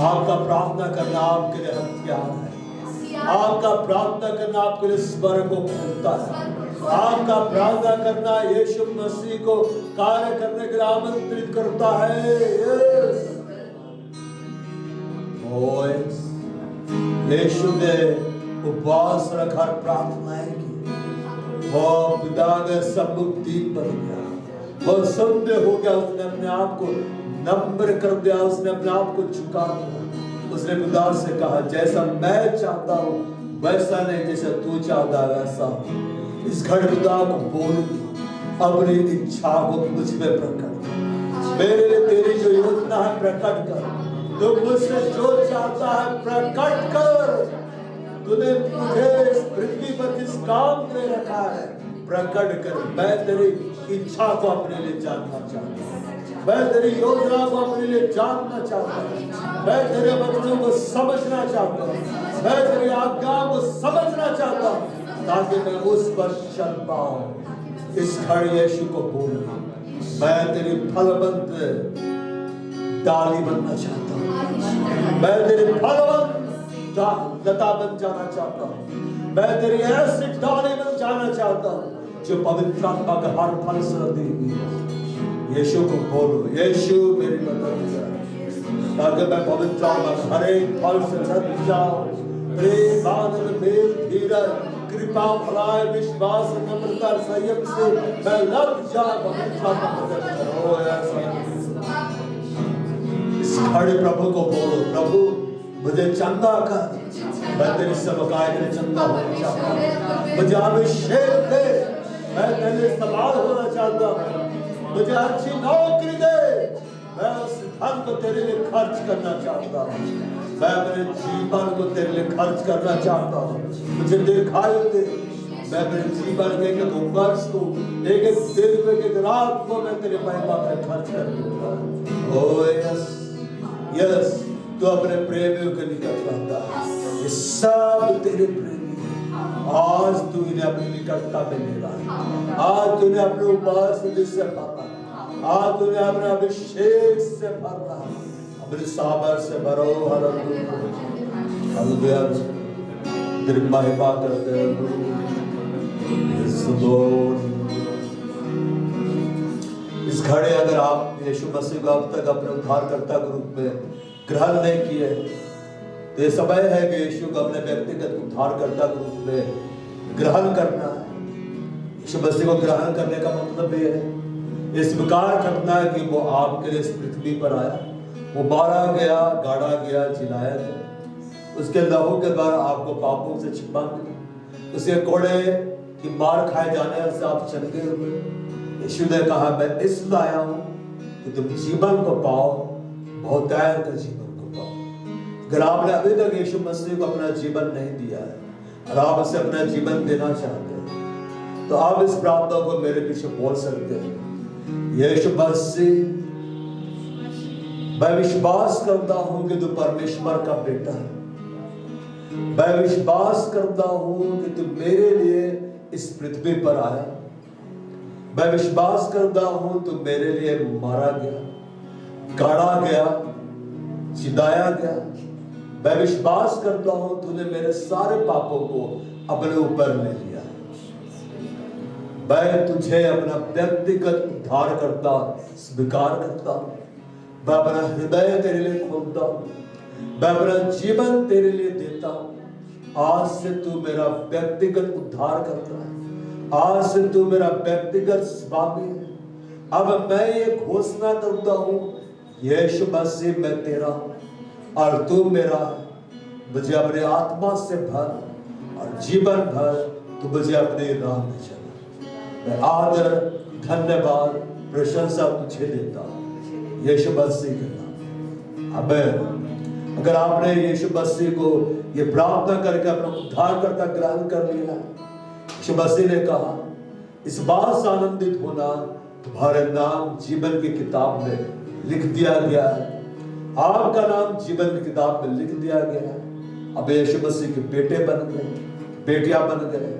आपका प्रार्थना करना आपके लिए हथियार है, आपका प्रार्थना करना आपके लिए स्वर्ग को खोलता है, आपका प्रार्थना करना यीशु मसीह को कार्य करने के लिए आमंत्रित करता है। यीशु ने उपवास रखा, प्रार्थनाएं की, वो पिता के सम्मुख दीप बन गया, वो संदेह हो गया, उसने अपने आप को नम्र कर दिया, उसने अपने आप को झुका दिया। उसने पिता से कहा, जैसा मैं चाहता हूँ वैसा नहीं, जैसा तू चाहता है वैसा। इस घड़ पिता को बोल अपनी इच्छा को मुझ में प्रकट कर, मेरे लिए तेरी जो योजना है प्रकट कर, तू मुझसे जो चाहता है प्रकट कर, तूने मुझे इस पृथ्वी पर किस काम के लिए रखा है प्रकट कर। मैं तेरी इच्छा को अपने लिए जानना चाहता हूँ, मैं तेरी योजना को अपने लिए जानना चाहता हूँ, मैं तेरे वचनों को समझना चाहता हूँ, मैं तेरी आज्ञा को समझना चाहता हूँ ताकि मैं उस पर चल पाऊं। इस खड़े यीशु को बोलना, मैं तेरी फलवंत डाली बनना चाहता हूँ, मैं तेरी फलवंत लता बन जाना चाहता हूँ, मैं तेरी ऐसी डाली बन जाना चाहता हूँ जो पवित्र आत्मा का हर फल से देगी। यीशु को बोलो, यीशु मेरी मदद कर ताकि मैं पवित्र आत्मा का हर एक फल से लद जाऊं। प्रेम, आनंद, मेल, धीरज, कृपा भलाई विश्वास नम्रता संयम से मैं लग जाए इस खड़े प्रभु को बोलो, प्रभु मुझे चंगा कर, मैं तेरी सेवकाई के लिए चंगा होना चाहता हूँ, मुझे अभिषेक दे, मैं तेरे सवाल होना चाहता हूँ, मुझे अच्छी नौकरी दे, मैं उस धन को तेरे लिए खर्च करना चाहता हूँ, मैं अपने जीवन को तेरे लिए खर्च करना चाहता हूँ, मुझे दीर्घायु दे, मैं अपने जीवन के एक वर्ष को, एक दिन में, एक रात को मैं तेरे महिमा में खर्च कर दूंगा। ओह यस यस, तू अपने प्रेमियों के निकट रहता है, ये सब तेरे प्रेमी हैं। आज तू इन्हें अपनी निकटता में ले रहा है, आज तूने अपने उपवास से भरना, आज तूने अपने अभिषेक से भरना, अपने साबर से भरो। हालेलुया, तेरी महिमा करते हैं। इस घड़े अगर आप यीशु मसीह को अब तक अपने उद्धारकर्ता के रूप में ग्रहण नहीं किए, तो ये समय है कि यीशु को अपने व्यक्तिगत उद्धारकर्ता के रूप में ग्रहण करना है। यीशु मसीह को ग्रहण करने का मतलब ये है, ये स्वीकार करना है कि वो आपके लिए इस पृथ्वी पर आया, वो मारा गया, गाड़ा गया, जिलाया गया, उसके लहू के द्वारा आपको पापों से क्षमा मिली, उसके कोड़े कि मार खाए जाने से आप चंगे हुए। यीशु ने कहा मैं इसलिए आया हूं कि तुम जीवन को पाओ, बहुतायत का जीवन को पाओ। अगर आपने अभी तक यीशु मसीह को अपना जीवन नहीं दिया है और आप उसे अपना जीवन देना चाहते हैं, तो आप इस प्रार्थना को मेरे पीछे बोल सकते हैं। यीशु मसीह, मैं विश्वास करता हूं कि तू परमेश्वर का बेटा है, मैं विश्वास करता हूं कि तू मेरे लिए इस पृथ्वी पर आया, मैं विश्वास करता हूं तू मेरे लिए मारा गया, गाड़ा गया, जिलाया गया, मैं विश्वास करता हूं तूने मेरे सारे पापों को अपने ऊपर ले लिया। मैं तुझे अपना व्यक्तिगत उद्धारकर्ता स्वीकार करता हूं, मैं अपना हृदय तेरे लिए खोलता हूं, मैं अपना जीवन तेरे लिए देता हूं। आज से तू मेरा व्यक्तिगत उद्धार करता है, आज से तू मेरा व्यक्तिगत स्वामी है। अब मैं ये घोषणा करता हूं, यीशु मसीह मैं तेरा हूं और तू मेरा है। मुझे अपने आत्मा से भर और जीवन भर तू मुझे अपने राह में चला। मैं आदर, धन्यवाद, प्रशंसा तुझे देता हूं यीशु मसीह के नाम। आमीन। अगर आपने यीशु मसीह को ये प्रार्थना करके अपना उद्धारकर्ता ग्रहण कर लिया, यीशु मसीह ने कहा इस बात से आनंदित होना, तुम्हारे नाम जीवन की किताब में लिख दिया गया है। आपका नाम जीवन की किताब में लिख दिया गया है। अब यीशु मसीह के बेटे बन गए, बेटियां बन गए।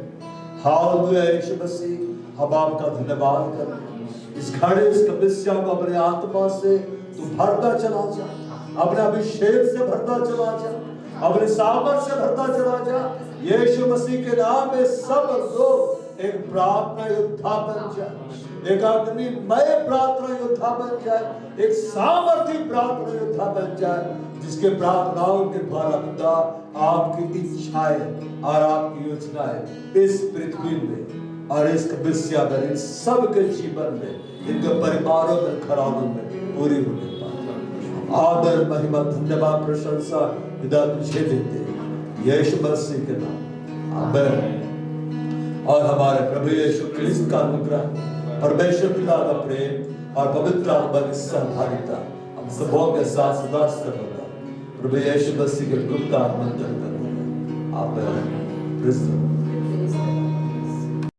हालेलुया। यीशु मसीह, हम आपका धन्यवाद करें। इस घड़े, इस कलीसिया को अपने आत्मा से तू भरता चला जा, अपने अभिषेक से भरता चला जा, अपने सामर्थ से भरता चला जा। यीशु मसीह के नाम में सब लोग एक प्रार्थना योद्धा बन जाए, एक अग्निमय प्रार्थना योद्धा बन जाए, एक सामर्थी प्रार्थना योद्धा बन जाए, जिसके प्रार्थनाओं के द्वारा खुदा आपकी इच्छाएं और आपकी योजनाएं इस पृथ्वी में और इस कलीसिया में, इन सब के जीवन में, इनके परिवारों में, घरानों में पूरी होने पाए। आदर, महिमा, धन्यवाद, प्रशंसा खुदा तुझे देते यीशु मसीह के नाम। आमीन। और हमारे प्रभु यीशु क्रिस्त का अनुग्रह, परमेश्वर पिता का प्रेम और पवित्र आत्मा की सहभागिता हम सबों के साथ सदा सर्वदा प्रभु यीशु मसीह के गुप्त आत्मा में। आमीन।